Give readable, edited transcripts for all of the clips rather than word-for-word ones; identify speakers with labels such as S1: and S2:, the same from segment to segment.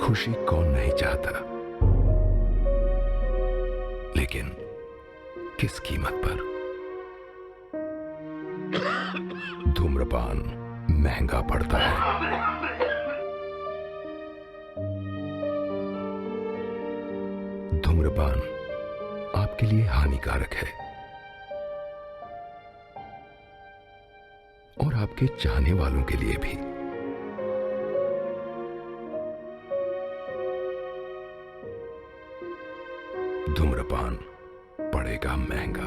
S1: खुशी कौन नहीं चाहता, लेकिन किस कीमत पर। धूम्रपान महंगा पड़ता है। धूम्रपान आपके लिए हानिकारक है और आपके चाहने वालों के लिए भी। धूम्रपान पड़ेगा महंगा।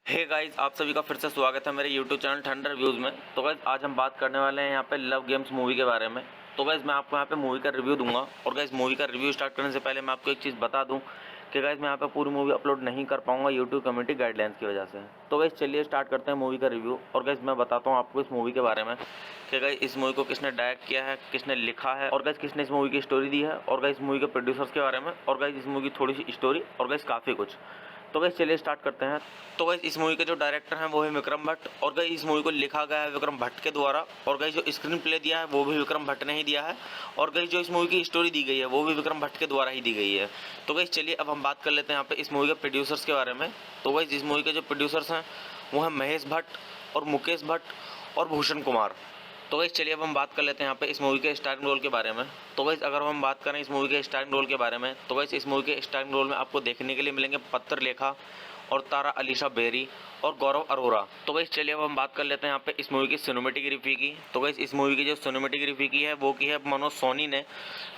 S2: हे गाइस, आप सभी का फिर से स्वागत है मेरे YouTube चैनल थंडर व्यूज़ में। तो गाइस आज हम बात करने वाले हैं यहाँ पे लव गेम्स मूवी के बारे में। तो गाइस मैं आपको यहाँ पे मूवी का रिव्यू दूंगा। और गाइस मूवी का रिव्यू स्टार्ट करने से पहले मैं आपको एक चीज़ बता दूं कि गाइस मैं यहाँ पे पूरी मूवी अपलोड नहीं कर पाऊंगा YouTube कम्युनिटी गाइडलाइंस की वजह से। तो गाइस चलिए स्टार्ट करते हैं मूवी का रिव्यू। और गाइस मैं बताता हूँ आपको इस मूवी के बारे में कि गाइस इस मूवी को किसने डायरेक्ट किया है, किसने लिखा है, और गाइस किसने इस मूवी की स्टोरी दी है, और गाइस मूवी के प्रोड्यूसर्स के बारे में, और गाइस इस मूवी की थोड़ी सी स्टोरी, और गाइस काफ़ी कुछ। तो गाइस चलिए स्टार्ट करते हैं। तो गाइस इस मूवी के जो डायरेक्टर हैं वो है विक्रम भट्ट, और गाइस इस मूवी को लिखा गया है विक्रम भट्ट के द्वारा, और गाइस जो स्क्रीन प्ले दिया है वो भी विक्रम भट्ट ने ही दिया है, और गाइस जो इस मूवी की स्टोरी दी गई है वो भी विक्रम भट्ट के द्वारा ही दी गई है। तो गाइस चलिए अब हम बात कर लेते हैं यहाँ पे इस मूवी के प्रोड्यूसर्स के बारे में। तो गाइस इस मूवी के जो प्रोड्यूसर्स हैं वो हैं महेश भट्ट और मुकेश भट्ट और भूषण कुमार। तो गाइस चलिए अब हम बात कर लेते हैं यहाँ पे इस मूवी के स्टारिंग रोल के बारे में। तो गाइस अगर हम बात करें इस मूवी के स्टारिंग रोल के बारे में, तो गाइस इस मूवी के स्टारिंग रोल में आपको देखने के लिए मिलेंगे पत्र लेखा और तारा अलीशा बेरी और गौरव अरोरा। तो गाइस चलिए अब हम बात कर लेते हैं यहाँ पे इस मूवी की सिनेमेटोग्राफी की। तो गाइस इस मूवी की जो सिनेमेटोग्राफी की है वो की है मनोज सोनी ने।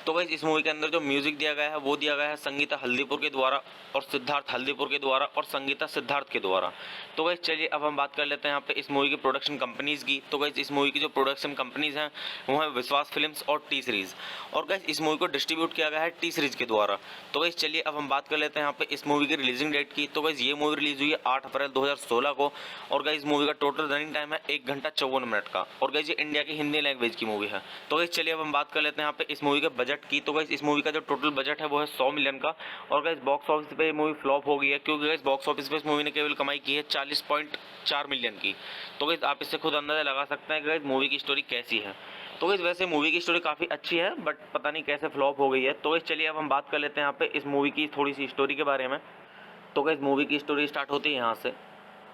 S2: तो गाइस इस मूवी के अंदर जो म्यूजिक दिया गया है वो दिया गया है संगीता हल्दीपुर के द्वारा और सिद्धार्थ हल्दीपुर के द्वारा और संगीता सिद्धार्थ के द्वारा। तो गाइस चलिए अब हम बात कर लेते हैं यहाँ पे इस मूवी की प्रोडक्शन कंपनीज की। तो गाइस इस मूवी की जो प्रोडक्शन कंपनीज हैं वो है विश्वास फिल्म्स और टी सीरीज, और गाइस इस मूवी को डिस्ट्रीब्यूट किया गया है टी सीरीज के द्वारा। तो गाइस चलिए अब हम बात कर लेते हैं यहाँ पे इस मूवी की रिलीजिंग डेट की। तो गाइस ये मूवी रिलीज हुई है 8 अप्रैल 2016 को, और गाइस मूवी का टोटल रनिंग टाइम है 1 घंटा 54 मिनट का, और गाइस ये इंडिया की हिंदी लैंग्वेज की मूवी है। तो गाइस चलिए अब हम बात कर लेते हैं यहाँ पे इस मूवी के बजट की। तो गाइस इस मूवी का जो टोटल बजट है वो है 100 मिलियन का, और गाइस बॉक्स ऑफिस पे ये मूवी फ्लॉप हो गई है, क्योंकि गाइस बॉक्स ऑफिस पे इस मूवी ने केवल कमाई की है 40.4 मिलियन की। तो गाइस आप इससे खुद अंदाजा लगा सकते हैं कि गाइस मूवी की स्टोरी कैसी है। तो गाइस वैसे मूवी की स्टोरी काफ़ी अच्छी है, बट पता नहीं कैसे फ्लॉप हो गई है। तो गाइस चलिए अब हम बात कर लेते हैं यहाँ पे इस मूवी की थोड़ी सी स्टोरी के बारे में। तो गाइस मूवी की स्टोरी स्टार्ट होती है यहाँ से।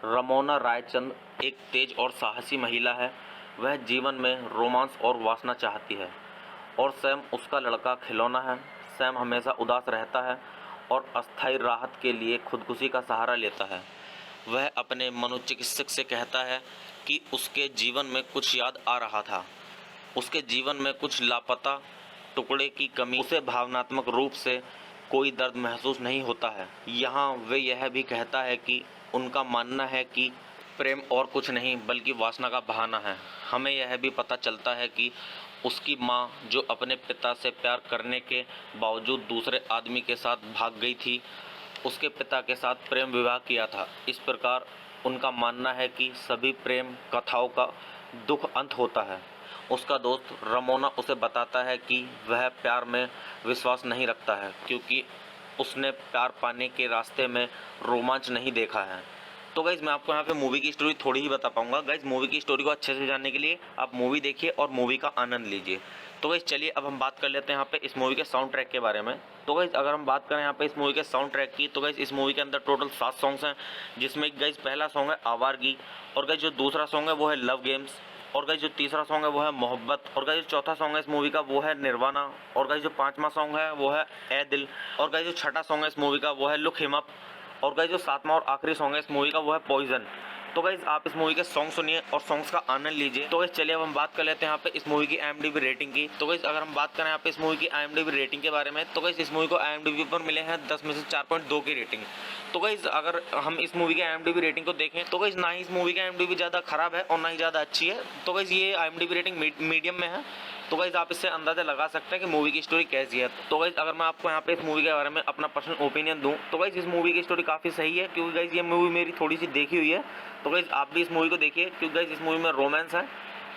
S2: रमोना रायचंद एक तेज और साहसी महिला है। वह जीवन में रोमांस और वासना चाहती है, और सैम उसका लड़का खिलौना है। सैम हमेशा उदास रहता है और अस्थायी राहत के लिए खुदकुशी का सहारा लेता है। वह अपने मनोचिकित्सक से कहता है कि उसके जीवन में कुछ याद आ रहा था, उसके जीवन में कुछ लापता टुकड़े की कमी, उसे भावनात्मक रूप से कोई दर्द महसूस नहीं होता है। यहाँ वे यह भी कहता है कि उनका मानना है कि प्रेम और कुछ नहीं बल्कि वासना का बहाना है। हमें यह भी पता चलता है कि उसकी माँ, जो अपने पिता से प्यार करने के बावजूद दूसरे आदमी के साथ भाग गई थी, उसके पिता के साथ प्रेम विवाह किया था। इस प्रकार उनका मानना है कि सभी प्रेम कथाओं का दुख अंत होता है। उसका दोस्त रमोना उसे बताता है कि वह प्यार में विश्वास नहीं रखता है, क्योंकि उसने प्यार पाने के रास्ते में रोमांच नहीं देखा है। तो गाइज़ मैं आपको यहाँ पे मूवी की स्टोरी थोड़ी ही बता पाऊंगा। गाइज़ मूवी की स्टोरी को अच्छे से जानने के लिए आप मूवी देखिए और मूवी का आनंद लीजिए। तो गाइज़ चलिए अब हम बात कर लेते हैं यहाँ पे इस मूवी के साउंड ट्रैक के बारे में। तो गाइज़ अगर हम बात करें यहाँ पे इस मूवी के साउंड ट्रैक की, तो गाइज़ इस मूवी के अंदर टोटल 7 सॉन्ग्स हैं, जिसमें गाइज़ पहला सॉन्ग है आवारगी, और गाइज़ जो दूसरा सॉन्ग है वो है लव गेम्स, और गाइस जो तीसरा सॉन्ग है वो है मोहब्बत, और गाइस जो चौथा सॉन्ग है इस मूवी का वो है निर्वाणा, और गाइस जो पांचवा सॉन्ग है वो है ए दिल, और गाइस जो छठा सॉन्ग है इस मूवी का वो है लुक हिम अप, और गाइस जो सातवां और आखिरी सॉन्ग है इस मूवी का वो है पॉइजन। तो गाइस आप इस मूवी के सॉन्ग सुनिए और सॉन्ग्स का आनंद लीजिए। तो गाइस चलिए अब हम बात कर लेते हैं यहाँ पे इस मूवी की IMDb रेटिंग की। तो गाइस अगर हम बात करें यहाँ पे इस मूवी की IMDb रेटिंग के बारे में, तो गाइस इस मूवी को IMDb पर मिले हैं 10 में से 4.2 की रेटिंग। तो गाइस अगर हम इस मूवी की IMDb रेटिंग को देखें, तो गाइस ना ही इस मूवी की IMDb ज़्यादा खराब है और ना ही ज़्यादा अच्छी है। तो गाइस ये IMDb रेटिंग मीडियम में है। तो गाइस आप इससे अंदाजा लगा सकते हैं कि मूवी की स्टोरी कैसी है। तो गाइस अगर मैं आपको यहाँ पे इस मूवी के बारे में अपना पर्सनल ओपिनियन दूं, तो गाइस इस मूवी की स्टोरी काफ़ी सही है, क्योंकि गाइस ये मूवी मेरी थोड़ी सी देखी हुई है। तो गाइस आप भी इस मूवी को देखिए, क्योंकि गाइस इस मूवी में रोमांस है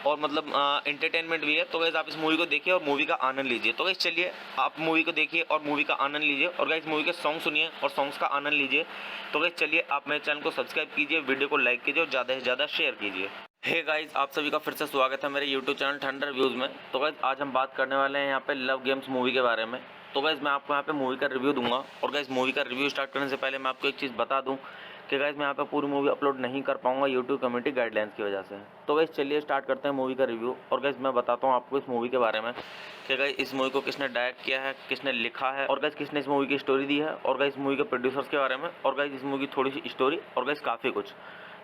S2: और मतलब एंटरटेनमेंट भी है। तो गाइस आप इस मूवी को देखिए और मूवी का आनंद लीजिए। तो गाइस चलिए आप मूवी को देखिए और मूवी का आनंद लीजिए, और गाइस मूवी के सॉन्ग सुनिए और सॉन्ग्स का आनंद लीजिए। तो गाइस चलिए आप मेरे चैनल को सब्सक्राइब कीजिए, वीडियो को लाइक कीजिए और ज़्यादा से ज़्यादा शेयर कीजिए। हे गाइस, आप सभी का फिर से स्वागत है मेरे यूट्यूब चैनल ठंडर रिव्यूज़ में। तो गाइस आज हम बात करने वाले हैं यहाँ पे लव गेम्स मूवी के बारे में। तो गाइस मैं आपको यहाँ पे मूवी का रिव्यू दूंगा और गाइस मूवी का रिव्यू स्टार्ट करने से पहले मैं आपको एक चीज़ बता दूं कि गाइस मैं यहाँ पे पूरी मूवी अपलोड नहीं कर पाऊंगा यूट्यूब कम्युनिटी गाइडलाइंस की वजह से। तो गाइस चलिए स्टार्ट करते हैं मूवी का रिव्यू और गाइस मैं बताता हूँ आपको इस मूवी के बारे में कि गाइस इस मूवी को किसने डायरेक्ट किया है, किसने लिखा है और गाइस किसने इस मूवी की स्टोरी दी है और गाइस मूवी के प्रोड्यूसर्स के बारे में और गाइस इस मूवी की थोड़ी सी स्टोरी और गाइस काफ़ी कुछ।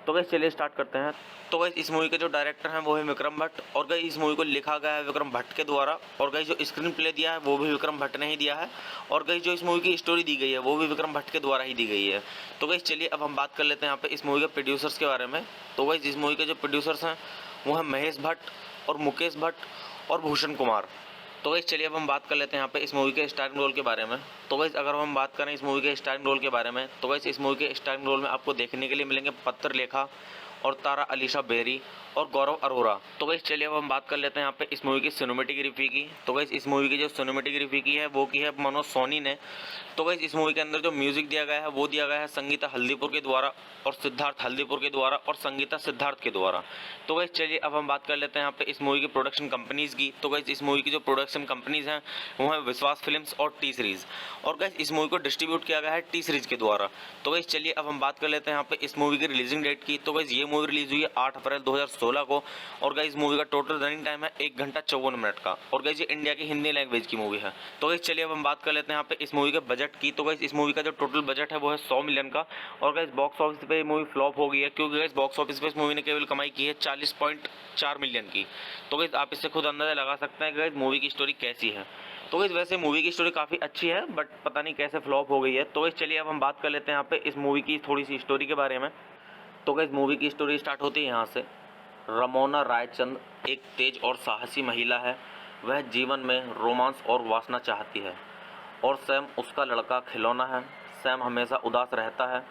S2: तो गाइस चलिए स्टार्ट करते हैं। तो गाइस इस मूवी के जो डायरेक्टर हैं वो है विक्रम भट्ट और गाइस इस मूवी को लिखा गया है विक्रम भट्ट के द्वारा और गाइस जो स्क्रीन प्ले दिया है वो भी विक्रम भट्ट ने ही दिया है और गाइस जो इस मूवी की स्टोरी दी गई है वो भी विक्रम भट्ट के द्वारा ही दी गई है। तो गाइस चलिए अब हम बात कर लेते हैं यहाँ पे इस मूवी के प्रोड्यूसर्स के बारे में। तो गाइस इस मूवी के जो प्रोड्यूसर्स हैं वो हैं महेश भट्ट और मुकेश भट्ट और भूषण कुमार। तो गाइस चलिए अब हम बात कर लेते हैं यहाँ पे इस मूवी के स्टारिंग रोल के बारे में। तो गाइस अगर हम बात करें इस मूवी के स्टारिंग रोल के बारे में तो गाइस इस मूवी के स्टारिंग रोल में आपको देखने के लिए मिलेंगे पत्रलेखा और तारा अलीशा बेरी और गौरव अरोरा। तो गाइस चलिए अब हम बात कर लेते हैं यहाँ पे इस मूवी की सिनेमेटोग्राफी की। तो गाइस इस मूवी की जो सिनेमेटोग्राफी की है वो की है मनोज सोनी ने। तो गाइस इस मूवी के अंदर जो म्यूजिक दिया गया है वो दिया गया है संगीता हल्दीपुर के द्वारा और सिद्धार्थ हल्दीपुर के द्वारा और संगीता सिद्धार्थ के द्वारा। तो गाइस चलिए अब हम बात कर लेते हैं यहाँ पे इस मूवी की प्रोडक्शन कंपनीज की। तो गाइस इस मूवी की जो प्रोडक्शन कंपनीज हैं वो है विश्वास फिल्म्स और टी सीरीज और गाइस इस मूवी को डिस्ट्रीब्यूट किया गया है टी सीरीज के द्वारा। तो गाइस चलिए अब हम बात कर लेते हैं यहाँ पे इस मूवी की रिलीजिंग डेट की। तो गाइस ये मूवी रिलीज हुई है 8 अप्रैल 2016 को और गाइस मूवी का टोटल रनिंग टाइम है 1 घंटा 54 मिनट का और गाइस ये इंडिया की हिंदी लैंग्वेज की मूवी है। तो गाइस चलिए अब हम बात कर लेते हैं यहाँ पे इस मूवी के बजट की। तो गाइस इस मूवी का जो टोटल बजट है वो है 100 मिलियन का और गाइस बॉक्स ऑफिस पे ये मूवी फ्लॉप हो गई है क्योंकि गाइस बॉक्स ऑफिस पे इस मूवी ने केवल कमाई की है 40.4 मिलियन की। तो गाइस आप इससे खुद अंदाजा लगा सकते हैं कि गाइस मूवी की स्टोरी कैसी है। तो गाइस वैसे मूवी की स्टोरी काफ़ी अच्छी है बट पता नहीं कैसे फ्लॉप हो गई है। तो गाइस चलिए अब हम बात कर लेते हैं यहाँ पे इस मूवी की थोड़ी सी स्टोरी के बारे में। तो गाइस मूवी की स्टोरी स्टार्ट होती है यहाँ से। रमोना रायचंद एक तेज और साहसी महिला है। वह जीवन में रोमांस और वासना चाहती है और सैम उसका लड़का खिलौना है। सैम हमेशा उदास रहता है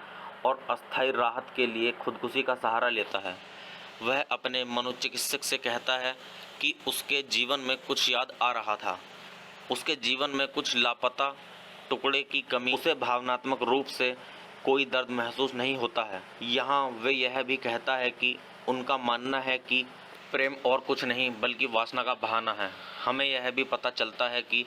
S2: और अस्थायी राहत के लिए खुदकुशी का सहारा लेता है। वह अपने मनोचिकित्सक से कहता है कि उसके जीवन में कुछ याद आ रहा था, उसके जीवन में कुछ लापता टुकड़े की कमी, उसे भावनात्मक रूप से कोई दर्द महसूस नहीं होता है। यहाँ वे यह भी कहता है कि उनका मानना है कि प्रेम और कुछ नहीं बल्कि वासना का बहाना है। हमें यह भी पता चलता है कि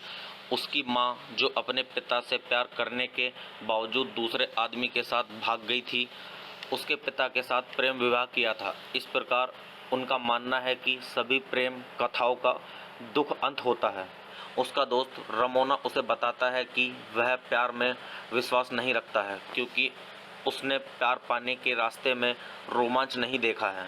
S2: उसकी माँ जो अपने पिता से प्यार करने के बावजूद दूसरे आदमी के साथ भाग गई थी, उसके पिता के साथ प्रेम विवाह किया था। इस प्रकार उनका मानना है कि सभी प्रेम कथाओं का दुख अंत होता है। उसका दोस्त रमोना उसे बताता है कि वह प्यार में विश्वास नहीं रखता है क्योंकि उसने प्यार पाने के रास्ते में रोमांच नहीं देखा है।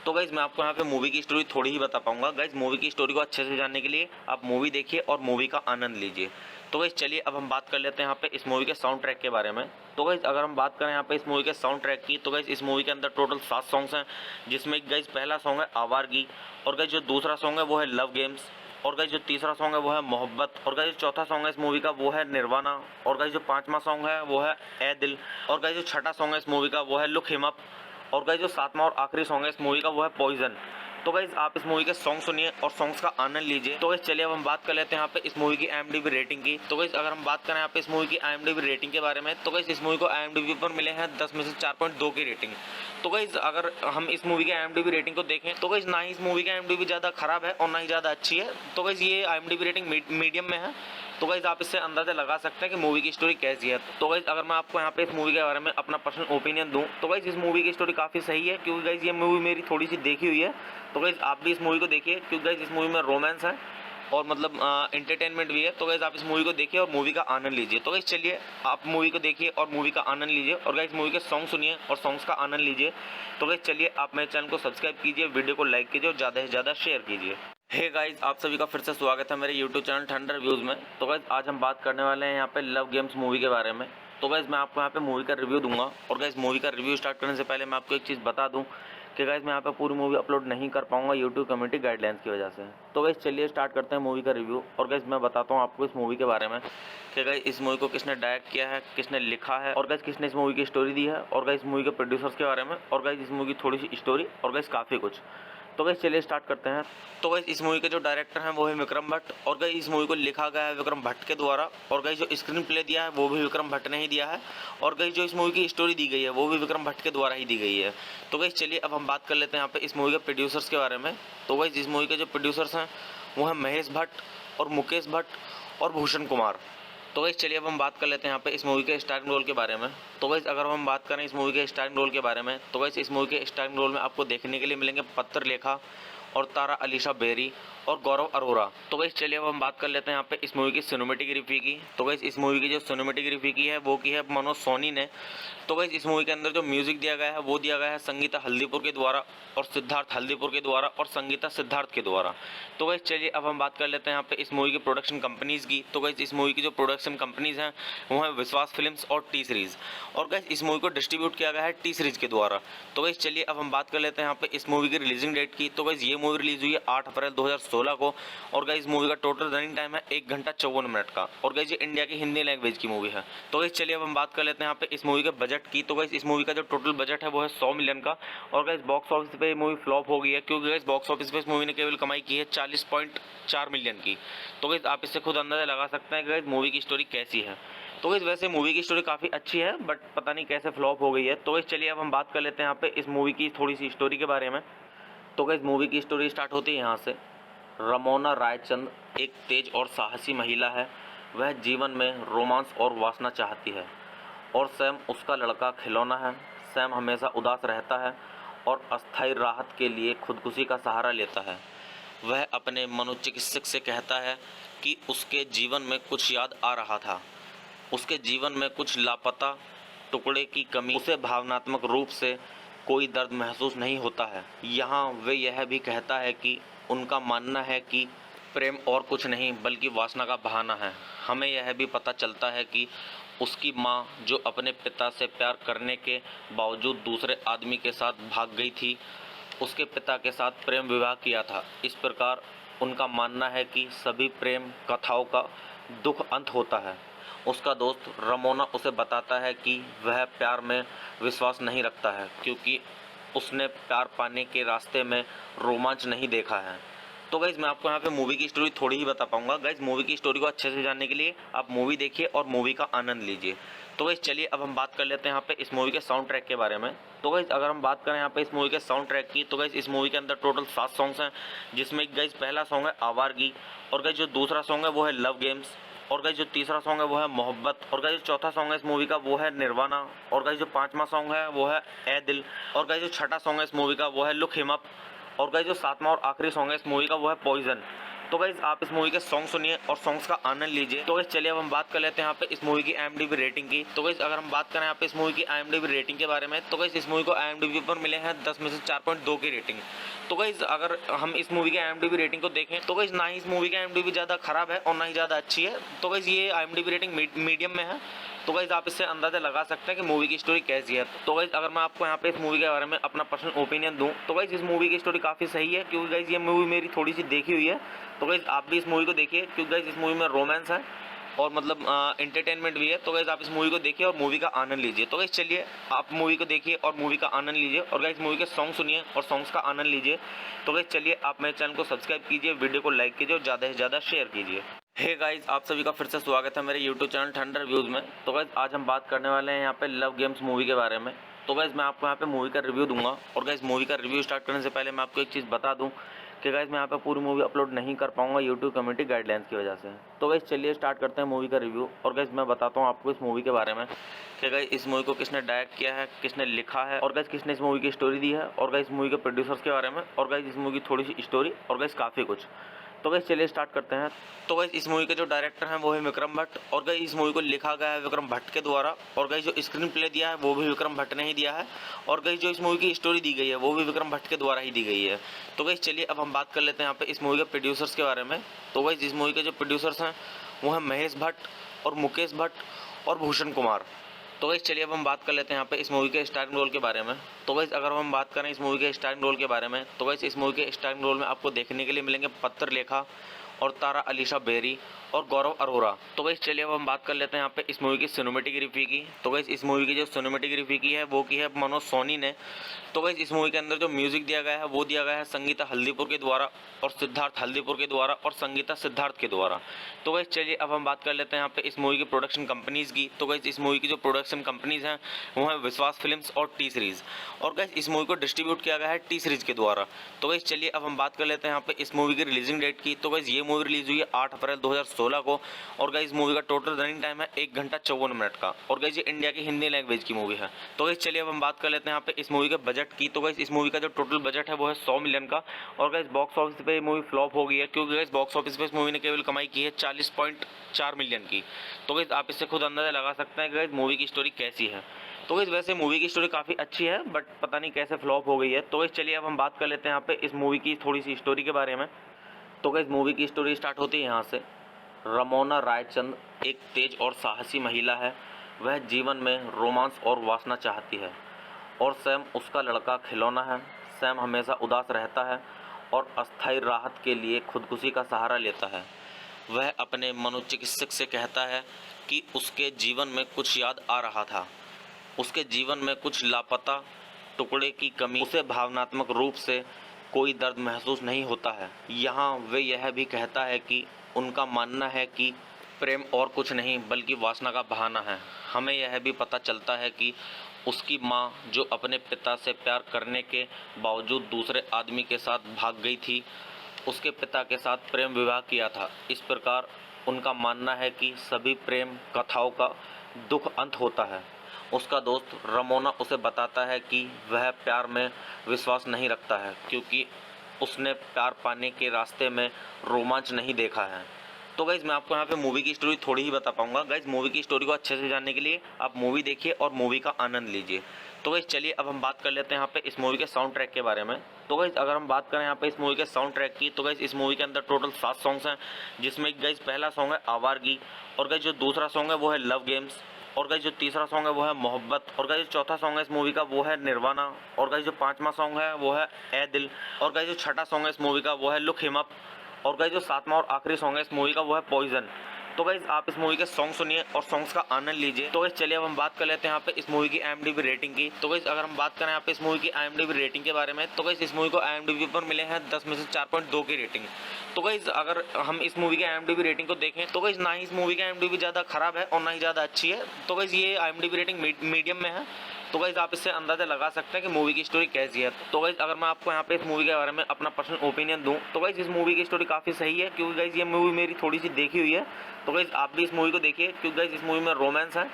S2: तो गाइज़ मैं आपको यहाँ पे मूवी की स्टोरी थोड़ी ही बता पाऊंगा। गाइज़ मूवी की स्टोरी को अच्छे से जानने के लिए आप मूवी देखिए और मूवी का आनंद लीजिए। तो गाइज़ चलिए अब हम बात कर लेते हैं यहाँ पे इस मूवी के साउंड ट्रैक के बारे में। तो गाइज़ अगर हम बात करें यहाँ पे इस मूवी के साउंड ट्रैक की तो गाइज़ इस मूवी के अंदर टोटल 7 सॉन्ग्स हैं जिसमें गाइज़ पहला सॉन्ग है आवारगी और गाइज़ जो दूसरा सॉन्ग है वो है लव गेम्स और गाइस जो तीसरा सॉन्ग है वो है मोहब्बत और गाइस जो चौथा सॉन्ग है इस मूवी का वो है निर्वाणा और गाइस जो पांचवा सॉन्ग है वो है ए दिल और गाइस जो छठा सॉन्ग है इस मूवी का वो है लुक हिम अप और गाइस जो सातवां और आखिरी सॉन्ग है इस मूवी का वो है पॉइजन। तो गाइस आप इस मूवी के सॉन्ग सुनिए और सॉन्ग्स का आनंद लीजिए। तो गाइस चलिए अब हम बात कर लेते हैं यहाँ पे इस मूवी की IMDb रेटिंग की। तो गाइस अगर हम बात करें यहाँ पे इस मूवी की IMDb रेटिंग के बारे में तो गाइस इस मूवी को IMDb पर मिले हैं 10 में से 4.2 की रेटिंग। तो गाइस अगर हम इस मूवी की IMDb रेटिंग को देखें तो गाइस ना ही इस मूवी की IMDb ज़्यादा खराब है और ना ही ज़्यादा अच्छी है। तो गाइस ये IMDb रेटिंग मीडियम में है। तो गाइस आप इससे अंदाज़ा लगा सकते हैं कि मूवी की स्टोरी कैसी है। तो गाइस अगर मैं आपको यहाँ पे इस मूवी के बारे में अपना पर्सनल ओपिनियन दूं तो गाइस इस मूवी की स्टोरी काफ़ी सही है क्योंकि गाइस ये मूवी मेरी थोड़ी सी देखी हुई है। तो गाइस आप भी इस मूवी को देखिए क्योंकि गाइस इस मूवी में रोमांस है और मतलब एंटरटेनमेंट भी है। तो गाइस आप इस मूवी को देखिए और मूवी का आनंद लीजिए। तो गाइस चलिए आप मूवी को देखिए और मूवी का आनंद लीजिए और गाइस मूवी के सॉन्ग सुनिए और सॉन्ग्स का आनंद लीजिए। तो गाइस चलिए आप मेरे चैनल को सब्सक्राइब कीजिए, वीडियो को लाइक कीजिए और ज़्यादा से ज़्यादा शेयर कीजिए। हे गाइस, आप सभी का फिर से स्वागत है मेरे यूट्यूब चैनल ठंडर रिव्यूज़ में। तो गाइस आज हम बात करने वाले हैं यहाँ पे लव गेम्स मूवी के बारे में। तो गाइस मैं आपको यहाँ पे मूवी का रिव्यू दूंगा और गाइस मूवी का रिव्यू स्टार्ट करने से पहले मैं आपको एक चीज़ बता दूं कि गाइस मैं यहाँ पे पूरी मूवी अपलोड नहीं कर पाऊंगा यूट्यूब कम्युनिटी गाइडलाइंस की वजह से। तो गाइस चलिए स्टार्ट करते हैं मूवी का रिव्यू और गाइस मैं बताता हूँ आपको इस मूवी के बारे में कि गाइस इस मूवी को किसने डायरेक्ट किया है, किसने लिखा है और गाइस किसने इस मूवी की स्टोरी दी है और गाइस मूवी के प्रोड्यूसर्स के बारे में और गाइस इस मूवी की थोड़ी सी स्टोरी और गाइस काफ़ी कुछ। तो गाइस चलिए स्टार्ट करते हैं। तो गाइस इस मूवी के जो डायरेक्टर हैं वो है विक्रम भट्ट, और गाइस इस मूवी को लिखा गया है विक्रम भट्ट के द्वारा, और गाइस जो स्क्रीन प्ले दिया है वो भी विक्रम भट्ट ने ही दिया है, और गाइस जो इस मूवी की स्टोरी दी गई है वो भी विक्रम भट्ट के द्वारा ही दी गई है। तो गाइस चलिए अब हम बात कर लेते हैं यहाँ पे इस मूवी के प्रोड्यूसर्स के बारे में। तो गाइस इस मूवी के जो प्रोड्यूसर्स हैं वो हैं महेश भट्ट और मुकेश भट्ट और भूषण कुमार। तो गाइस चलिए अब हम बात कर लेते हैं यहाँ पे इस मूवी के स्टारिंग रोल के बारे में। तो गाइस अगर हम बात करें इस मूवी के स्टारिंग रोल के बारे में, तो गाइस इस मूवी के स्टारिंग रोल में आपको देखने के लिए मिलेंगे पत्थर लेखा और तारा अलीशा बेरी और गौरव अरोरा। तो गाइस चलिए अब हम बात कर लेते हैं यहाँ पे इस मूवी की सिनेमैटिक रिव्यू की। तो गाइस इस मूवी की जो सिनेमैटिक रिव्यू की है वो की है मनोज सोनी ने। तो गाइस इस मूवी के अंदर जो म्यूजिक दिया गया है वो दिया गया है संगीता हल्दीपुर के द्वारा और सिद्धार्थ हल्दीपुर के द्वारा और संगीता सिद्धार्थ के द्वारा। तो गाइस चलिए अब हम बात कर लेते हैं यहाँ पे इस मूवी की प्रोडक्शन कंपनीज की। तो गाइस इस मूवी की जो प्रोडक्शन कंपनीज हैं वो है विश्वास फिल्म्स और टी सीरीज, और गाइस इस मूवी को डिस्ट्रीब्यूट किया गया है टी सीरीज के द्वारा। तो गाइस चलिए अब हम बात कर लेते हैं यहाँ पे इस मूवी की रिलीजिंग डेट की। तो गाइस ये मूवी रिलीज हुई है 8 अप्रैल 2016 को, और गाइस मूवी का टोटल रनिंग टाइम है 1 घंटा 54 मिनट का, और गाइस ये इंडिया की हिंदी लैंग्वेज की मूवी है। तो गाइस चलिए अब हम बात कर लेते हैं यहाँ पे इस मूवी के बजट की। तो गाइस इस मूवी का जो टोटल बजट है वो है 100 मिलियन का, और गाइस बॉक्स ऑफिस पे ये मूवी फ्लॉप हो गई है, क्योंकि गाइस बॉक्स ऑफिस पे इस मूवी ने केवल कमाई की है 40.4 मिलियन की। तो गाइस आप इससे खुद अंदाजा लगा सकते हैं कि गाइस मूवी की स्टोरी कैसी है। तो गाइस वैसे मूवी की स्टोरी काफ़ी अच्छी है, बट पता नहीं कैसे फ्लॉप हो गई है। तो गाइस चलिए अब हम बात कर लेते हैं यहाँ पे इस मूवी की थोड़ी सी स्टोरी के बारे में। तो गाइस मूवी की स्टोरी स्टार्ट होती है यहाँ से। रमोना रायचंद एक तेज और साहसी महिला है। वह जीवन में रोमांस और वासना चाहती है, और सैम उसका लड़का खिलौना है। सैम हमेशा उदास रहता है और अस्थायी राहत के लिए खुदकुशी का सहारा लेता है। वह अपने मनोचिकित्सक से कहता है कि उसके जीवन में कुछ याद आ रहा था, उसके जीवन में कुछ लापता टुकड़े की कमी, उसे भावनात्मक रूप से कोई दर्द महसूस नहीं होता है। यहाँ वे यह भी कहता है कि उनका मानना है कि प्रेम और कुछ नहीं बल्कि वासना का बहाना है। हमें यह भी पता चलता है कि उसकी माँ, जो अपने पिता से प्यार करने के बावजूद दूसरे आदमी के साथ भाग गई थी, उसके पिता के साथ प्रेम विवाह किया था। इस प्रकार उनका मानना है कि सभी प्रेम कथाओं का दुख अंत होता है। उसका दोस्त रमोना उसे बताता है कि वह प्यार में विश्वास नहीं रखता है, क्योंकि उसने प्यार पाने के रास्ते में रोमांच नहीं देखा है। तो गाइज़ मैं आपको यहाँ पे मूवी की स्टोरी थोड़ी ही बता पाऊंगा। गाइज़ मूवी की स्टोरी को अच्छे से जानने के लिए आप मूवी देखिए और मूवी का आनंद लीजिए। तो गाइज़ चलिए अब हम बात कर लेते हैं यहाँ पे इस मूवी के साउंड ट्रैक के बारे में। तो गाइज़ अगर हम बात करें यहाँ पे इस मूवी के साउंड ट्रैक की, तो गाइज़ इस मूवी के अंदर टोटल 7 सॉन्ग्स हैं, जिसमें गाइज़ पहला सॉन्ग है आवारगी, और गाइज़ जो दूसरा सॉन्ग है वो है लव गेम्स, और गाइस जो तीसरा सॉन्ग है वो है मोहब्बत, और गाइस जो चौथा सॉन्ग है इस मूवी का वो है निर्वाणा, और गाइस जो पांचवा सॉन्ग है वो है ए दिल, और गाइस जो छठा सॉन्ग है इस मूवी का वो है लुक हिम अप, और गाइस जो सातवां और आखिरी सॉन्ग है इस मूवी का वो है पॉइजन। तो गाइस आप इस मूवी के सॉन्ग सुनिए और सॉन्ग्स का आनंद लीजिए। तो गाइस चलिए अब हम बात कर लेते हैं यहाँ पे इस मूवी की IMDb रेटिंग की। तो गाइस अगर हम बात करें यहाँ पे इस मूवी की IMDb रेटिंग के बारे में, तो गाइस इस मूवी को IMDb पर मिले हैं 10 में से 4.2 की रेटिंग। तो गाइस अगर हम इस मूवी की IMDb रेटिंग को देखें, तो गाइस ना ही इस मूवी की IMDb ज़्यादा खराब है और ना ही ज़्यादा अच्छी है। तो गाइस ये IMDb रेटिंग मीडियम में है। तो गाइस आप इससे अंदाज़ा लगा सकते हैं कि मूवी की स्टोरी कैसी है। तो गाइस अगर मैं आपको यहाँ पे इस मूवी के बारे में अपना पर्सनल ओपिनियन दूं, तो गाइस इस मूवी की स्टोरी काफ़ी सही है, क्योंकि गाइस ये मूवी मेरी थोड़ी सी देखी हुई है। तो गाइस आप भी इस मूवी को देखिए, क्योंकि गाइस इस मूवी में रोमांस है और मतलब एंटरटेनमेंट भी है। तो गाइस आप इस मूवी को देखिए और मूवी का आनंद लीजिए। तो गाइस चलिए आप मूवी को देखिए और मूवी का आनंद लीजिए, और गाइस मूवी के सॉन्ग सुनिए और सॉन्ग्स का आनंद लीजिए। तो गाइस चलिए आप मेरे चैनल को सब्सक्राइब कीजिए, वीडियो को लाइक कीजिए और ज़्यादा से ज़्यादा शेयर कीजिए। हे गाइस आप सभी का फिर से स्वागत है मेरे YouTube चैनल ठंडर व्यूज़ में। तो गाइस आज हम बात करने वाले हैं यहाँ पे लव गेम्स मूवी के बारे में। तो गाइस मैं आपको यहाँ पे मूवी का रिव्यू दूंगा, और गाइस मूवी का रिव्यू स्टार्ट करने से पहले मैं आपको एक चीज़ बता दूं कि गाइस मैं यहाँ पे पूरी मूवी अपलोड नहीं कर पाऊंगा यूट्यूब कम्युनिटी गाइडलाइंस की वजह से। तो गाइस चलिए स्टार्ट करते हैं मूवी का रिव्यू, और गाइस मैं बताता हूँ आपको इस मूवी के बारे में कि गाइस इस मूवी को किसने डायरेक्ट किया है, किसने लिखा है, और गाइस किसने इस मूवी की स्टोरी दी है, और गाइस मूवी के प्रोड्यूसर्स के बारे में, और गाइस इस मूवी की थोड़ी सी स्टोरी, और गाइस काफ़ी कुछ। तो गाइस चलिए स्टार्ट करते हैं। तो गाइस इस मूवी के जो डायरेक्टर हैं वो है विक्रम भट्ट, और गाइस इस मूवी को लिखा गया है विक्रम भट्ट के द्वारा, और गाइस जो स्क्रीन प्ले दिया है वो भी विक्रम भट्ट ने ही दिया है, और गाइस जो इस मूवी की स्टोरी दी गई है वो भी विक्रम भट्ट के द्वारा ही दी गई है। तो गाइस चलिए अब हम बात कर लेते हैं यहाँ पे इस मूवी के प्रोड्यूसर्स के बारे में। तो गाइस इस मूवी के जो प्रोड्यूसर्स हैं वो हैं महेश भट्ट और मुकेश भट्ट और भूषण कुमार। तो गाइस चलिए अब हम बात कर लेते हैं यहाँ पे इस मूवी के स्टारिंग रोल के बारे में। तो गाइस अगर हम बात करें इस मूवी के स्टारिंग रोल के बारे में, तो गाइस इस मूवी के स्टारिंग रोल में आपको देखने के लिए मिलेंगे पत्थर लेखा और तारा अलीशा बेरी और गौरव अरोरा। तो गाइस चलिए अब हम बात कर लेते हैं यहाँ पे इस मूवी की सिनेमैटिक रिव्यू की। तो गाइस इस मूवी की जो सिनेमैटिक रिव्यू की है वो की है मनोज सोनी ने। तो गाइस इस मूवी के अंदर जो म्यूजिक दिया गया है वो दिया गया है संगीता हल्दीपुर के द्वारा और सिद्धार्थ हल्दीपुर के द्वारा और संगीता सिद्धार्थ के द्वारा। तो गाइस चलिए अब हम बात कर लेते हैं यहाँ पे इस मूवी की प्रोडक्शन कंपनीज की। तो गाइस इस मूवी की जो प्रोडक्शन कंपनीज हैं वो है विश्वास फिल्म्स और टी सीरीज। और गाइस इस मूवी को डिस्ट्रीब्यूट किया गया है टी सीरीज के द्वारा। तो गाइस चलिए अब हम बात कर लेते हैं यहाँ पे इस मूवी की रिलीजिंग डेट की। तो गाइस ये मूवी रिलीज हुई है 8 अप्रैल 2016 को। और गाइस मूवी का टोटल रनिंग टाइम है 1 घंटा 54 मिनट का। और गाइस ये इंडिया की हिंदी लैंग्वेज की मूवी है। तो गाइस चलिए अब हम बात कर लेते हैं यहाँ पे इस मूवी के बजट की। तो गाइस इस मूवी का जो टोटल बजट है वो है 100 मिलियन का। और गाइस बॉक्स ऑफिस पे ये मूवी फ्लॉप हो गई है, क्योंकि गाइस बॉक्स ऑफिस पे इस मूवी ने केवल कमाई की है 40.4 मिलियन की। तो गाइस आप इससे खुद अंदाजा लगा सकते हैं कि गाइस मूवी की स्टोरी कैसी है। तो गाइस वैसे मूवी की स्टोरी काफ़ी अच्छी है, बट पता नहीं कैसे फ्लॉप हो गई है। तो गाइस चलिए अब हम बात कर लेते हैं यहाँ पे इस मूवी की थोड़ी सी स्टोरी के बारे में। तो गाइस मूवी की स्टोरी स्टार्ट होती है यहाँ से। रमोना रायचंद एक तेज और साहसी महिला है। वह जीवन में रोमांस और वासना चाहती है और सैम उसका लड़का खिलौना है। सैम हमेशा उदास रहता है और अस्थायी राहत के लिए खुदकुशी का सहारा लेता है। वह अपने मनोचिकित्सक से कहता है कि उसके जीवन में कुछ याद आ रहा था। उसके जीवन में कुछ लापता टुकड़े की कमी, उसे भावनात्मक रूप से कोई दर्द महसूस नहीं होता है। यहाँ वे यह भी कहता है कि उनका मानना है कि प्रेम और कुछ नहीं बल्कि वासना का बहाना है। हमें यह भी पता चलता है कि उसकी माँ जो अपने पिता से प्यार करने के बावजूद दूसरे आदमी के साथ भाग गई थी, उसके पिता के साथ प्रेम विवाह किया था। इस प्रकार उनका मानना है कि सभी प्रेम कथाओं का दुख अंत होता है। उसका दोस्त रमोना उसे बताता है कि वह प्यार में विश्वास नहीं रखता है, क्योंकि उसने प्यार पाने के रास्ते में रोमांच नहीं देखा है। तो गाइज़ मैं आपको यहाँ पे मूवी की स्टोरी थोड़ी ही बता पाऊंगा। गाइज़ मूवी की स्टोरी को अच्छे से जानने के लिए आप मूवी देखिए और मूवी का आनंद लीजिए। तो गाइज़ चलिए अब हम बात कर लेते हैं यहाँ पे इस मूवी के साउंड ट्रैक के बारे में। तो गाइज़ अगर हम बात करें यहाँ पे इस मूवी के साउंड ट्रैक की, तो गाइज़ इस मूवी के अंदर टोटल 7 सॉन्ग्स हैं, जिसमें गाइज़ पहला सॉन्ग है आवारगी, और गाइज़ जो दूसरा सॉन्ग है वो है लव गेम्स, और गाइस जो तीसरा सॉन्ग है वो है मोहब्बत, और गाइस जो चौथा सॉन्ग है इस मूवी का वो है निर्वाणा, और गाइस जो पांचवा सॉन्ग है वो है ए दिल, और गाइस जो छठा सॉन्ग है इस मूवी का वो है लुक हिम अप, और गाइस जो सातवां और आखिरी सॉन्ग है इस मूवी का वो है पॉइजन। तो गाइस आप इस मूवी के सॉन्ग सुनिए और सॉन्ग्स का आनंद लीजिए। तो गाइस चलिए अब हम बात कर लेते हैं यहाँ पे इस मूवी की IMDb रेटिंग की। तो गाइस अगर हम बात करें यहाँ पे इस मूवी की IMDb रेटिंग के बारे में, तो गाइस इस मूवी को IMDb पर मिले हैं 10 में से 4.2 की रेटिंग। तो गाइस अगर हम इस मूवी की IMDb रेटिंग को देखें तो गाइस ना ही इस मूवी की IMDb ज़्यादा खराब है और ना ही ज़्यादा अच्छी है। तो गाइस ये IMDb रेटिंग मीडियम में है। तो गाइस आप इससे अंदाज़ा लगा सकते हैं कि मूवी की स्टोरी कैसी है। तो गाइस अगर मैं आपको यहाँ पे इस मूवी के बारे में अपना पर्सनल ओपिनियन दूं, तो गाइस इस मूवी की स्टोरी काफ़ी सही है, क्योंकि गाइस ये मूवी मेरी थोड़ी सी देखी हुई है। तो गाइस आप भी इस मूवी को देखिए, क्योंकि गाइस इस मूवी में रोमांस है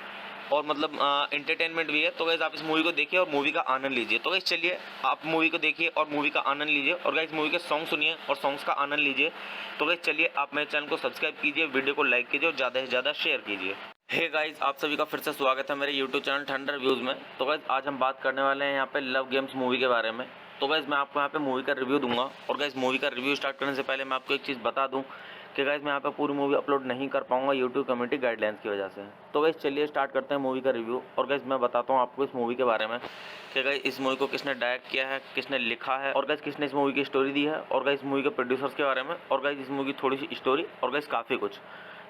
S2: और मतलब एंटरटेनमेंट भी है। तो गाइस आप इस मूवी को देखिए और मूवी का आनंद लीजिए। तो गाइस चलिए आप मूवी को देखिए और मूवी का आनंद लीजिए, और गाइस मूवी के सॉन्ग सुनिए और सॉन्ग्स का आनंद लीजिए। तो गाइस चलिए आप मेरे चैनल को सब्सक्राइब कीजिए, वीडियो को लाइक कीजिए और ज़्यादा से ज़्यादा शेयर कीजिए। हे गाइस आप सभी का फिर से स्वागत है मेरे यूट्यूब चैनल ठंडर रिव्यूज़ में। तो गाइस आज हम बात करने वाले हैं यहाँ पे लव गेम्स मूवी के बारे में। तो गाइस मैं आपको यहाँ पे मूवी का रिव्यू दूंगा, और गाइस मूवी का रिव्यू स्टार्ट करने से पहले मैं आपको एक चीज़ बता दूं कि गाइस मैं यहाँ पे पूरी मूवी अपलोड नहीं कर पाऊंगा यूट्यूब कम्युनिटी गाइडलाइंस की वजह से। तो गाइस चलिए स्टार्ट करते हैं मूवी का रिव्यू, और गाइस मैं बताता हूँ आपको इस मूवी के बारे में कि गाइस इस मूवी को किसने डायरेक्ट किया है, किसने लिखा है, और गाइस किसने इस मूवी की स्टोरी दी है, और गाइस मूवी के प्रोड्यूसर्स के बारे में, और गाइस इस मूवी की थोड़ी सी स्टोरी, और गाइस काफ़ी कुछ।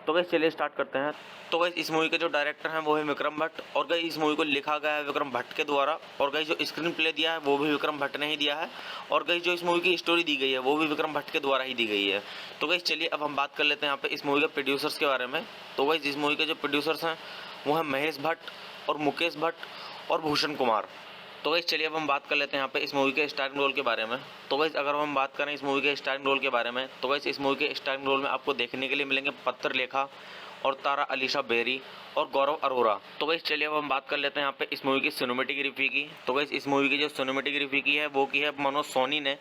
S2: तो गाइस चलिए स्टार्ट करते हैं। तो गाइस इस मूवी के जो डायरेक्टर हैं वो है विक्रम भट्ट, और गाइस इस मूवी को लिखा गया है विक्रम भट्ट के द्वारा, और गाइस जो स्क्रीन प्ले दिया है वो भी विक्रम भट्ट ने ही दिया है, और गाइस जो इस मूवी की स्टोरी दी गई है वो भी विक्रम भट्ट के द्वारा ही दी गई है। तो गाइस चलिए अब हम बात कर लेते हैं यहाँ पे इस मूवी के प्रोड्यूसर्स के बारे में। तो गाइस इस मूवी के जो प्रोड्यूसर्स हैं वो हैं महेश भट्ट और मुकेश भट्ट और भूषण कुमार। तो गाइस चलिए अब हम बात कर लेते हैं यहाँ पे इस मूवी के स्टारिंग रोल के बारे में। तो गाइस अगर हम बात करें इस मूवी के स्टारिंग रोल के बारे में, तो गाइस इस मूवी के स्टारिंग रोल में आपको देखने के लिए मिलेंगे पत्थर लेखा और तारा अलीशा बेरी और गौरव अरोरा। तो गाइस चलिए अब हम बात कर लेते हैं यहाँ पे इस मूवी की सिनेमैटिक रिव्यू की। तो गाइस इस मूवी की जो सिनेमैटिक रिव्यू की है वो की है मनोज सोनी ने।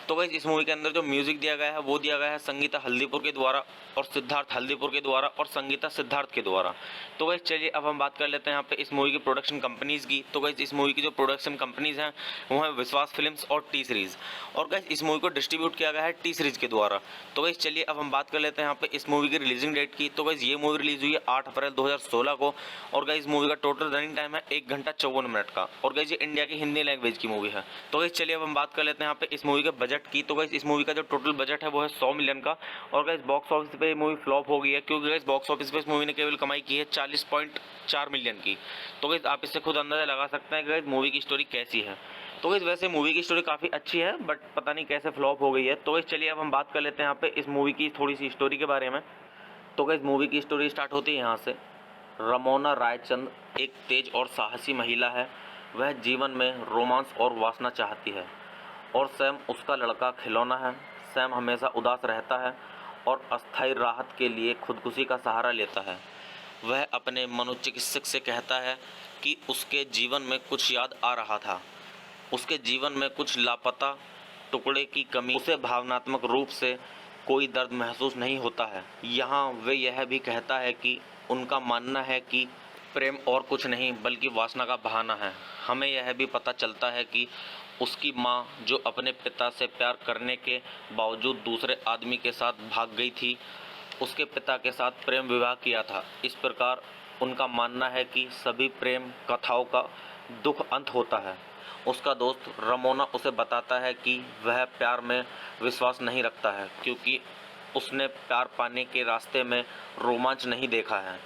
S2: तो गाइस इस मूवी के अंदर जो म्यूजिक दिया गया है वो दिया गया है संगीता हल्दीपुर के द्वारा और सिद्धार्थ हल्दीपुर के द्वारा और संगीता सिद्धार्थ के द्वारा। तो गाइस चलिए अब हम बात कर लेते हैं यहाँ पे इस मूवी की प्रोडक्शन कंपनीज की। तो गाइस इस मूवी की जो प्रोडक्शन कंपनीज हैं वो है विश्वास फिल्म्स और टी सीरीज, और गाइस इस मूवी को डिस्ट्रीब्यूट किया गया है टी सीरीज के द्वारा। तो गाइस चलिए अब हम बात कर लेते हैं यहाँ पे इस मूवी की रिलीजिंग डेट की। तो गाइस ये मूवी मूवी रिलीज हुई है 8 अप्रैल 2016 को। और गाइस मूवी का टोटल रनिंग टाइम है 1 घंटा 54 मिनट का। और गाइस ये इंडिया की हिंदी लैंग्वेज की मूवी है। तो गाइस चलिए अब हम बात कर लेते हैं यहाँ पे इस मूवी के बजट की। तो गाइस इस मूवी का जो टोटल बजट है वो है 100 मिलियन का। और गाइस बॉक्स ऑफिस पे ये मूवी फ्लॉप हो गई है, क्योंकि गाइस बॉक्स ऑफिस पे इस मूवी ने केवल कमाई की है 40.4 मिलियन की। तो गाइस आप इससे खुद अंदाजा लगा सकते हैं कि गाइस मूवी की स्टोरी कैसी है। तो गाइस वैसे मूवी की स्टोरी काफ़ी अच्छी है, बट पता नहीं कैसे फ्लॉप हो गई है। तो गाइस चलिए अब हम बात कर लेते हैं यहाँ पे इस मूवी की थोड़ी सी स्टोरी के बारे में। तो गाइस मूवी की स्टोरी स्टार्ट होती है यहाँ से। रमोना रायचंद एक तेज और साहसी महिला है। वह जीवन में रोमांस और वासना चाहती है, और सैम उसका लड़का खिलौना है। सैम हमेशा उदास रहता है और अस्थायी राहत के लिए खुदकुशी का सहारा लेता है। वह अपने मनोचिकित्सक से कहता है कि उसके जीवन में कुछ याद आ रहा था, उसके जीवन में कुछ लापता टुकड़े की कमी, उसे भावनात्मक रूप से कोई दर्द महसूस नहीं होता है। यहाँ वे यह भी कहता है कि उनका मानना है कि प्रेम और कुछ नहीं बल्कि वासना का बहाना है। हमें यह भी पता चलता है कि उसकी माँ, जो अपने पिता से प्यार करने के बावजूद दूसरे आदमी के साथ भाग गई थी, उसके पिता के साथ प्रेम विवाह किया था। इस प्रकार उनका मानना है कि सभी प्रेम कथाओं का दुख अंत होता है। उसका दोस्त रमोना उसे बताता है कि वह प्यार में विश्वास नहीं रखता है, क्योंकि उसने प्यार पाने के रास्ते में रोमांच नहीं देखा है।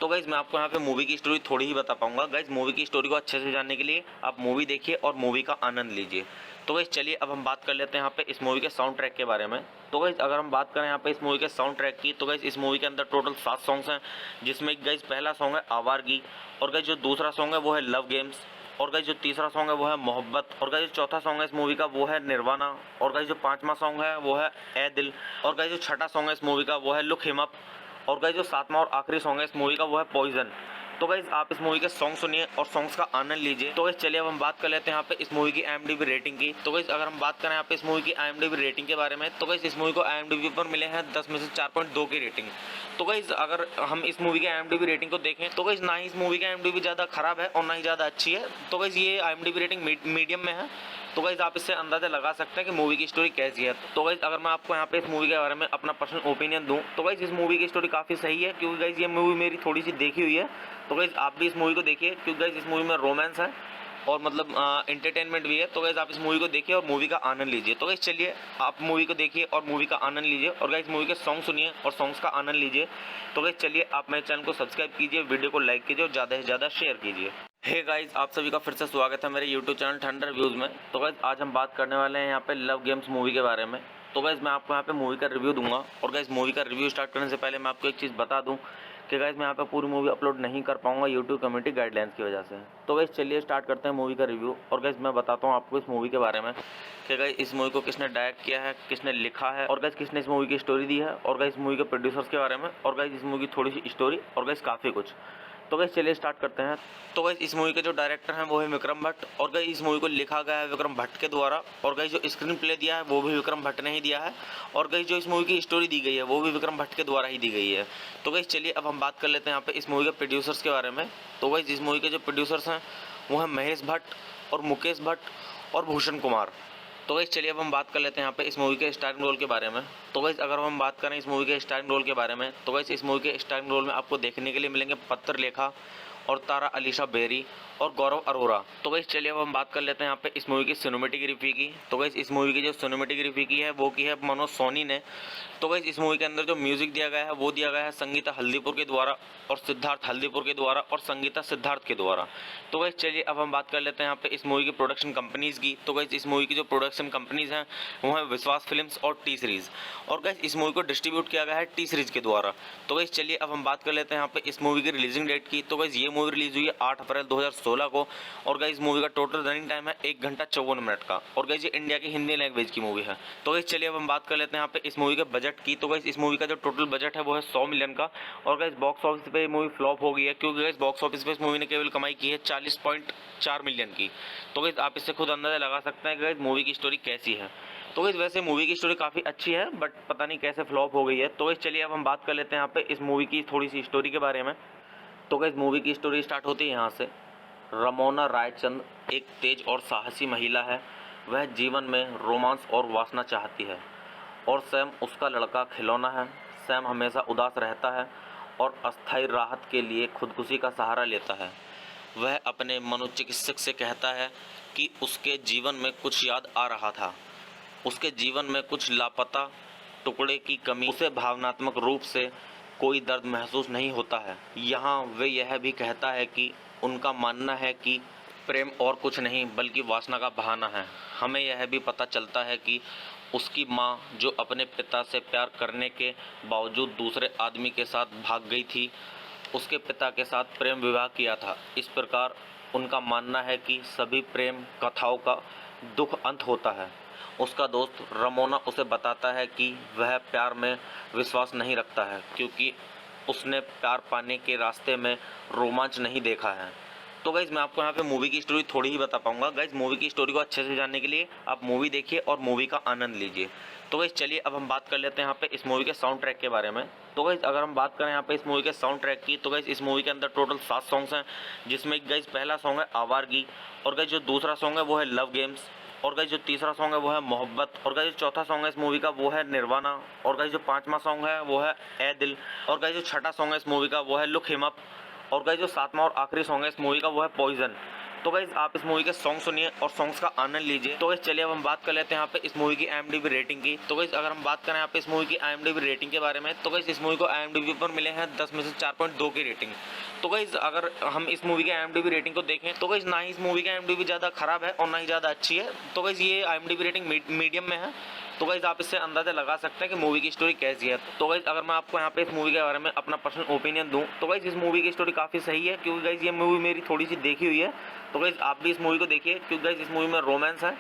S2: तो गाइज़ मैं आपको यहाँ पे मूवी की स्टोरी थोड़ी ही बता पाऊंगा। गाइज़ मूवी की स्टोरी को अच्छे से जानने के लिए आप मूवी देखिए और मूवी का आनंद लीजिए। तो गाइज़ चलिए अब हम बात कर लेते हैं यहाँ पे इस मूवी के साउंड ट्रैक के बारे में। तो गाइज़ अगर हम बात करें यहाँ पे इस मूवी के साउंड ट्रैक की, तो गाइज़ इस मूवी के अंदर टोटल 7 सॉन्ग्स हैं, जिसमें गाइज़ पहला सॉन्ग है आवारगी, और गाइज़ जो दूसरा सॉन्ग है वो है लव गेम्स, और गाइस जो तीसरा सॉन्ग है वो है मोहब्बत, और गाइस जो चौथा सॉन्ग है इस मूवी का वो है निर्वाणा, और गाइस जो पांचवा सॉन्ग है वो है ए दिल, और गाइस जो छठा सॉन्ग है इस मूवी का वो है लुक हिम अप, और गाइस जो सातवां और आखिरी सॉन्ग है इस मूवी का वो है पॉइजन। तो गाइस आप इस मूवी के सॉन्ग सुनिए और सॉन्ग्स का आनंद लीजिए। तो गाइस चलिए अब हम बात कर लेते हैं यहाँ पे इस मूवी की IMDb रेटिंग की। तो गाइस अगर हम बात करें यहाँ पे इस मूवी की IMDb रेटिंग के बारे में, तो गाइस इस मूवी को IMDb पर मिले हैं 10 में से 4.2 की रेटिंग। तो गाइस अगर हम इस मूवी के IMDb रेटिंग को देखें, तो गाइस ना ही इस मूवी की IMDb ज़्यादा खराब है और ना ही ज़्यादा अच्छी है। तो गाइस ये IMDb रेटिंग मीडियम में है। तो गाइस आप इससे अंदाजा लगा सकते हैं कि मूवी की स्टोरी कैसी है। तो गाइस अगर मैं आपको यहाँ पे इस मूवी के बारे में अपना पर्सनल ओपिनियन दूं, तो गाइस इस मूवी की स्टोरी काफ़ी सही है, क्योंकि गाइस ये मूवी मेरी थोड़ी सी देखी हुई है। तो गाइस आप भी इस मूवी को देखिए, क्योंकि गाइस इस मूवी में रोमांस है और मतलब एंटरटेनमेंट भी है। तो गाइस आप इस मूवी को देखिए और मूवी का आनंद लीजिए। तो गाइस चलिए आप मूवी को देखिए और मूवी का आनंद लीजिए, और गाइस मूवी के सॉन्ग सुनिए और सॉन्ग्स का आनंद लीजिए। तो गाइस चलिए आप मेरे चैनल को सब्सक्राइब कीजिए, वीडियो को लाइक कीजिए और ज़्यादा से ज़्यादा शेयर कीजिए। हे गाइस आप सभी का फिर से स्वागत है मेरे यूट्यूब चैनल ठंडर व्यूज़ में। तो गाइस आज हम बात करने वाले हैं यहाँ पे लव गेम्स मूवी के बारे में। तो गाइस मैं आपको यहाँ पे मूवी का रिव्यू दूंगा, और गाइस मूवी का रिव्यू स्टार्ट करने से पहले मैं आपको एक चीज़ बता दूं कि गाइस मैं यहाँ पे पूरी मूवी अपलोड नहीं कर पाऊंगा यूट्यूब कम्युनिटी गाइडलाइंस की वजह से। तो गाइस चलिए स्टार्ट करते हैं मूवी का रिव्यू। और गाइस मैं बताता हूँ आपको इस मूवी के बारे में कि गाइस इस मूवी को किसने डायरेक्ट किया है, किसने लिखा है, और गाइस किसने इस मूवी की स्टोरी दी है, और गाइस मूवी के प्रोड्यूसर्स के बारे में, और गाइस इस मूवी की थोड़ी सी स्टोरी, और गाइस काफ़ी कुछ। तो गाइस चलिए स्टार्ट करते हैं। तो गाइस इस मूवी के जो डायरेक्टर हैं वो है विक्रम भट्ट, और गाइस इस मूवी को लिखा गया है विक्रम भट्ट के द्वारा, और गाइस जो स्क्रीन प्ले दिया है वो भी विक्रम भट्ट ने ही दिया है, और गाइस जो इस मूवी की स्टोरी दी गई है वो भी विक्रम भट्ट के द्वारा ही दी गई है। तो गाइस चलिए अब हम बात कर लेते हैं यहाँ पे इस मूवी के प्रोड्यूसर्स के बारे में। तो गाइस इस मूवी के जो प्रोड्यूसर्स हैं वो हैं महेश भट्ट और मुकेश भट्ट और भूषण कुमार। तो गाइस चलिए अब हम बात कर लेते हैं यहाँ पे इस मूवी के स्टारिंग रोल के बारे में। तो गाइस अगर हम बात करें इस मूवी के स्टारिंग रोल के बारे में, तो गाइस इस मूवी के स्टारिंग रोल में आपको देखने के लिए मिलेंगे पत्रलेखा और तारा अलीशा बेरी और गौरव अरोरा। तो गाइस चलिए अब हम बात कर लेते हैं यहाँ पे इस मूवी की सिनेमैटिक रिव्यू की। तो गाइस इस मूवी की जो सिनेमैटिक रिव्यू की है वो की है मनोज सोनी ने। तो गाइस इस मूवी के अंदर जो म्यूजिक दिया गया है वो दिया गया है संगीता हल्दीपुर के द्वारा और सिद्धार्थ हल्दीपुर के द्वारा और संगीता सिद्धार्थ के द्वारा। तो गाइस चलिए अब हम बात कर लेते हैं यहाँ पे इस मूवी की प्रोडक्शन कंपनीज की। तो गाइस इस मूवी की जो प्रोडक्शन कंपनीज हैं वो है विश्वास फिल्म्स और टी सीरीज, और गाइस इस मूवी को डिस्ट्रीब्यूट किया गया है टी सीरीज के द्वारा। तो गाइस चलिए अब हम बात कर लेते हैं यहाँ पे इस मूवी की रिलीजिंग डेट की। तो गाइस ये मूवी रिलीज हुई है 8 अप्रैल 2016 को, और गाइस मूवी का टोटल रनिंग टाइम है 1 घंटा 54 मिनट का, और गाइस ये इंडिया की हिंदी लैंग्वेज की मूवी है। तो गाइस चलिए अब हम बात कर लेते हैं यहाँ पे इस मूवी के बजट की। तो गाइस इस मूवी का जो टोटल बजट है वो है 100 मिलियन का, और गाइस बॉक्स ऑफिस पे ये मूवी फ्लॉप हो गई है, क्योंकि गाइस बॉक्स ऑफिस पे इस मूवी ने केवल कमाई की है 40.4 मिलियन की। तो गाइस आप इससे खुद अंदाजा लगा सकते हैं कि गाइस मूवी की स्टोरी कैसी है। तो गाइस वैसे मूवी की स्टोरी काफ़ी अच्छी है, बट पता नहीं कैसे फ्लॉप हो गई है। तो गाइस चलिए अब हम बात कर लेते हैं यहाँ पे इस मूवी की थोड़ी सी स्टोरी के बारे में। तो गाइस मूवी की स्टोरी स्टार्ट होती है यहाँ से। रमोना रायचंद एक तेज और साहसी महिला है। वह जीवन में रोमांस और वासना चाहती है, और सैम उसका लड़का खिलौना है। सैम हमेशा उदास रहता है और अस्थायी राहत के लिए खुदकुशी का सहारा लेता है। वह अपने मनोचिकित्सक से कहता है कि उसके जीवन में कुछ याद आ रहा था, उसके जीवन में कुछ लापता टुकड़े की कमी, उसे भावनात्मक रूप से कोई दर्द महसूस नहीं होता है। यहाँ वे यह भी कहता है कि उनका मानना है कि प्रेम और कुछ नहीं बल्कि वासना का बहाना है। हमें यह भी पता चलता है कि उसकी माँ, जो अपने पिता से प्यार करने के बावजूद दूसरे आदमी के साथ भाग गई थी, उसके पिता के साथ प्रेम विवाह किया था। इस प्रकार उनका मानना है कि सभी प्रेम कथाओं का दुख अंत होता है। उसका दोस्त रमोना उसे बताता है कि वह प्यार में विश्वास नहीं रखता है क्योंकि उसने प्यार पाने के रास्ते में रोमांच नहीं देखा है। तो गाइज़ मैं आपको यहाँ पे मूवी की स्टोरी थोड़ी ही बता पाऊंगा। गाइज़ मूवी की स्टोरी को अच्छे से जानने के लिए आप मूवी देखिए और मूवी का आनंद लीजिए। तो गाइज़ चलिए अब हम बात कर लेते हैं यहाँ पे इस मूवी के साउंड ट्रैक के बारे में। तो गाइज़ अगर हम बात करें यहाँ पे इस मूवी के साउंड ट्रैक की, तो गाइज़ इस मूवी के अंदर टोटल 7 सॉन्ग्स हैं, जिसमें गाइज़ पहला सॉन्ग है आवारगी, और गाइज़ जो दूसरा सॉन्ग है वो है लव गेम्स, और गाइज़ जो तीसरा सॉन्ग है वो है मोहब्बत, और गाइज़ जो चौथा सॉन्ग है इस मूवी का वो है निर्वाणा, और गाइज़ जो पाँचवा सॉन्ग है वो है ए दिल, और गाइज़ जो छठा सॉन्ग है इस मूवी का वो है लुक हिम अप, और गाइज़ जो सातवां और आखिरी सॉन्ग है इस मूवी का वो है पॉइजन। तो गाइज़ आप इस मूवी के सॉन्ग सुनिए और सॉन्ग्स का आनंद लीजिए। तो गाइज़ चलिए अब हम बात कर लेते हैं यहाँ पे इस मूवी की IMDb रेटिंग की। तो गाइज़ अगर हम बात करें यहाँ पे इस मूवी की IMDb रेटिंग के बारे में, तो गाइज़ इस मूवी को IMDb पर मिले हैं 10 में से 4.2 की रेटिंग। तो गाइज़ अगर हम इस मूवी की IMDb रेटिंग को देखें, तो गाइज़ ना ही इस मूवी की IMDb ज़्यादा खराब है और ना ही ज़्यादा अच्छी है। तो गाइज़ ये IMDb रेटिंग मीडियम में है। तो गाइज़ आप इससे अंदाज़ा लगा सकते हैं कि मूवी की स्टोरी कैसी है। तो गाइज़ अगर मैं आपको यहाँ पे इस मूवी के बारे में अपना पर्सनल ओपिनियन दूँ, तो गाइज़ इस मूवी की स्टोरी काफ़ी सही है, क्योंकि गाइज़ ये मूवी मेरी थोड़ी सी देखी हुई है। तो गाइज़ आप भी इस मूवी को देखिए, क्योंकि गाइज़ इस मूवी में रोमांस है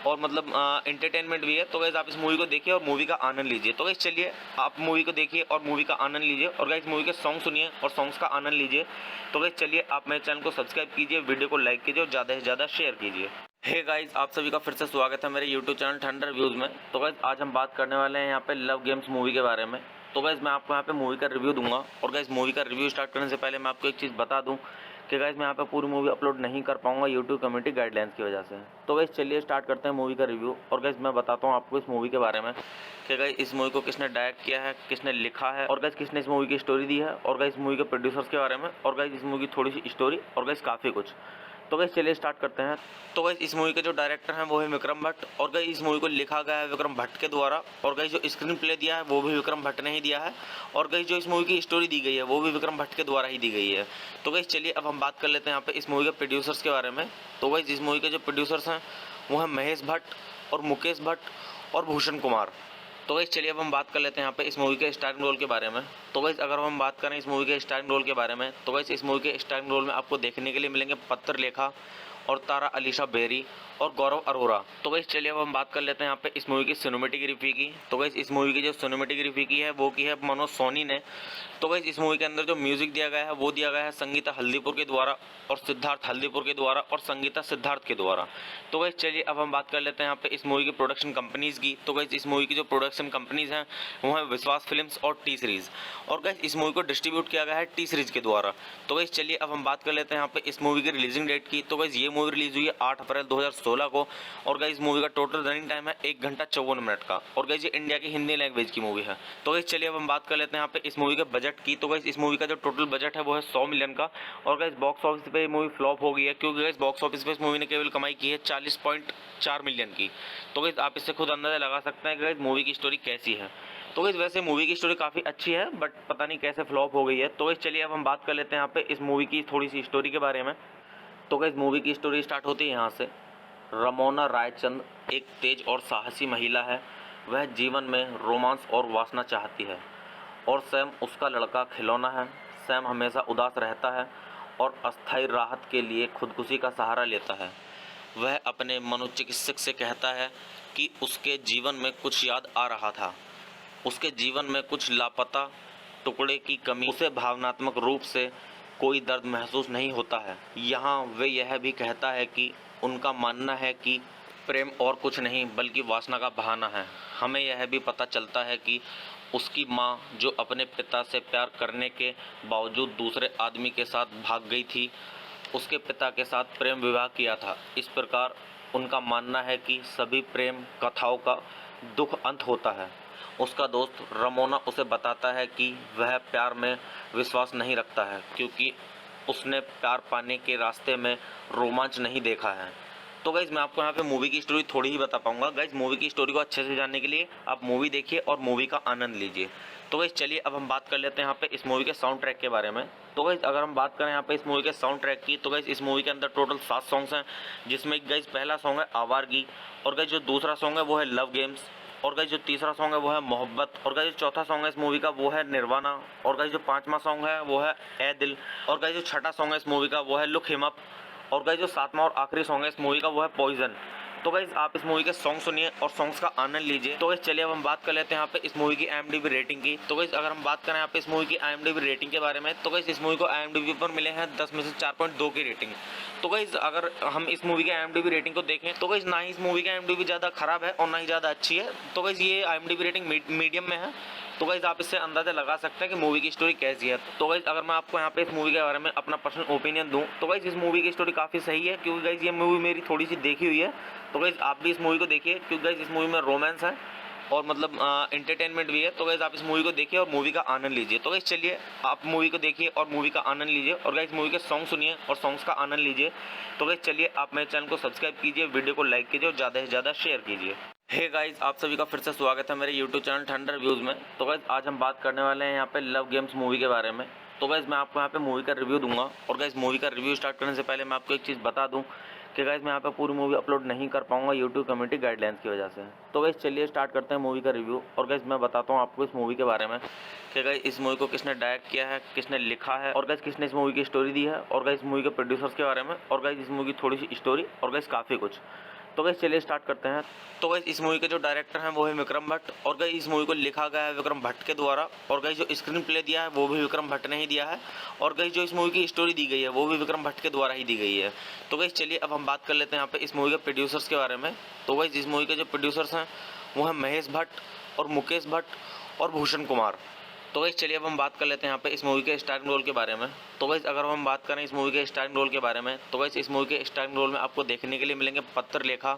S2: और मतलब एंटरटेनमेंट भी है। तो गाइज़ आप इस मूवी को देखिए और मूवी का आनंद लीजिए। तो गाइज़ चलिए आप मूवी को देखिए और मूवी का आनंद लीजिए, और गाइज़ मूवी के सॉन्ग सुनिए और सॉन्ग्स का आनंद लीजिए। तो गाइज़ चलिए आप मेरे चैनल को सब्सक्राइब कीजिए, वीडियो को लाइक कीजिए और ज़्यादा से ज़्यादा शेयर कीजिए। हे गाइज़ आप सभी का फिर से स्वागत है मेरे यूट्यूब चैनल ठंडर रिव्यूज़ में। तो गाइज़ आज हम बात करने वाले हैं यहाँ पे लव गेम्स मूवी के बारे में। तो गाइज़ मैं आपको यहाँ पे मूवी का रिव्यू दूंगा, और गाइज़ मूवी का रिव्यू स्टार्ट करने से पहले मैं आपको एक चीज़ बता दूं कि गाइज़ मैं यहाँ पे पूरी मूवी अपलोड नहीं कर पाऊंगा यूट्यूब कम्युनिटी गाइडलाइंस की वजह से। तो गाइज़ चलिए स्टार्ट करते हैं मूवी का रिव्यू, और गाइज़ मैं बताता हूँ आपको इस मूवी के बारे में कि गाइज़ इस मूवी को किसने डायरेक्ट किया है, किसने लिखा है, और गाइज़ किसने इस मूवी की स्टोरी दी है, और गाइज़ मूवी के प्रोड्यूसर्स के बारे में, और गाइज़ इस मूवी की थोड़ी सी स्टोरी, और गाइज़ काफ़ी कुछ। तो गाइस चलिए स्टार्ट करते हैं। तो गाइस इस मूवी के जो डायरेक्टर हैं वो है विक्रम भट्ट, और गाइस इस मूवी को लिखा गया है विक्रम भट्ट के द्वारा, और गाइस जो स्क्रीन प्ले दिया है वो भी विक्रम भट्ट ने ही दिया है, और गाइस जो इस मूवी की स्टोरी दी गई है वो भी विक्रम भट्ट के द्वारा ही दी गई है। तो गाइस चलिए अब हम बात कर लेते हैं यहाँ पे इस मूवी के प्रोड्यूसर्स के बारे में। तो गाइस इस मूवी के जो प्रोड्यूसर्स हैं वो हैं महेश भट्ट और मुकेश भट्ट और भूषण कुमार। तो गाइस चलिए अब हम बात कर लेते हैं यहाँ पे इस मूवी के स्टारिंग रोल के बारे में। तो गाइस अगर हम बात करें इस मूवी के स्टारिंग रोल के बारे में, तो गाइस इस मूवी के स्टारिंग रोल में आपको देखने के लिए मिलेंगे पत्र लेखा और तारा अलीशा बेरी और गौरव अरोरा। तो गाइस चलिए अब हम बात कर लेते हैं यहाँ पे इस मूवी की सिनेमेटोग्राफी की। तो गाइस इस मूवी की जो सिनेमेटोग्राफी की है वो की है मनोज सोनी ने। तो गाइस इस मूवी के अंदर जो म्यूजिक दिया गया है वो दिया गया है संगीता हल्दीपुर के द्वारा और सिद्धार्थ हल्दीपुर के द्वारा और संगीता सिद्धार्थ के द्वारा। तो गाइस चलिए अब हम बात कर लेते हैं यहाँ पे इस मूवी की प्रोडक्शन कंपनीज की। तो गाइस इस मूवी की जो प्रोडक्शन कंपनीज हैं वो है विश्वास फिल्म्स और टी सीरीज, और गाइस इस मूवी को डिस्ट्रीब्यूट किया गया है टी सीरीज के द्वारा। तो गाइस चलिए अब हम बात कर लेते हैं यहाँ पे इस मूवी की रिलीजिंग डेट की। तो गाइस ये मूवी रिलीज हुई है 8 अप्रैल 2016 को, और गाइस मूवी का टोटल रनिंग टाइम है 1 घंटा 54 मिनट का, और गाइस ये इंडिया की हिंदी लैंग्वेज की मूवी है। तो गाइस चलिए अब हम बात कर लेते हैं यहाँ पे इस मूवी के बजट की। तो गाइस इस मूवी का जो टोटल बजट है वो है 100 मिलियन का, और गाइस बॉक्स ऑफिस पे मूवी फ्लॉप हो गई है, क्योंकि गाइस बॉक्स ऑफिस पे इस मूवी ने केवल कमाई की है 40.4 मिलियन की। तो गाइस आप इससे खुद अंदाजा लगा सकते हैं कि गाइस मूवी की स्टोरी कैसी है। तो गाइस वैसे मूवी की स्टोरी काफ़ी अच्छी है, बट पता नहीं कैसे फ्लॉप हो गई है। तो गाइस चलिए अब हम बात कर लेते हैं यहाँ पे इस मूवी की थोड़ी सी स्टोरी के बारे में। तो गाइस मूवी की स्टोरी स्टार्ट होती है यहाँ से। रमोना रायचंद एक तेज और साहसी महिला है। वह जीवन में रोमांस और वासना चाहती है, और सैम उसका लड़का खिलौना है। सैम हमेशा उदास रहता है और अस्थायी राहत के लिए खुदकुशी का सहारा लेता है। वह अपने मनोचिकित्सक से कहता है कि उसके जीवन में कुछ याद आ रहा था, उसके जीवन में कुछ लापता टुकड़े की कमी, उसे भावनात्मक रूप से कोई दर्द महसूस नहीं होता है। यहाँ वे यह भी कहता है कि उनका मानना है कि प्रेम और कुछ नहीं बल्कि वासना का बहाना है। हमें यह भी पता चलता है कि उसकी माँ, जो अपने पिता से प्यार करने के बावजूद दूसरे आदमी के साथ भाग गई थी, उसके पिता के साथ प्रेम विवाह किया था। इस प्रकार उनका मानना है कि सभी प्रेम कथाओं का दुख अंत होता है। उसका दोस्त रमोना उसे बताता है कि वह प्यार में विश्वास नहीं रखता है क्योंकि उसने प्यार पाने के रास्ते में रोमांच नहीं देखा है। तो गाइज़ मैं आपको यहाँ पे मूवी की स्टोरी थोड़ी ही बता पाऊंगा। गाइज़ मूवी की स्टोरी को अच्छे से जानने के लिए आप मूवी देखिए और मूवी का आनंद लीजिए। तो गाइज़ चलिए अब हम बात कर लेते हैं यहाँ पे इस मूवी के साउंड ट्रैक के बारे में। तो गाइज़ अगर हम बात करें यहाँ पे इस मूवी के साउंड ट्रैक की, तो गाइज़ इस मूवी के अंदर टोटल 7 सॉन्ग्स हैं, जिसमें गाइज़ पहला सॉन्ग है आवारगी, और गाइज़ जो दूसरा सॉन्ग है वो है लव गेम्स, और गाइज़ जो तीसरा सॉन्ग है वो है मोहब्बत, और गाइज़ जो चौथा सॉन्ग है इस मूवी का वो है निर्वाणा, और गाइज़ जो पांचवा सॉन्ग है वो है ए दिल, और गाइज़ जो छठा सॉन्ग है इस मूवी का वो है लुक हिम अप, और गाइज़ जो सातवां और आखिरी सॉन्ग है इस मूवी का वो है पॉइजन। तो गाइज़ आप इस मूवी के सॉन्ग सुनिए और सॉन्ग्स का आनंद लीजिए। तो गाइज़ चलिए अब हम बात कर लेते हैं यहाँ पे इस मूवी की IMDb रेटिंग की। तो गाइज़ अगर हम बात करें यहाँ पे इस मूवी की IMDb रेटिंग के बारे में, तो गाइज़ इस मूवी को IMDb पर मिले हैं 10 में से 4.2 की रेटिंग। तो गाइज़ अगर हम इस मूवी के IMDb रेटिंग को देखें, तो गाइज़ ना ही इस मूवी की IMDb ज़्यादा खराब है और ना ही ज़्यादा अच्छी है। तो गाइज़ ये IMDb रेटिंग मीडियम में है। तो गाइज़ आप इससे अंदाज़ा लगा सकते हैं कि मूवी की स्टोरी कैसी है। तो गाइज़ अगर मैं आपको यहाँ पे इस मूवी के बारे में अपना पर्सनल ओपिनियन दूँ, तो गाइज़ इस मूवी की स्टोरी काफ़ी सही है, क्योंकि गाइज़ ये मूवी मेरी थोड़ी सी देखी हुई है। तो गाइज़ आप भी इस मूवी को देखिए, क्योंकि गाइज़ इस मूवी में रोमांस है और मतलब एंटरटेनमेंट भी है। तो गाइज़ आप इस मूवी को देखिए और मूवी का आनंद लीजिए। तो गाइज़ चलिए आप मूवी को देखिए और मूवी का आनंद लीजिए, और गाइज़ मूवी के सॉन्ग सुनिए और सॉन्ग्स का आनंद लीजिए। तो गाइज़ चलिए आप मेरे चैनल को सब्सक्राइब कीजिए, वीडियो को लाइक कीजिए और ज़्यादा से ज़्यादा शेयर कीजिए। हे गाइज़ आप सभी का फिर से स्वागत है मेरे यूट्यूब चैनल थंडर व्यूज़ में। तो गाइज़ आज हम बात करने वाले हैं यहाँ पे लव गेम्स मूवी के बारे में। तो गाइज़ मैं आपको यहाँ पे मूवी का रिव्यू दूंगा, और गाइज़ मूवी का रिव्यू स्टार्ट करने से पहले मैं आपको एक चीज़ बता दूं कि गाइज़ मैं यहाँ पे पूरी मूवी अपलोड नहीं कर पाऊंगा यूट्यूब कम्युनिटी गाइडलाइंस की वजह से। तो गाइज़ चलिए स्टार्ट करते हैं मूवी का रिव्यू, और गाइज़ मैं बताता हूँ आपको इस मूवी के बारे में कि गाइज़ इस मूवी को किसने डायरेक्ट किया है, किसने लिखा है, और गाइज़ किसने इस मूवी की स्टोरी दी है, और गाइज़ मूवी के प्रोड्यूसर्स के बारे में, और गाइज़ इस मूवी की थोड़ी सी स्टोरी, और गाइज़ काफ़ी कुछ। तो गाइज़ चलिए स्टार्ट करते हैं। तो गाइज़ इस मूवी के जो डायरेक्टर हैं वो है विक्रम भट्ट, और गाइज़ इस मूवी को लिखा गया है विक्रम भट्ट के द्वारा, और गाइज़ जो स्क्रीन प्ले दिया है वो भी विक्रम भट्ट ने ही दिया है, और गाइज़ जो इस मूवी की स्टोरी दी गई है वो भी विक्रम भट्ट के द्वारा ही दी गई है। तो गाइज़ चलिए अब हम बात कर लेते हैं यहाँ पे इस मूवी के प्रोड्यूसर्स के बारे में। तो गाइज़ इस मूवी के जो प्रोड्यूसर्स हैं वो हैं महेश भट्ट और मुकेश भट्ट और भूषण कुमार। तो गाइज़ चलिए अब हम बात कर लेते हैं यहाँ पे इस मूवी के स्टारिंग रोल के बारे में। तो गाइज़ अगर हम बात करें इस मूवी के स्टारिंग रोल के बारे में, तो गाइज़ इस मूवी के स्टारिंग रोल में आपको देखने के लिए मिलेंगे पत्र लेखा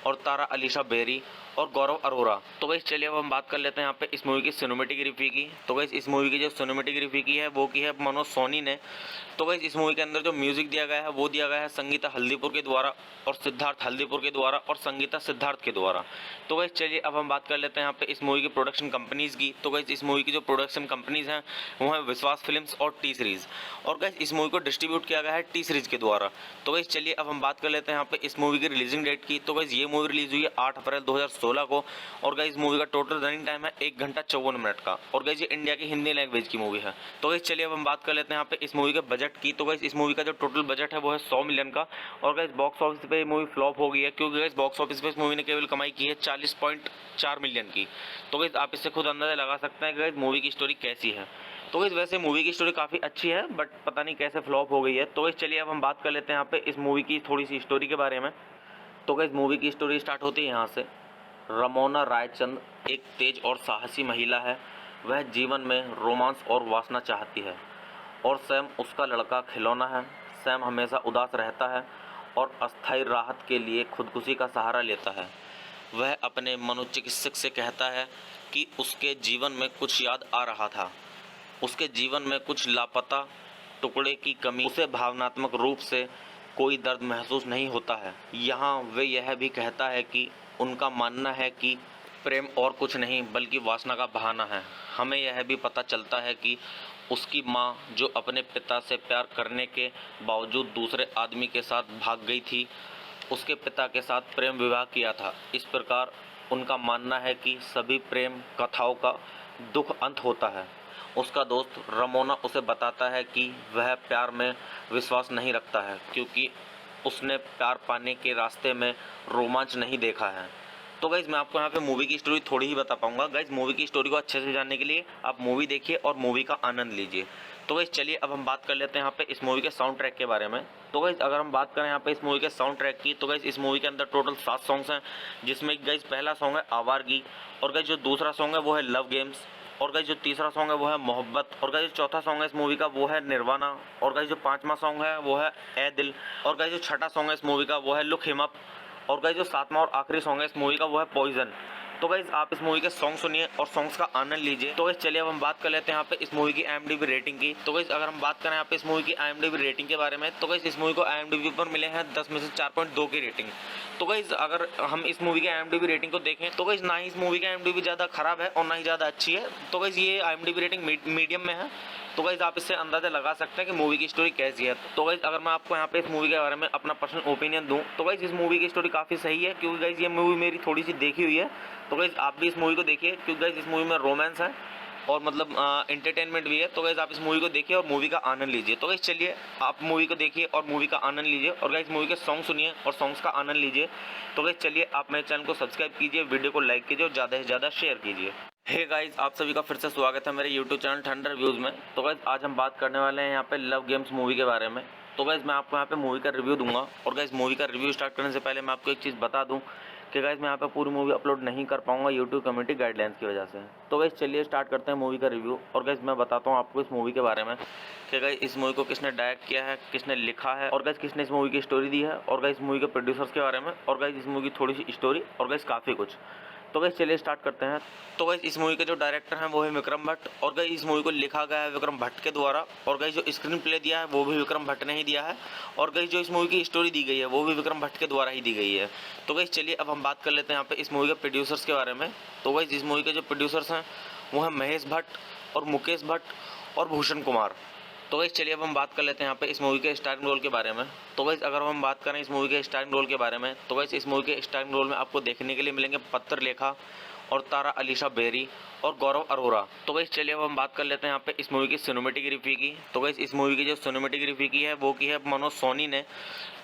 S2: और तारा अलीशा बेरी और गौरव अरोरा। तो गाइज़ चलिए अब हम बात कर लेते हैं यहाँ पे इस मूवी की सिनेमेटोग्राफी की। तो गाइज़ इस मूवी की जो सिनेमेटोग्राफी की है वो की है मनोज सोनी ने। तो गाइज़ इस मूवी के अंदर जो म्यूजिक दिया गया है वो दिया गया है संगीता हल्दीपुर के द्वारा और सिद्धार्थ हल्दीपुर के द्वारा और संगीता सिद्धार्थ के द्वारा। तो गाइज़ चलिए अब हम बात कर लेते हैं यहाँ पे इस मूवी की प्रोडक्शन कंपनीज़ की। तो गाइज़ इस मूवी की जो प्रोडक्शन कंपनीज़ हैं वो हैं विश्वास फिल्म्स और टी सीरीज़, और गाइज़ इस मूवी को डिस्ट्रीब्यूट किया गया है टी सीरीज़ के द्वारा। तो गाइज़ चलिए अब हम बात कर लेते हैं यहाँ पे इस मूवी की रिलीजिंग डेट की। तो गाइज़ ये मूवी रिलीज हुई है 8 अप्रैल 2016 को, और गाइज़ मूवी का टोटल रनिंग टाइम है 1 घंटा 54 मिनट का, और गाइज़ ये इंडिया की हिंदी लैंग्वेज की मूवी है। तो गाइज़ चलिए अब हम बात कर लेते हैं यहाँ पे इस मूवी के बजट की। तो गाइज़ इस मूवी का जो टोटल बजट है वो है 100 मिलियन का, और गाइज़ बॉक्स ऑफिस पे ये मूवी फ्लॉप हो गई है, क्योंकि गाइज़ बॉक्स ऑफिस पे इस मूवी ने केवल कमाई की है 40.4 मिलियन की। तो गाइज़ आप इससे खुद अंदाजा लगा सकते हैं कि गाइज़ मूवी की स्टोरी कैसी है। तो गाइज़ वैसे मूवी की स्टोरी काफ़ी अच्छी है, बट पता नहीं कैसे फ्लॉप हो गई है। तो गाइज़ चलिए अब हम बात कर लेते हैं यहाँ पे इस मूवी की थोड़ी सी स्टोरी के बारे में। तो गाइज़ मूवी की स्टोरी स्टार्ट होती है यहाँ से। रमोना रायचंद एक तेज और साहसी महिला है। वह जीवन में रोमांस और वासना चाहती है, और सैम उसका लड़का खिलौना है। सैम हमेशा उदास रहता है और अस्थायी राहत के लिए खुदकुशी का सहारा लेता है। वह अपने मनोचिकित्सक से कहता है कि उसके जीवन में कुछ याद आ रहा था, उसके जीवन में कुछ लापता टुकड़े की कमी, उसे भावनात्मक रूप से कोई दर्द महसूस नहीं होता है। यहाँ वे यह भी कहता है कि उनका मानना है कि प्रेम और कुछ नहीं बल्कि वासना का बहाना है। हमें यह भी पता चलता है कि उसकी माँ, जो अपने पिता से प्यार करने के बावजूद दूसरे आदमी के साथ भाग गई थी, उसके पिता के साथ प्रेम विवाह किया था। इस प्रकार उनका मानना है कि सभी प्रेम कथाओं का दुख अंत होता है। उसका दोस्त रमोना उसे बताता है कि वह प्यार में विश्वास नहीं रखता है क्योंकि उसने प्यार पाने के रास्ते में रोमांच नहीं देखा है। तो गाइज़ मैं आपको यहाँ पे मूवी की स्टोरी थोड़ी ही बता पाऊंगा। गाइज़ मूवी की स्टोरी को अच्छे से जानने के लिए आप मूवी देखिए और मूवी का आनंद लीजिए। तो गाइज़ चलिए अब हम बात कर लेते हैं यहाँ पे इस मूवी के साउंड ट्रैक के बारे में। तो गाइज़ अगर हम बात करें यहाँ पे इस मूवी के साउंड ट्रैक की, तो गाइज़ इस मूवी के अंदर टोटल 7 सॉन्ग्स हैं, जिसमें गाइज़ पहला सॉन्ग है आवारगी, और गाइज़ जो दूसरा सॉन्ग है वो है लव गेम्स, और गाइज़ जो तीसरा सॉन्ग है वो है मोहब्बत, और गाइज़ जो चौथा सॉन्ग है इस मूवी का वो है निर्वाणा, और गाइज़ जो पांचवा सॉन्ग है वो है ए दिल, और गाइज़ जो छठा सॉन्ग है इस मूवी का वो है लुक हिम अप, और गाइज़ जो सातवां और आखिरी सॉन्ग है इस मूवी का वो है पॉइजन। तो गाइज आप इस मूवी के सॉन्ग सुनिए और सॉन्ग्स का आनंद लीजिए। तो गाइज चलिए अब हम बात कर लेते हैं यहाँ पे इस मूवी की IMDb रेटिंग की। तो गाइज अगर हम बात करें यहाँ पे इस मूवी की IMDb रेटिंग के बारे में, तो गाइज इस मूवी को IMDb पर मिले हैं 10 में से 4.2 की रेटिंग। तो गाइज अगर हम इस मूवी की IMDb रेटिंग को देखें तो गाइज ना ही इस मूवी की IMDb ज़्यादा खराब है और ना ही ज़्यादा अच्छी है। तो गाइज ये IMDb रेटिंग मीडियम में है। तो गाइज आप इससे अंदाजा लगा सकते हैं कि मूवी की स्टोरी कैसी है। तो गाइज अगर मैं आपको यहाँ पे इस मूवी के बारे में अपना पर्सनल ओपिनियन दूं तो गाइज इस मूवी की स्टोरी काफ़ी सही है, क्योंकि गाइज ये मूवी मेरी थोड़ी सी देखी हुई है। तो गाइज आप भी इस मूवी को देखिए, क्योंकि गाइज इस मूवी में रोमांस है और मतलब एंटरटेनमेंट भी है। तो गाइज आप इस मूवी को देखिए और मूवी का आनंद लीजिए। तो गाइज चलिए आप मूवी को देखिए और मूवी का आनंद लीजिए और गाइज मूवी के सॉन्ग सुनिए और सॉन्ग्स का आनंद लीजिए। तो गाइज चलिए आप मेरे चैनल को सब्सक्राइब कीजिए, वीडियो को लाइक कीजिए और ज़्यादा से ज़्यादा शेयर कीजिए। हे गाइज, आप सभी का फिर से स्वागत है मेरे यूट्यूब चैनल ठंडर व्यूज़ में। तो गाइज आज हम बात करने वाले हैं यहाँ पे लव गेम्स मूवी के बारे में। तो गाइज मैं आपको यहाँ पे मूवी का रिव्यू दूंगा और गाइज मूवी का रिव्यू स्टार्ट करने से पहले मैं आपको एक चीज़ बता दूं कि गाइज मैं यहाँ पे पूरी मूवी अपलोड नहीं कर पाऊंगा यूट्यूब कम्युनिटी गाइडलाइंस की वजह से। तो गाइज चलिए स्टार्ट करते हैं मूवी का रिव्यू और गाइज मैं बताता हूँ आपको इस मूवी के बारे में कि गाइज इस मूवी को किसने डायरेक्ट किया है, किसने लिखा है और गाइज किसने इस मूवी की स्टोरी दी है और गाइज मूवी के प्रोड्यूसर्स के बारे में और गाइज इस मूवी की थोड़ी सी स्टोरी और गाइज काफ़ी कुछ। तो गाइस चलिए स्टार्ट करते हैं। तो गाइस इस मूवी के जो डायरेक्टर हैं वो है विक्रम भट्ट और गाइस इस मूवी को लिखा गया है विक्रम भट्ट के द्वारा और गाइस जो स्क्रीन प्ले दिया है वो भी विक्रम भट्ट ने ही दिया है और गाइस जो इस मूवी की स्टोरी दी गई है वो भी विक्रम भट्ट के द्वारा ही दी गई है। तो गाइस चलिए अब हम बात कर लेते हैं यहाँ पे इस मूवी के प्रोड्यूसर्स के बारे में। तो गाइस इस मूवी के जो प्रोड्यूसर्स हैं वो हैं महेश भट्ट और मुकेश भट्ट और भूषण कुमार। तो गाइस चलिए अब हम बात कर लेते हैं यहाँ पे इस मूवी के स्टारिंग रोल के बारे में। तो गाइस अगर हम बात करें इस मूवी के स्टारिंग रोल के बारे में तो गाइस इस मूवी के स्टारिंग रोल में आपको देखने के लिए मिलेंगे पत्रलेखा और तारा अलीशा बेरी और गौरव अरोरा। तो गाइस चलिए अब हम बात कर लेते हैं यहाँ पे इस मूवी की सिनेमेटोग्राफी की। तो गाइस इस मूवी की जो सिनेमेटोग्राफी की है वो की है मनोज सोनी ने।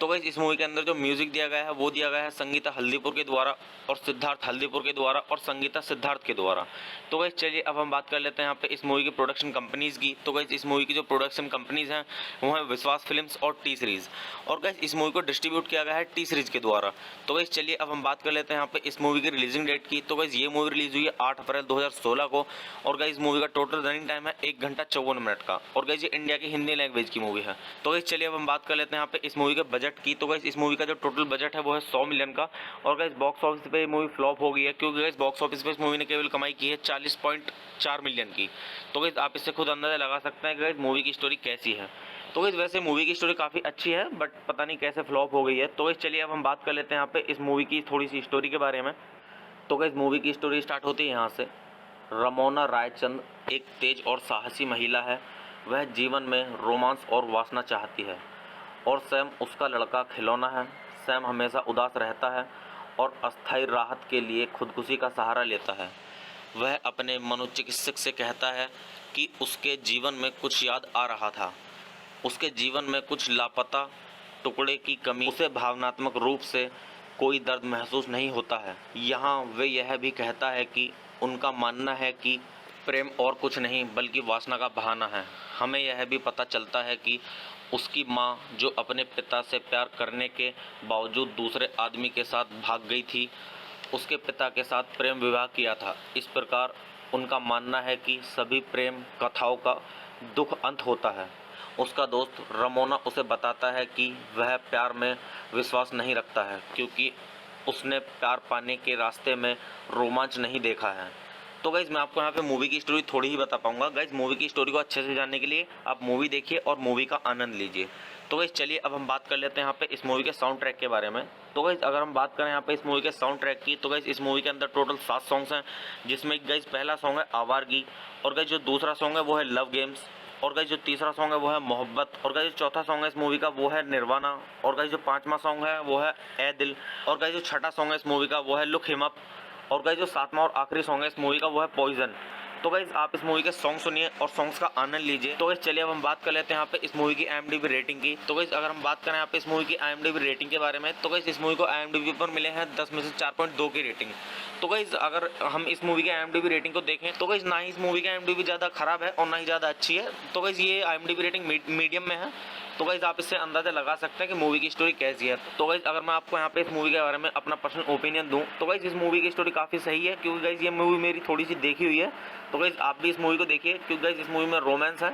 S2: तो गाइस इस मूवी के अंदर जो म्यूजिक दिया गया है वो दिया गया है संगीता हल्दीपुर के द्वारा और सिद्धार्थ हल्दीपुर के द्वारा और संगीता सिद्धार्थ के द्वारा। तो गाइस चलिए अब हम बात कर लेते हैं यहाँ पे इस मूवी की प्रोडक्शन कंपनीज़ की। तो गाइस इस मूवी की जो प्रोडक्शन कंपनीज़ हैं वो हैं विश्वास फिल्म्स और टी सीरीज़ और गाइस इस मूवी को डिस्ट्रीब्यूट किया गया है टी सीरीज़ के द्वारा। तो गाइस चलिए अब हम बात कर लेते हैं यहाँ पे इस मूवी की रिलीजिंग डेट की। तो गाइस ये मूवी रिलीज हुई है 8 अप्रैल 2016 को और गाइस मूवी का टोटल रनिंग टाइम है 1 घंटा 54 मिनट का और गाइस ये इंडिया की हिंदी लैंग्वेज की मूवी है। तो गाइस चलिए अब हम बात कर लेते हैं यहाँ पे इस मूवी के बजट की। तो गाइस इस मूवी का जो टोटल बजट है वो है 100 मिलियन का और गाइस बॉक्स ऑफिस पे ये मूवी फ्लॉप हो गई है, क्योंकि गाइस बॉक्स ऑफिस पे इस मूवी ने केवल कमाई की है 40.4 मिलियन की। तो गाइस आप इससे खुद अंदाजा लगा सकते हैं कि गाइस मूवी की स्टोरी कैसी है। तो गाइस वैसे मूवी की स्टोरी काफ़ी अच्छी है बट पता नहीं कैसे फ्लॉप हो गई है। तो गाइस चलिए अब हम बात कर लेते हैं यहाँ पे इस मूवी की थोड़ी सी स्टोरी के बारे में। तो गाइस मूवी की स्टोरी स्टार्ट होती है यहाँ से। रमोना रायचंद एक तेज और साहसी महिला है। वह जीवन में रोमांस और वासना चाहती है और सैम उसका लड़का खिलौना है। सैम हमेशा उदास रहता है और अस्थायी राहत के लिए खुदकुशी का सहारा लेता है। वह अपने मनोचिकित्सक से कहता है कि उसके जीवन में कुछ याद आ रहा था, उसके जीवन में कुछ लापता टुकड़े की कमी, उसे भावनात्मक रूप से कोई दर्द महसूस नहीं होता है। यहाँ वे यह भी कहता है कि उनका मानना है कि प्रेम और कुछ नहीं बल्कि वासना का बहाना है। हमें यह भी पता चलता है कि उसकी माँ जो अपने पिता से प्यार करने के बावजूद दूसरे आदमी के साथ भाग गई थी, उसके पिता के साथ प्रेम विवाह किया था। इस प्रकार उनका मानना है कि सभी प्रेम कथाओं का दुख अंत होता है। उसका दोस्त रमोना उसे बताता है कि वह प्यार में विश्वास नहीं रखता है, क्योंकि उसने प्यार पाने के रास्ते में रोमांच नहीं देखा है। तो गाइज़ मैं आपको यहाँ पे मूवी की स्टोरी थोड़ी ही बता पाऊंगा। गाइज़ मूवी की स्टोरी को अच्छे से जानने के लिए आप मूवी देखिए और मूवी का आनंद लीजिए। तो गाइज़ चलिए अब हम बात कर लेते हैं यहाँ पे इस मूवी के साउंड ट्रैक के बारे में। तो गाइज़ अगर हम बात करें यहाँ पे इस मूवी के साउंड ट्रैक की तो गाइज़ इस मूवी के अंदर टोटल 7 सॉन्ग्स हैं, जिसमें गाइज़ पहला सॉन्ग है आवारगी और गाइज़ जो दूसरा सॉन्ग है वो है लव गेम्स और गाइज़ जो तीसरा सॉन्ग है वो है मोहब्बत और गाइज़ जो चौथा सॉन्ग है इस मूवी का वो है निर्वाणा और गाइज़ जो पाँचवा सॉन्ग है वो है ए दिल और गाइज़ जो छठा सॉन्ग है इस मूवी का वो है लुक हिम अप और गाइज़ जो सातवां और आखिरी सॉन्ग है इस मूवी का वो है पॉइजन। तो गाइज़ आप इस मूवी के सॉन्ग सुनिए और सॉन्ग्स का आनंद लीजिए। तो गाइज़ चलिए अब हम बात कर लेते हैं यहाँ पे इस मूवी की IMDb रेटिंग की। तो गाइज़ अगर हम बात करें यहाँ पे इस मूवी की IMDb रेटिंग के बारे में तो गाइज़ इस मूवी को IMDb पर मिले हैं 10 में से 4.2 की रेटिंग। तो गाइज़ अगर हम इस मूवी की IMDb रेटिंग को देखें तो गाइज़ ना ही इस मूवी की IMDb ज़्यादा खराब है और ना ही ज़्यादा अच्छी है। तो गाइज़ ये IMDb रेटिंग मीडियम में है। तो गाइज़ आप इससे अंदाज़ा लगा सकते हैं कि मूवी की स्टोरी कैसी है। तो गाइज़ अगर मैं आपको यहाँ पे इस मूवी के बारे में अपना पर्सनल ओपिनियन दूं तो गाइज़ इस मूवी की स्टोरी काफ़ी सही है, क्योंकि गाइज़ ये मूवी मेरी थोड़ी सी देखी हुई है। तो गाइज़ आप भी इस मूवी को देखिए, क्योंकि गाइज़ इस मूवी में रोमांस है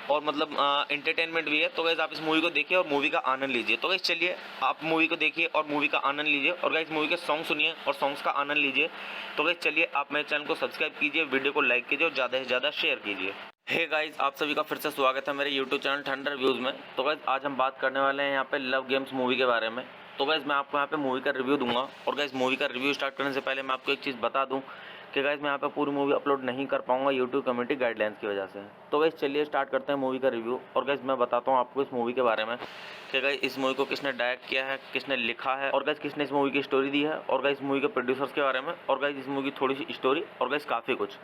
S2: और मतलब एंटरटेनमेंट भी है। तो गाइस आप इस मूवी को देखिए और मूवी का आनंद लीजिए। तो गाइस चलिए आप मूवी को देखिए और मूवी का आनंद लीजिए और गाइस मूवी के सॉन्ग सुनिए और सॉन्ग्स का आनंद लीजिए। तो गाइस चलिए आप मेरे चैनल को सब्सक्राइब कीजिए, वीडियो को लाइक कीजिए और ज़्यादा से ज़्यादा शेयर कीजिए। हे गाइस, आप सभी का फिर से स्वागत है मेरे यूट्यूब चैनल ठंडर व्यूज़ में। तो गाइस आज हम बात करने वाले हैं यहाँ पे लव गेम्स मूवी के बारे में। तो गाइस मैं आपको यहाँ पे मूवी का रिव्यू दूंगा और गाइस मूवी का रिव्यू स्टार्ट करने से पहले मैं आपको एक चीज़ बता दूं कि गाइस मैं यहाँ पे पूरी मूवी अपलोड नहीं कर पाऊंगा यूट्यूब कम्युनिटी गाइडलाइंस की वजह से। तो गाइस चलिए स्टार्ट करते हैं मूवी का रिव्यू और गाइस मैं बताता हूँ आपको इस मूवी के बारे में कि गाइस इस मूवी को किसने डायरेक्ट किया है, किसने लिखा है और गाइस किसने इस मूवी की स्टोरी दी है और गाइस मूवी के प्रोड्यूसर्स के बारे में और गाइस इस मूवी की थोड़ी सी स्टोरी और गाइस काफ़ी कुछ।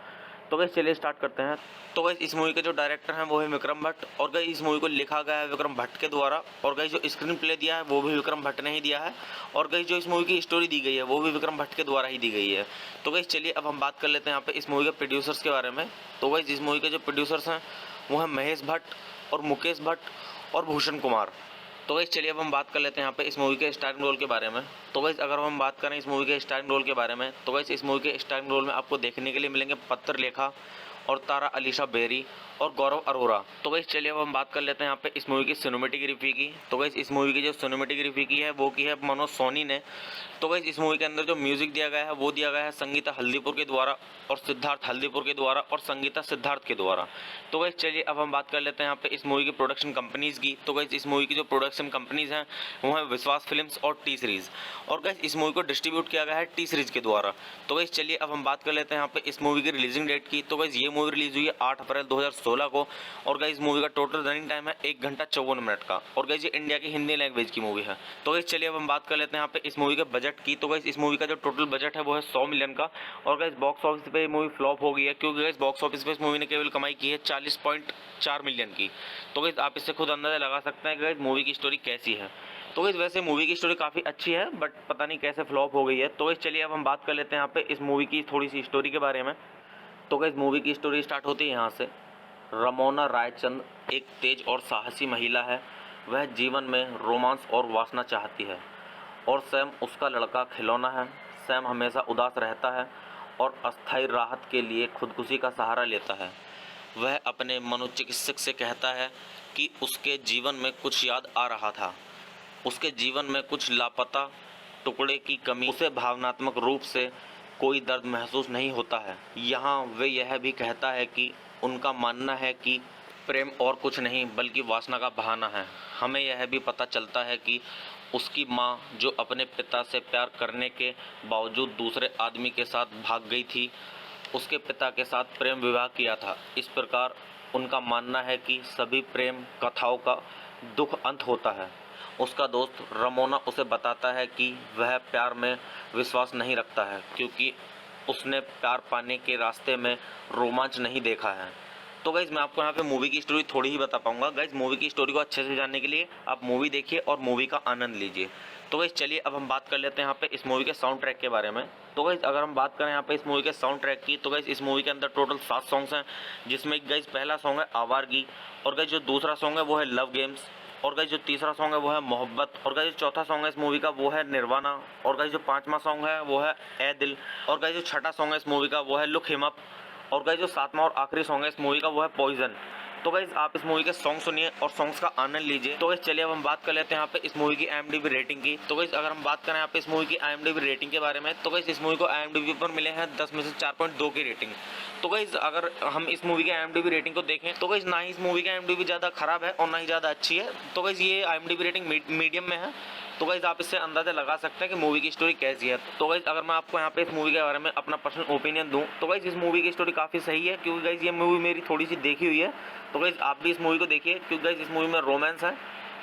S2: तो गाइस चलिए स्टार्ट करते हैं। तो गाइस इस मूवी के जो डायरेक्टर हैं वो है विक्रम भट्ट और गाइस इस मूवी को लिखा गया है विक्रम भट्ट के द्वारा और गाइस जो स्क्रीन प्ले दिया है वो भी विक्रम भट्ट ने ही दिया है और गाइस जो इस मूवी की स्टोरी दी गई है वो भी विक्रम भट्ट के द्वारा ही दी गई है। तो गाइस चलिए अब हम बात कर लेते हैं यहाँ पे इस मूवी के प्रोड्यूसर्स के बारे में। तो गाइस इस मूवी के जो प्रोड्यूसर्स हैं वो हैं महेश भट्ट और मुकेश भट्ट और भूषण कुमार। तो गाइस चलिए अब हम बात कर लेते हैं यहाँ पे इस मूवी के स्टारिंग रोल के बारे में। तो गाइस अगर हम बात करें इस मूवी के स्टारिंग रोल के बारे में तो गाइस इस मूवी के स्टारिंग रोल में आपको देखने के लिए मिलेंगे पत्थर लेखा और तारा अलीशा बेरी और गौरव अरोरा। तो गाइस चलिए अब हम बात कर लेते हैं यहाँ पे इस मूवी की सिनेमैटिक रिव्यू की। तो गाइस इस मूवी की जो सिनेमैटिक रिव्यू की है वो की है मनोज सोनी ने। तो गाइस इस मूवी के अंदर जो म्यूजिक दिया गया है वो दिया गया है संगीता हल्दीपुर के द्वारा और सिद्धार्थ हल्दीपुर के द्वारा और संगीता सिद्धार्थ के द्वारा। तो गाइस चलिए अब हम बात कर लेते हैं यहाँ पे इस मूवी की प्रोडक्शन कंपनीज की। तो गाइस इस मूवी की जो प्रोडक्शन कंपनीज हैं वो है विश्वास फिल्म्स और टी सीरीज और गाइस इस मूवी को डिस्ट्रीब्यूट किया गया है टी सीरीज के द्वारा। तो गाइस चलिए अब हम बात कर लेते हैं यहाँ पे इस मूवी की रिलीजिंग डेट की। तो गाइस ये मूवी रिलीज हुई है 8 अप्रैल 2016 को और गाइस मूवी का टोटल रनिंग टाइम है 1 घंटा 54 मिनट का और गाइस ये इंडिया की हिंदी लैंग्वेज की मूवी है। तो गाइस चलिए अब हम बात कर लेते हैं यहाँ पे इस मूवी के बजट की। तो गाइस इस मूवी का जो टोटल बजट है वो है 100 मिलियन का और गाइस बॉक्स ऑफिस पे ये मूवी फ्लॉप हो गई है क्योंकि गाइस बॉक्स ऑफिस पे इस मूवी ने केवल कमाई की है 40.4 मिलियन की। तो गाइस आप इससे खुद अंदाजा लगा सकते हैं कि गाइस मूवी की स्टोरी कैसी है। तो गाइस वैसे मूवी की स्टोरी काफ़ी अच्छी है बट पता नहीं कैसे फ्लॉप हो गई है। तो गाइस चलिए अब हम बात कर लेते हैं यहाँ पे इस मूवी की थोड़ी सी स्टोरी के बारे में। तो गाइस मूवी की स्टोरी स्टार्ट होती है यहाँ से। रमोना रायचंद एक तेज और साहसी महिला है। वह जीवन में रोमांस और वासना चाहती है और सैम उसका लड़का खिलौना है। सैम हमेशा उदास रहता है और अस्थायी राहत के लिए खुदकुशी का सहारा लेता है। वह अपने मनोचिकित्सक से कहता है कि उसके जीवन में कुछ याद आ रहा था, उसके जीवन में कुछ लापता टुकड़े की कमी, उसे भावनात्मक रूप से कोई दर्द महसूस नहीं होता है। यहाँ वे यह भी कहता है कि उनका मानना है कि प्रेम और कुछ नहीं बल्कि वासना का बहाना है। हमें यह भी पता चलता है कि उसकी माँ जो अपने पिता से प्यार करने के बावजूद दूसरे आदमी के साथ भाग गई थी, उसके पिता के साथ प्रेम विवाह किया था। इस प्रकार उनका मानना है कि सभी प्रेम कथाओं का दुख अंत होता है। उसका दोस्त रमोना उसे बताता है कि वह प्यार में विश्वास नहीं रखता है क्योंकि उसने प्यार पाने के रास्ते में रोमांच नहीं देखा है। तो गाइज़ मैं आपको यहाँ पे मूवी की स्टोरी थोड़ी ही बता पाऊंगा। गाइज़ मूवी की स्टोरी को अच्छे से जानने के लिए आप मूवी देखिए और मूवी का आनंद लीजिए। तो गाइज़ चलिए अब हम बात कर लेते हैं यहाँ पे इस मूवी के साउंड ट्रैक के बारे में। तो गाइज़ अगर हम बात करें यहाँ पे इस मूवी के साउंड ट्रैक की तो गाइज़ इस मूवी के अंदर टोटल 7 सॉन्ग्स हैं जिसमें गाइज़ पहला सॉन्ग है आवारगी और गाइज़ जो दूसरा सॉन्ग है वो है लव गेम्स और गाइस जो तीसरा सॉन्ग है वो है मोहब्बत और गाइस जो चौथा सॉन्ग है इस मूवी का वो है निर्वाणा और गाइस जो पांचवा सॉन्ग है वो है ए दिल और गाइस जो छठा सॉन्ग है इस मूवी का वो है लुक हिम अप और गाइस जो सातवां और आखिरी सॉन्ग है इस मूवी का वो है पॉइजन। तो गाइस आप इस मूवी के सॉन्ग सुनिए और सॉन्ग्स का आनंद लीजिए। तो गाइस चलिए अब हम बात कर लेते हैं यहाँ पे इस मूवी की IMDb रेटिंग की। तो गाइस अगर हम बात करें यहाँ पे इस मूवी की IMDb रेटिंग के बारे में तो गाइस इस मूवी को IMDb पर मिले हैं 10 में से 4.2 की रेटिंग। तो गाइस अगर हम इस मूवी की IMDb रेटिंग को देखें तो गाइस ना ही इस मूवी की IMDb ज़्यादा खराब है और ना ही ज़्यादा अच्छी है। तो गाइस ये IMDb रेटिंग मीडियम में है। तो गाइस आप इससे अंदाज़ा लगा सकते हैं कि मूवी की स्टोरी कैसी है। तो गाइस अगर मैं आपको यहाँ पे इस मूवी के बारे में अपना पर्सनल ओपिनियन दूं तो गाइस इस मूवी की स्टोरी काफ़ी सही है क्योंकि गाइस ये मूवी मेरी थोड़ी सी देखी हुई है। तो गाइस आप भी इस मूवी को देखिए क्योंकि गाइस इस मूवी में रोमांस है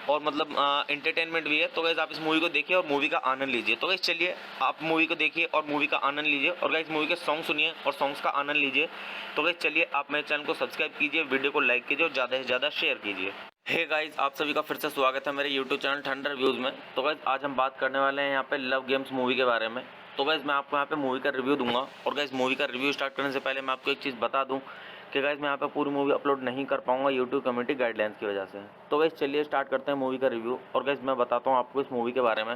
S2: और मतलब एंटरटेनमेंट भी है। तो गाइस आप इस मूवी को देखिए और मूवी का आनंद लीजिए। तो गाइस चलिए आप मूवी को देखिए और मूवी का आनंद लीजिए और गाइस मूवी के सॉन्ग सुनिए और सॉन्ग्स का आनंद लीजिए। तो गाइस चलिए आप मेरे चैनल को सब्सक्राइब कीजिए, वीडियो को लाइक कीजिए और ज़्यादा से ज़्यादा शेयर कीजिए। हे गाइस, आप सभी का फिर से स्वागत है मेरे यूट्यूब चैनल ठंडर व्यूज़ में। तो गाइस आज हम बात करने वाले हैं यहाँ पे लव गेम्स मूवी के बारे में। तो गाइस मैं आपको यहाँ पे मूवी का रिव्यू दूंगा और गाइस मूवी का रिव्यू स्टार्ट करने से पहले मैं आपको एक चीज़ बता दूं कि गाइस मैं यहाँ पे पूरी मूवी अपलोड नहीं कर पाऊंगा यूट्यूब कम्युनिटी गाइडलाइंस की वजह से। तो गाइस चलिए स्टार्ट करते हैं मूवी का रिव्यू और गाइस मैं बताता हूँ आपको इस मूवी के बारे में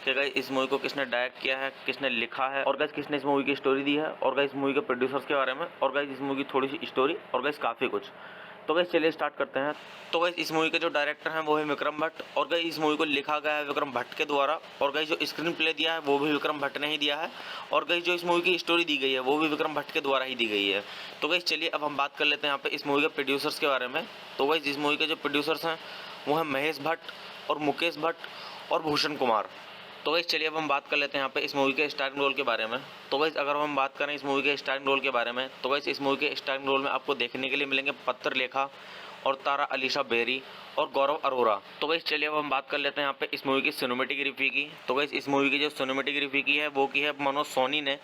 S2: कि गाइस इस मूवी को किसने डायरेक्ट किया है, किसने लिखा है और गाइस किसने इस मूवी की स्टोरी दी है और गाइस मूवी के प्रोड्यूसर्स के बारे में और गाइस इस मूवी की थोड़ी सी स्टोरी और गाइस काफ़ी कुछ। तो गाइस चलिए स्टार्ट करते हैं। तो गाइस इस मूवी के जो डायरेक्टर हैं वो है विक्रम भट्ट, और गाइस इस मूवी को लिखा गया है विक्रम भट्ट के द्वारा, और गाइस जो स्क्रीन प्ले दिया है वो भी विक्रम भट्ट ने ही दिया है, और गाइस जो इस मूवी की स्टोरी दी गई है वो भी विक्रम भट्ट के द्वारा ही दी गई है। तो गाइस चलिए अब हम बात कर लेते हैं यहाँ पे इस मूवी के प्रोड्यूसर्स के बारे में। तो गाइस इस मूवी के जो प्रोड्यूसर्स हैं वो हैं महेश भट्ट और मुकेश भट्ट और भूषण कुमार। तो गाइस चलिए अब हम बात कर लेते हैं यहाँ पे इस मूवी के स्टारिंग रोल के बारे में। तो गाइस अगर हम बात करें इस मूवी के स्टारिंग रोल के बारे में, तो गाइस इस मूवी के स्टारिंग रोल में आपको देखने के लिए मिलेंगे पत्रलेखा और तारा अलीशा बेरी और गौरव अरोरा। तो गाइस चलिए अब हम बात कर लेते हैं यहाँ पे इस मूवी की सिनेमेटोग्राफी की। तो गाइस इस मूवी की जो सिनेमेटोग्राफी की है वो की है मनोज सोनी ने।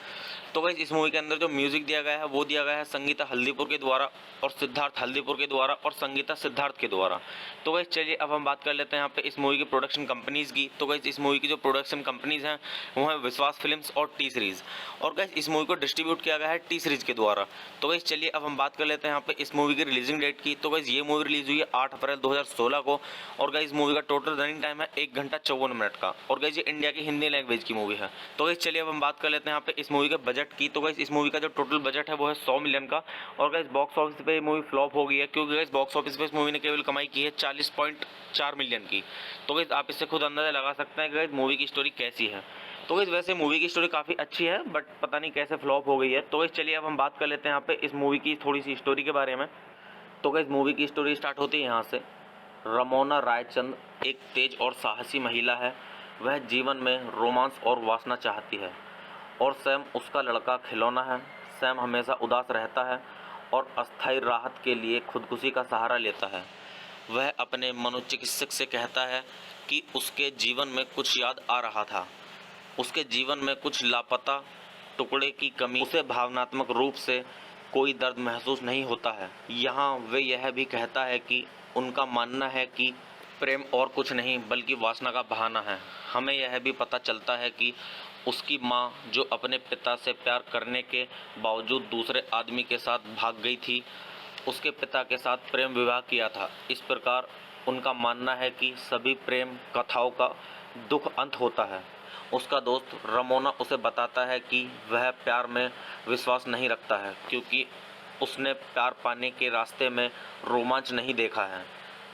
S2: तो गाइस इस मूवी के अंदर जो म्यूजिक दिया गया है वो दिया गया है संगीता हल्दीपुर के द्वारा और सिद्धार्थ हल्दीपुर के द्वारा और संगीता सिद्धार्थ के द्वारा। तो गाइस चलिए अब हम बात कर लेते हैं यहाँ पे इस मूवी की प्रोडक्शन कंपनीज की। तो गाइस इस मूवी की जो प्रोडक्शन कंपनीज हैं वो है विश्वास फिल्म्स और टी सीरीज, और गाइस इस मूवी को डिस्ट्रीब्यूट किया गया है टी सीरीज के द्वारा। तो गाइस चलिए अब हम बात कर लेते हैं यहाँ पे इस मूवी की रिलीजिंग डेट की। तो गाइस ये मूवी रिलीज हुई है 8 अप्रैल 2016 को, और गाइस मूवी का टोटल रनिंग टाइम है 1 घंटा 54 मिनट का, और गाइस ये इंडिया की हिंदी लैंग्वेज की मूवी है। तो गाइस चलिए अब हम बात कर लेते हैं यहाँ पे इस मूवी के बजट की। तो गाइस इस मूवी का जो टोटल बजट है वो है 100 मिलियन का, और गाइस बॉक्स ऑफिस पे ये मूवी फ्लॉप हो गई है, क्योंकि गाइस बॉक्स ऑफिस पे इस मूवी ने केवल कमाई की है 40.4 मिलियन की। तो गाइस आप इससे खुद अंदाजा लगा सकते हैं कि गाइस मूवी की स्टोरी कैसी है। तो गाइस वैसे मूवी की स्टोरी काफ़ी अच्छी है, बट पता नहीं कैसे फ्लॉप हो गई है। तो गाइस चलिए अब हम बात कर लेते हैं यहाँ पे इस मूवी की थोड़ी सी स्टोरी के बारे में। तो गाइस मूवी की स्टोरी स्टार्ट होती है यहाँ से। रमोना रायचंद एक तेज और साहसी महिला है। वह जीवन में रोमांस और वासना चाहती है, और सैम उसका लड़का खिलौना है। सैम हमेशा उदास रहता है और अस्थायी राहत के लिए खुदकुशी का सहारा लेता है। वह अपने मनोचिकित्सक से कहता है कि उसके जीवन में कुछ याद आ रहा था, उसके जीवन में कुछ लापता टुकड़े की कमी, उसे भावनात्मक रूप से कोई दर्द महसूस नहीं होता है। यहाँ वे यह भी कहता है कि उनका मानना है कि प्रेम और कुछ नहीं बल्कि वासना का बहाना है। हमें यह भी पता चलता है कि उसकी माँ जो अपने पिता से प्यार करने के बावजूद दूसरे आदमी के साथ भाग गई थी, उसके पिता के साथ प्रेम विवाह किया था। इस प्रकार उनका मानना है कि सभी प्रेम कथाओं का दुख अंत होता है। उसका दोस्त रमोना उसे बताता है कि वह प्यार में विश्वास नहीं रखता है, क्योंकि उसने प्यार पाने के रास्ते में रोमांच नहीं देखा है।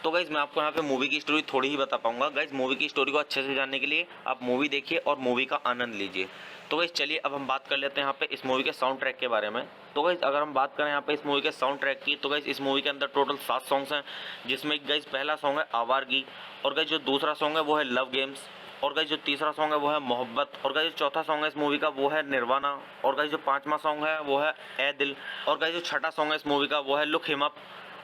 S2: तो गाइज़ मैं आपको यहाँ पे मूवी की स्टोरी थोड़ी ही बता पाऊंगा। गाइज़ मूवी की स्टोरी को अच्छे से जानने के लिए आप मूवी देखिए और मूवी का आनंद लीजिए। तो गाइज़ चलिए अब हम बात कर लेते हैं यहाँ पे इस मूवी के साउंड ट्रैक के बारे में। तो गाइज़ अगर हम बात करें यहाँ पे इस मूवी के साउंड ट्रैक की, तो गाइज़ इस मूवी के अंदर टोटल 7 सॉन्ग्स हैं, जिसमें गाइज़ पहला सॉन्ग है आवारगी, और गाइज़ जो दूसरा सॉन्ग है वो है लव गेम्स, और गाइस जो तीसरा सॉन्ग है वो है मोहब्बत, और गाइस जो चौथा सॉन्ग है इस मूवी का वो है निर्वाणा, और गाइस जो पांचवा सॉन्ग है वो है ए दिल, और गाइस जो छठा सॉन्ग है इस मूवी का वो है लुक हिम अप,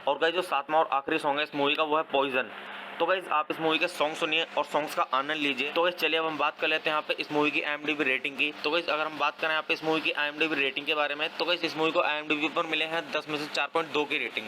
S2: और गाइस जो सातवां और आखिरी सॉन्ग है इस मूवी का वो है पॉइजन। तो गाइस आप इस मूवी के सॉन्ग सुनिए और सॉन्ग्स का आनंद लीजिए। तो गाइस चलिए अब हम बात कर लेते हैं यहाँ पे इस मूवी की IMDb रेटिंग की। तो गाइस अगर हम बात करें यहाँ पे इस मूवी की IMDb रेटिंग के बारे में, तो गाइस इस मूवी को IMDb पर मिले हैं 10 में से 4.2 की रेटिंग।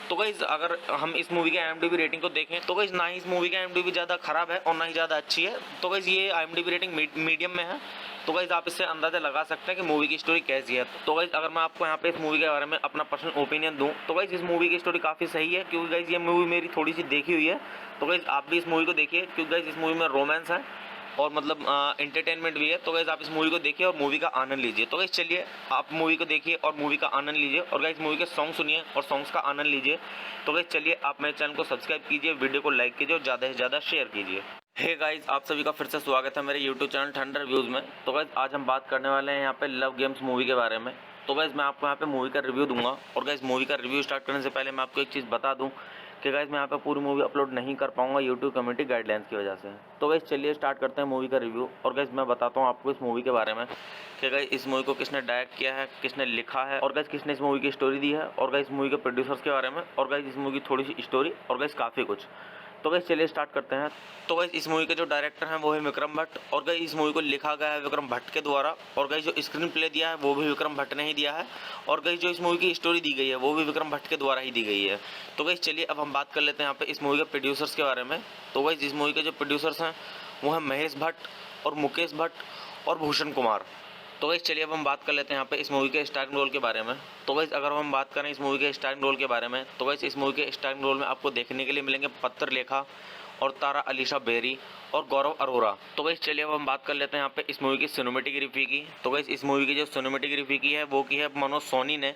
S2: तो गाइस अगर हम इस मूवी की IMDb रेटिंग को देखें, तो गाइस ना ही इस मूवी की IMDb ज़्यादा खराब है और ना ही ज़्यादा अच्छी है। तो गाइस ये IMDb रेटिंग मीडियम में है। तो गाइस आप इससे अंदाज़ा लगा सकते हैं कि मूवी की स्टोरी कैसी है। तो गाइस अगर मैं आपको यहाँ पे इस मूवी के बारे में अपना पर्सनल ओपिनियन दूँ, तो गाइस इस मूवी की स्टोरी काफ़ी सही है, क्योंकि गाइस ये मूवी मेरी थोड़ी सी देखी हुई है। तो गाइस आप भी इस मूवी को देखिए, क्योंकि गाइस इस मूवी में रोमांस है और मतलब एंटरटेनमेंट भी है। तो गाइस आप इस मूवी को देखिए और मूवी का आनंद लीजिए। तो गाइस चलिए आप मूवी को देखिए और मूवी का आनंद लीजिए, और गाइस मूवी के सॉन्ग सुनिए और सॉन्ग्स का आनंद लीजिए। तो गाइस चलिए आप मेरे चैनल को सब्सक्राइब कीजिए, वीडियो को लाइक कीजिए और ज़्यादा से ज़्यादा शेयर कीजिए। हे गाइस आप सभी का फिर से स्वागत है मेरे यूट्यूब चैनल ठंडर रिव्यूज़ में। तो गाइस आज हम बात करने वाले हैं यहाँ पे लव गेम्स मूवी के बारे में। तो गाइस मैं आपको यहाँ पे मूवी का रिव्यू दूंगा, और गाइस मूवी का रिव्यू स्टार्ट करने से पहले मैं आपको एक चीज़ बता दूं कि गाइस मैं यहाँ पे पूरी मूवी अपलोड नहीं कर पाऊंगा यूट्यूब कम्युनिटी गाइडलाइंस की वजह से। तो गाइस चलिए स्टार्ट करते हैं मूवी का रिव्यू, और गाइस मैं बताता हूँ आपको इस मूवी के बारे में कि गाइस इस मूवी को किसने डायरेक्ट किया है, किसने लिखा है, और गाइस किसने इस मूवी की स्टोरी दी है, और गाइस मूवी के प्रोड्यूसर्स के बारे में, और गाइस इस मूवी की थोड़ी सी स्टोरी, और गाइस काफ़ी कुछ। तो गाइस चलिए स्टार्ट करते हैं। तो गाइस इस मूवी के जो डायरेक्टर हैं वो है विक्रम भट्ट, और गाइस इस मूवी को लिखा गया है विक्रम भट्ट के द्वारा, और गाइस जो स्क्रीन प्ले दिया है वो भी विक्रम भट्ट ने ही दिया है, और गाइस जो इस मूवी की स्टोरी दी गई है वो भी विक्रम भट्ट के द्वारा ही दी गई है। तो गाइस चलिए अब हम बात कर लेते हैं यहाँ पे इस मूवी के प्रोड्यूसर्स के बारे में। तो गाइस इस मूवी के जो प्रोड्यूसर्स हैं वो हैं महेश भट्ट और मुकेश भट्ट और भूषण कुमार। तो गाइस चलिए अब हम बात कर लेते हैं यहाँ पे इस मूवी के स्टारिंग रोल के बारे में। तो गाइस अगर हम बात करें इस मूवी के स्टारिंग रोल के बारे में, तो गाइस इस मूवी के स्टारिंग रोल में आपको देखने के लिए मिलेंगे पत्रलेखा और तारा अलीशा बेरी और गौरव अरोरा। तो गाइस चलिए अब हम बात कर लेते हैं यहाँ पे इस मूवी की सिनेमैटिक रिव्यू की। तो गाइस इस मूवी की जो सिनेमैटिक रिव्यू की है वो की है मनोज सोनी ने।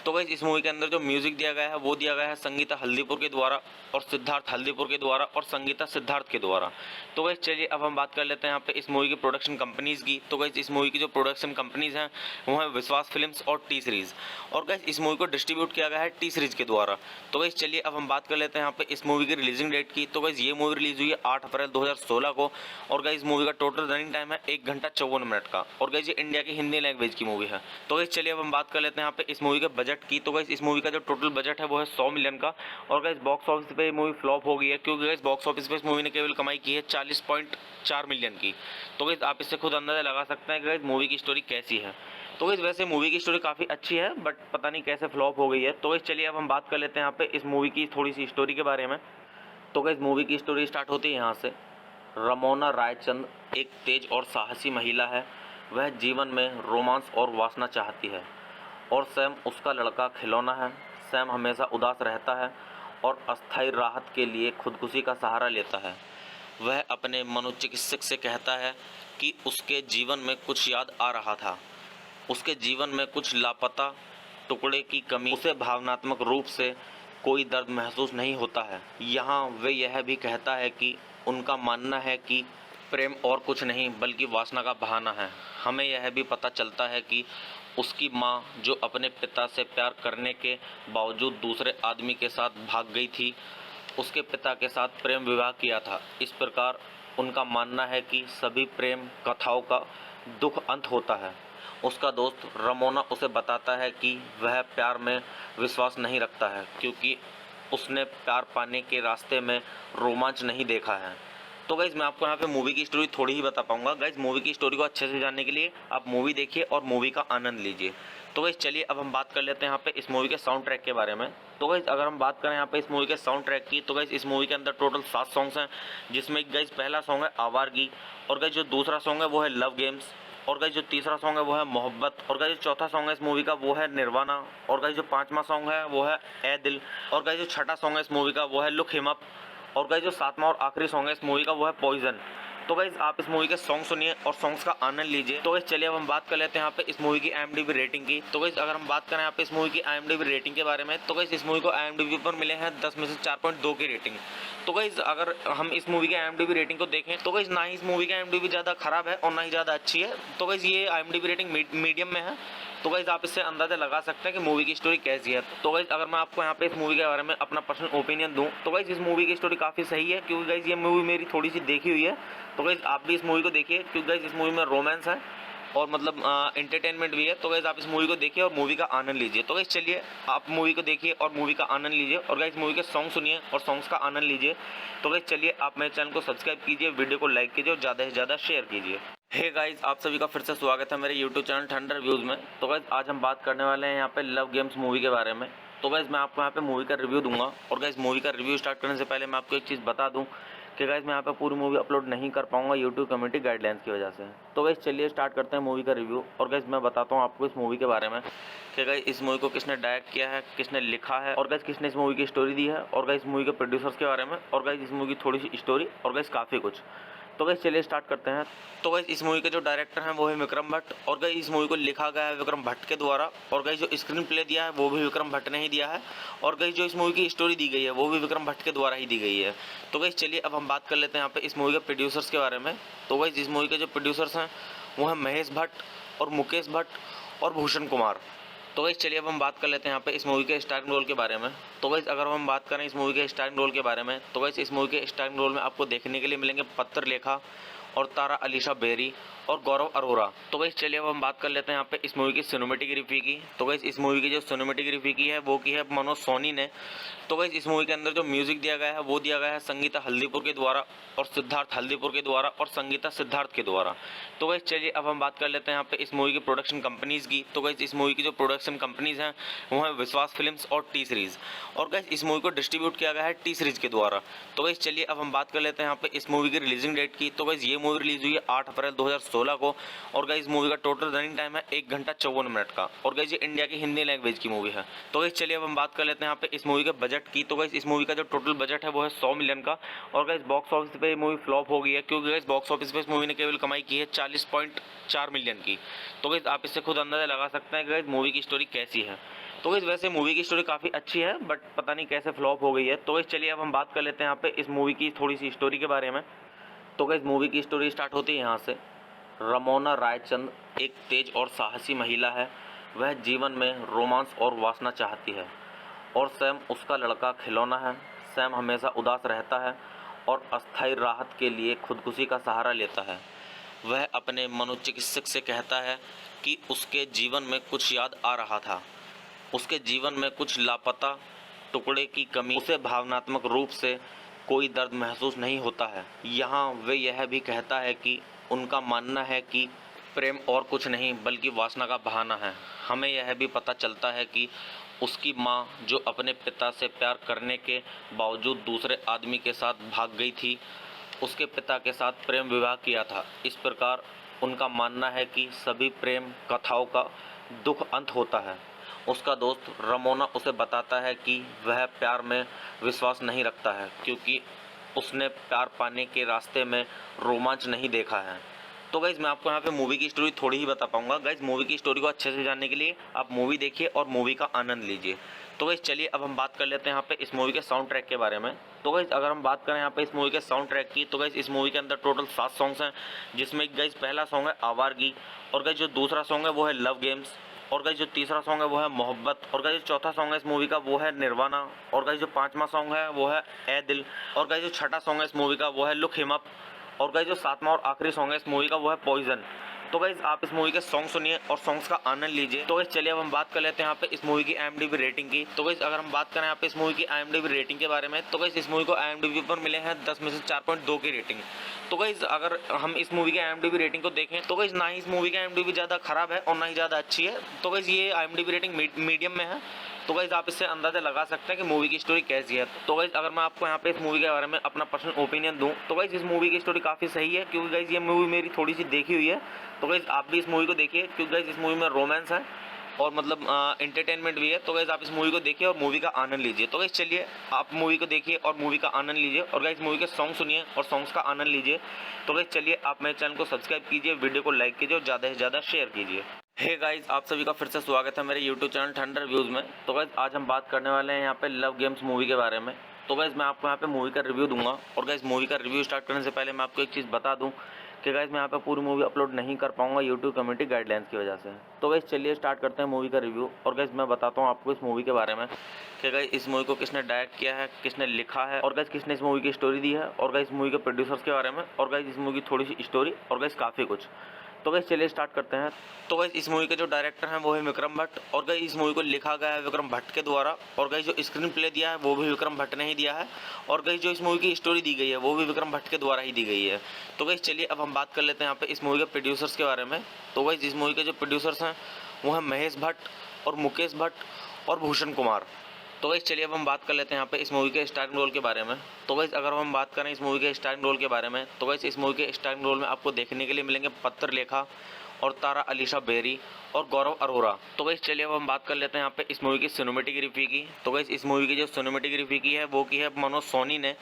S2: तो गाइस इस मूवी के अंदर जो म्यूजिक दिया गया है वो दिया गया है संगीता हल्दीपुर के द्वारा और सिद्धार्थ हल्दीपुर के द्वारा और संगीता सिद्धार्थ के द्वारा। तो गाइस चलिए अब हम बात कर लेते हैं यहाँ पे इस मूवी की प्रोडक्शन कंपनीज की। तो गाइस इस मूवी की जो प्रोडक्शन कंपनीज हैं वो है विश्वास फिल्म्स और टी सीरीज। और गाइस इस मूवी को डिस्ट्रीब्यूट किया गया है टी सीरीज के द्वारा। तो गाइस चलिए अब हम बात कर लेते हैं यहाँ पे इस मूवी की रिलीजिंग डेट की। तो गाइस ये मूवी रिलीज हुई है 8 अप्रैल 2016 को और गाइस मूवी का टोटल रनिंग टाइम है 1 घंटा 54 मिनट का। और गाइस ये इंडिया की हिंदी लैंग्वेज की मूवी है। तो गाइस चलिए अब हम बात कर लेते हैं यहाँ पे इस मूवी के बजट की। तो गाइस इस मूवी का जो टोटल बजट है वो है 100 मिलियन का। और गाइस बॉक्स ऑफिस पे ये मूवी फ्लॉप हो गई है क्योंकि गाइस बॉक्स ऑफिस पे इस मूवी ने केवल कमाई की है 40.4 मिलियन की। तो गाइस आप इससे खुद अंदाजा लगा सकते हैं कि गाइस मूवी की स्टोरी कैसी है। तो गाइस वैसे मूवी की स्टोरी काफ़ी अच्छी है बट पता नहीं कैसे फ्लॉप हो गई है। तो गाइस चलिए अब हम बात कर लेते हैं यहाँ पे इस मूवी की थोड़ी सी स्टोरी के बारे में। तो गाइस मूवी की स्टोरी स्टार्ट होती है यहाँ से। रमोना रायचंद एक तेज और साहसी महिला है। वह जीवन में रोमांस और वासना चाहती है और सैम उसका लड़का खिलौना है। सैम हमेशा उदास रहता है और अस्थायी राहत के लिए खुदकुशी का सहारा लेता है। वह अपने मनोचिकित्सक से कहता है कि उसके जीवन में कुछ याद आ रहा था। उसके जीवन में कुछ लापता टुकड़े की कमी, उसे भावनात्मक रूप से कोई दर्द महसूस नहीं होता है। यहाँ वे यह भी कहता है कि उनका मानना है कि प्रेम और कुछ नहीं बल्कि वासना का बहाना है। हमें यह भी पता चलता है कि उसकी माँ जो अपने पिता से प्यार करने के बावजूद दूसरे आदमी के साथ भाग गई थी, उसके पिता के साथ प्रेम विवाह किया था। इस प्रकार उनका मानना है कि सभी प्रेम कथाओं का दुख अंत होता है। उसका दोस्त रमोना उसे बताता है कि वह प्यार में विश्वास नहीं रखता है क्योंकि उसने प्यार पाने के रास्ते में रोमांच नहीं देखा है। तो गाइज़ मैं आपको यहाँ पे मूवी की स्टोरी थोड़ी ही बता पाऊंगा। गाइज़ मूवी की स्टोरी को अच्छे से जानने के लिए आप मूवी देखिए और मूवी का आनंद लीजिए। तो गाइज़ चलिए अब हम बात कर लेते हैं यहाँ पे इस मूवी के साउंड ट्रैक के बारे में। तो गाइज़ अगर हम बात करें यहाँ पे इस मूवी के साउंड ट्रैक की, तो गाइज़ इस मूवी के अंदर टोटल 7 सॉन्ग्स हैं, जिसमें गाइज़ पहला सॉन्ग है आवारगी, और गाइज़ जो दूसरा सॉन्ग है वो है लव गेम्स, और गाइज़ जो तीसरा सॉन्ग है वो है मोहब्बत, और गाइज़ जो चौथा सॉन्ग है इस मूवी का वो है निर्वाणा, और गाइज़ जो पाँचवा सॉन्ग है वो है ए दिल, और गाइज़ जो छठा सॉन्ग है इस मूवी का वो है लुक हिम अप, और गाइज़ जो सातवां और आखिरी सॉन्ग है इस मूवी का वो है पॉइजन। तो गाइज़ आप इस मूवी के सॉन्ग सुनिए और सॉन्ग्स का आनंद लीजिए। तो गाइज़ चलिए अब हम बात कर लेते हैं यहाँ पे इस मूवी की IMDb रेटिंग की। तो गाइज़ अगर हम बात करें यहाँ पे इस मूवी की IMDb रेटिंग के बारे में, तो गाइज़ इस मूवी को IMDb पर मिले हैं 10 में से 4.2 की रेटिंग। तो गाइज़ अगर हम इस मूवी के IMDb रेटिंग को देखें तो गाइज़ ना ही इस मूवी की IMDb ज़्यादा ख़राब है और ना ही ज़्यादा अच्छी है। तो गाइज़ ये IMDb रेटिंग मीडियम में है। तो गाइज़ आप इससे अंदाज़ा लगा सकते हैं कि मूवी की स्टोरी कैसी है। तो गाइज़ अगर मैं आपको यहाँ पे इस मूवी के बारे में अपना पर्सनल ओपिनियन दूँ तो गाइज़ इस मूवी की स्टोरी काफ़ी सही है, क्योंकि गाइज़ ये मूवी मेरी थोड़ी सी देखी हुई है। तो गाइज़ आप भी इस मूवी को देखिए, क्योंकि गाइज़ इस मूवी में रोमांस है और मतलब एंटरटेनमेंट भी है। तो गाइज़ आप इस मूवी को देखिए और मूवी का आनंद लीजिए। तो गाइज़ चलिए आप मूवी को देखिए और मूवी का आनंद लीजिए, और गाइज़ मूवी के सॉन्ग सुनिए और सॉन्ग्स का आनंद लीजिए। तो गाइज़ चलिए आप मेरे चैनल को सब्सक्राइब कीजिए, वीडियो को लाइक कीजिए और ज़्यादा से ज़्यादा शेयर कीजिए। हे गाइज़ आप सभी का फिर से स्वागत है मेरे यूट्यूब चैनल थंडर व्यूज़ में। तो गाइज़ आज हम बात करने वाले हैं यहाँ पे लव गेम्स मूवी के बारे में। तो गाइज़ मैं आपको यहाँ पे मूवी का रिव्यू दूंगा, और गाइज़ मूवी का रिव्यू स्टार्ट करने से पहले मैं आपको एक चीज़ बता दूं कि गाइज़ मैं यहाँ पे पूरी मूवी अपलोड नहीं कर पाऊंगा यूट्यूब कम्युनिटी गाइडलाइंस की वजह से। तो गाइज़ चलिए स्टार्ट करते हैं मूवी का रिव्यू। और गाइज़ मैं बताता हूँ आपको इस मूवी के बारे में कि गाइज़ इस मूवी को किसने डायरेक्ट किया है, किसने लिखा है, और गाइज़ किसने इस मूवी की स्टोरी दी है, और गाइज़ इस मूवी के प्रोड्यूसर्स के बारे में, और गाइज़ इस मूवी की थोड़ी सी स्टोरी, और गाइज़ काफ़ी कुछ। तो गाइज़ चलिए स्टार्ट करते हैं। तो गाइज़ इस मूवी के जो डायरेक्टर हैं वो है विक्रम भट्ट, और गाइज़ इस मूवी को लिखा गया है विक्रम भट्ट के द्वारा, और गाइज़ जो स्क्रीन प्ले दिया है वो भी विक्रम भट्ट ने ही दिया है, और गाइज़ जो इस मूवी की स्टोरी दी गई है वो भी विक्रम भट्ट के द्वारा ही दी गई है। तो गाइज़ चलिए अब हम बात कर लेते हैं यहाँ पे इस मूवी के प्रोड्यूसर्स के बारे में। तो गाइज़ इस मूवी के जो प्रोड्यूसर्स हैं वो हैं महेश भट्ट और मुकेश भट्ट और भूषण कुमार। तो गाइज़ चलिए अब हम बात कर लेते हैं यहाँ पे इस मूवी के स्टारिंग रोल के बारे में। तो गाइज़ अगर हम बात करें इस मूवी के स्टारिंग रोल के बारे में, तो गाइज़ इस मूवी के स्टारिंग रोल में आपको देखने के लिए मिलेंगे पत्रलेखा और तारा अलीशा बेरी और गौरव अरोरा। तो गाइज़ चलिए अब हम बात कर लेते हैं यहाँ पे इस मूवी की सिनेमैटिक रिव्यू की। तो गाइज़ इस मूवी की जो सिनेमैटिक रिव्यू की है वो की है मनोज सोनी ने। तो गाइज़ इस मूवी के अंदर जो म्यूजिक दिया गया है वो दिया गया है संगीता हल्दीपुर के द्वारा और सिद्धार्थ हल्दीपुर के द्वारा और संगीता सिद्धार्थ के द्वारा। तो गाइज़ चलिए अब हम बात कर लेते हैं यहाँ पे इस मूवी की प्रोडक्शन कंपनीज़ की। तो गाइज़ इस मूवी की जो प्रोडक्शन कंपनीज़ हैं वो है विश्वास फिल्म्स और टी सीरीज़, और गाइज़ इस मूवी को डिस्ट्रीब्यूट किया गया है टी सीरीज़ के द्वारा। तो गाइज़ चलिए अब हम बात कर लेते हैं यहाँ पे इस मूवी की रिलीजिंग डेट की। तो गाइज़ ये मूवी रिलीज हुई है 8 अप्रैल 2016 को। और गाइस मूवी का टोटल रनिंग टाइम है 1 घंटा 54 मिनट का। और गाइस ये इंडिया की हिंदी लैंग्वेज की मूवी है। तो गाइस चलिए अब हम बात कर लेते हैं यहाँ पे इस मूवी के बजट की। तो गाइस इस मूवी का जो टोटल बजट है वो है 100 मिलियन का। और गाइस बॉक्स ऑफिस पे ये मूवी फ्लॉप हो गई है, क्योंकि गाइस बॉक्स ऑफिस पे इस मूवी ने केवल कमाई की है 40.4 मिलियन की। तो गाइस आप इससे खुद अंदाजा लगा सकते हैं कि गाइस मूवी की स्टोरी कैसी है। तो गाइस वैसे मूवी की स्टोरी काफ़ी अच्छी है, बट पता नहीं कैसे फ्लॉप हो गई है। तो गाइस चलिए अब हम बात कर लेते हैं यहाँ पे इस मूवी की थोड़ी सी स्टोरी के बारे में। तो गाइस मूवी की स्टोरी स्टार्ट होती है यहाँ से। रमोना रायचंद एक तेज और साहसी महिला है। वह जीवन में रोमांस और वासना चाहती है, और सैम उसका लड़का खिलौना है। सैम हमेशा उदास रहता है और अस्थायी राहत के लिए खुदकुशी का सहारा लेता है। वह अपने मनोचिकित्सक से कहता है कि उसके जीवन में कुछ याद आ रहा था, उसके जीवन में कुछ लापता टुकड़े की कमी, उसे भावनात्मक रूप से कोई दर्द महसूस नहीं होता है। यहाँ वे यह भी कहता है कि उनका मानना है कि प्रेम और कुछ नहीं बल्कि वासना का बहाना है। हमें यह भी पता चलता है कि उसकी माँ, जो अपने पिता से प्यार करने के बावजूद दूसरे आदमी के साथ भाग गई थी, उसके पिता के साथ प्रेम विवाह किया था। इस प्रकार उनका मानना है कि सभी प्रेम कथाओं का दुख अंत होता है। उसका दोस्त रमोना उसे बताता है कि वह प्यार में विश्वास नहीं रखता है, क्योंकि उसने प्यार पाने के रास्ते में रोमांच नहीं देखा है। तो गाइज़ मैं आपको यहाँ पे मूवी की स्टोरी थोड़ी ही बता पाऊंगा। गाइज़ मूवी की स्टोरी को अच्छे से जानने के लिए आप मूवी देखिए और मूवी का आनंद लीजिए। तो गाइज़ चलिए अब हम बात कर लेते हैं यहाँ पे इस मूवी के साउंड ट्रैक के बारे में। तो गाइज़ अगर हम बात करें यहाँ पे इस मूवी के साउंड ट्रैक की, तो गाइज़ इस मूवी के अंदर टोटल 7 सॉन्ग्स हैं, जिसमें गाइज़ पहला सॉन्ग है आवारगी, और गाइज़ जो दूसरा सॉन्ग है वो है लव गेम्स, और गाइस जो तीसरा सॉन्ग है वो है मोहब्बत, और गाइस जो चौथा सॉन्ग है इस मूवी का वो है निर्वाणा, और गाइस जो पांचवा सॉन्ग है वो है ए दिल, और गाइस जो छठा सॉन्ग है इस मूवी का वो है लुक हिम अप, और गाइस जो सातवां और आखिरी सॉन्ग है इस मूवी का वो है पॉइजन। तो गाइस आप इस मूवी के सॉन्ग सुनिए और सॉन्ग्स का आनंद लीजिए। तो गाइस चलिए अब हम बात कर लेते हैं यहाँ पे इस मूवी की IMDb रेटिंग की। तो गाइस अगर हम बात करें यहाँ पे इस मूवी की IMDb रेटिंग के बारे में, तो गाइस इस मूवी को IMDb पर मिले हैं 10 में से 4.2 की रेटिंग। तो गाइस अगर हम इस मूवी की IMDb रेटिंग को देखें, तो गाइस ना ही इस मूवी की IMDb ज़्यादा खराब है और ना ही ज़्यादा अच्छी है। तो गाइस ये IMDb रेटिंग मीडियम में है। तो गाइस आप इससे अंदाज़ा लगा सकते हैं कि मूवी की स्टोरी कैसी है। तो गाइस अगर मैं आपको यहाँ पे इस मूवी के बारे में अपना पर्सनल ओपिनियन दूं, तो गाइस इस मूवी की स्टोरी काफ़ी सही है, क्योंकि गाइस ये मूवी मेरी थोड़ी सी देखी हुई है। तो गाइस आप भी इस मूवी को देखिए, क्योंकि गाइस इस मूवी में रोमांस है और मतलब एंटरटेनमेंट भी है। तो गाइस आप इस मूवी को देखिए और मूवी का आनंद लीजिए। तो गाइस चलिए आप मूवी को देखिए और मूवी का आनंद लीजिए, और गाइस मूवी के सॉन्ग सुनिए और सॉन्ग्स का आनंद लीजिए। तो गाइस चलिए आप मेरे चैनल को सब्सक्राइब कीजिए, वीडियो को लाइक कीजिए और ज़्यादा से ज़्यादा शेयर कीजिए। हे गाइस, आप सभी का फिर से स्वागत है मेरे यूट्यूब चैनल ठंडर रिव्यूज़ में। तो गाइस आज हम बात करने वाले हैं यहाँ पे लव गेम्स मूवी के बारे में। तो गाइस मैं आपको यहाँ पे मूवी का रिव्यू दूंगा, और गाइस मूवी का रिव्यू स्टार्ट करने से पहले मैं आपको एक चीज़ बता दूं कि गाइस मैं यहाँ पे पूरी मूवी अपलोड नहीं कर पाऊंगा यूट्यूब कम्युनिटी गाइडलाइंस की वजह से। तो गाइस चलिए स्टार्ट करते हैं मूवी का रिव्यू, और गाइस मैं बताता हूँ आपको इस मूवी के बारे में कि गाइस इस मूवी को किसने डायरेक्ट किया है, किसने लिखा है, और गाइस किसने इस मूवी की स्टोरी दी है, और गाइस मूवी के प्रोड्यूसर्स के बारे में, और गाइस इस मूवी की थोड़ी सी स्टोरी, और गाइस काफ़ी कुछ। तो गाइस चलिए स्टार्ट करते हैं। तो गाइस इस मूवी के जो डायरेक्टर हैं वो है विक्रम भट्ट, और गाइस इस मूवी को लिखा गया है विक्रम भट्ट के द्वारा, और गाइस जो स्क्रीन प्ले दिया है वो भी विक्रम भट्ट ने ही दिया है, और गाइस जो इस मूवी की स्टोरी दी गई है वो भी विक्रम भट्ट के द्वारा ही दी गई है। तो गाइस चलिए अब हम बात कर लेते हैं यहाँ पे इस मूवी के प्रोड्यूसर्स के बारे में। तो गाइस इस मूवी के जो प्रोड्यूसर्स हैं वो हैं महेश भट्ट और मुकेश भट्ट और भूषण कुमार। तो गाइस चलिए अब हम बात कर लेते हैं यहाँ पे इस मूवी के स्टारिंग रोल के बारे में। तो गाइस अगर हम बात करें इस मूवी के स्टारिंग रोल के बारे में, तो गाइस इस मूवी के स्टारिंग रोल में आपको देखने के लिए मिलेंगे पत्र लेखा और तारा अलीशा बेरी और गौरव अरोरा। तो गाइस चलिए अब हम बात कर लेते हैं यहाँ पे इस मूवी की सिनेमैटिक रिव्यू की। तो गाइस इस मूवी की जो सिनेमैटिक रिव्यू की है वो की है मनोज सोनी ने।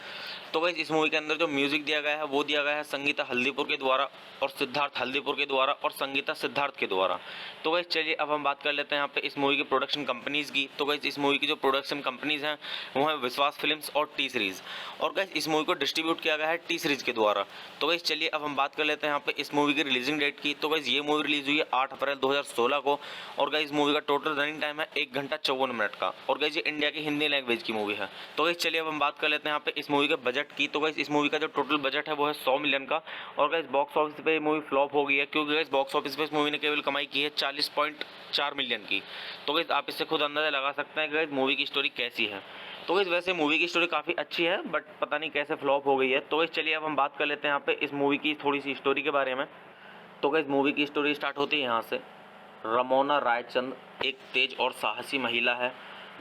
S2: तो गाइस इस मूवी के अंदर जो म्यूजिक दिया गया है वो दिया गया है संगीता हल्दीपुर के द्वारा और सिद्धार्थ हल्दीपुर के द्वारा और संगीता सिद्धार्थ के द्वारा। तो गाइस चलिए अब हम बात कर लेते हैं यहाँ पे इस मूवी की प्रोडक्शन कंपनीज की। तो गाइस इस मूवी की जो प्रोडक्शन कंपनीज हैं वो है विश्वास फिल्म्स और टी सीरीज, और गाइस इस मूवी को डिस्ट्रीब्यूट किया गया है टी सीरीज के द्वारा। तो गाइस चलिए अब हम बात कर लेते हैं यहाँ पे इस मूवी की रिलीजिंग डेट की। तो गाइस ये मूवी रिलीज हुई है 8 अप्रैल 2016 को, और गाइस मूवी का टोटल रनिंग टाइम है 1 घंटा 54 मिनट का, और गाइस ये इंडिया की हिंदी लैंग्वेज की मूवी है। तो गाइस चलिए अब हम बात कर लेते हैं यहाँ पे इस मूवी के बजट की। तो गाइस इस मूवी का जो टोटल बजट है वो है 100 मिलियन का, और गाइस बॉक्स ऑफिस पे ये मूवी फ्लॉप हो गई है, क्योंकि गाइस बॉक्स ऑफिस पे इस मूवी ने केवल कमाई की है 40.4 मिलियन की। तो गाइस आप इससे खुद अंदाजा लगा सकते हैं कि गाइस मूवी की स्टोरी कैसी है। तो गाइस वैसे मूवी की स्टोरी काफ़ी अच्छी है, बट पता नहीं कैसे फ्लॉप हो गई है। तो गाइस चलिए अब हम बात कर लेते हैं यहाँ पे इस मूवी की थोड़ी सी स्टोरी के बारे में। तो गाइस मूवी की स्टोरी स्टार्ट होती है यहाँ से। रमोना रायचंद एक तेज और साहसी महिला है।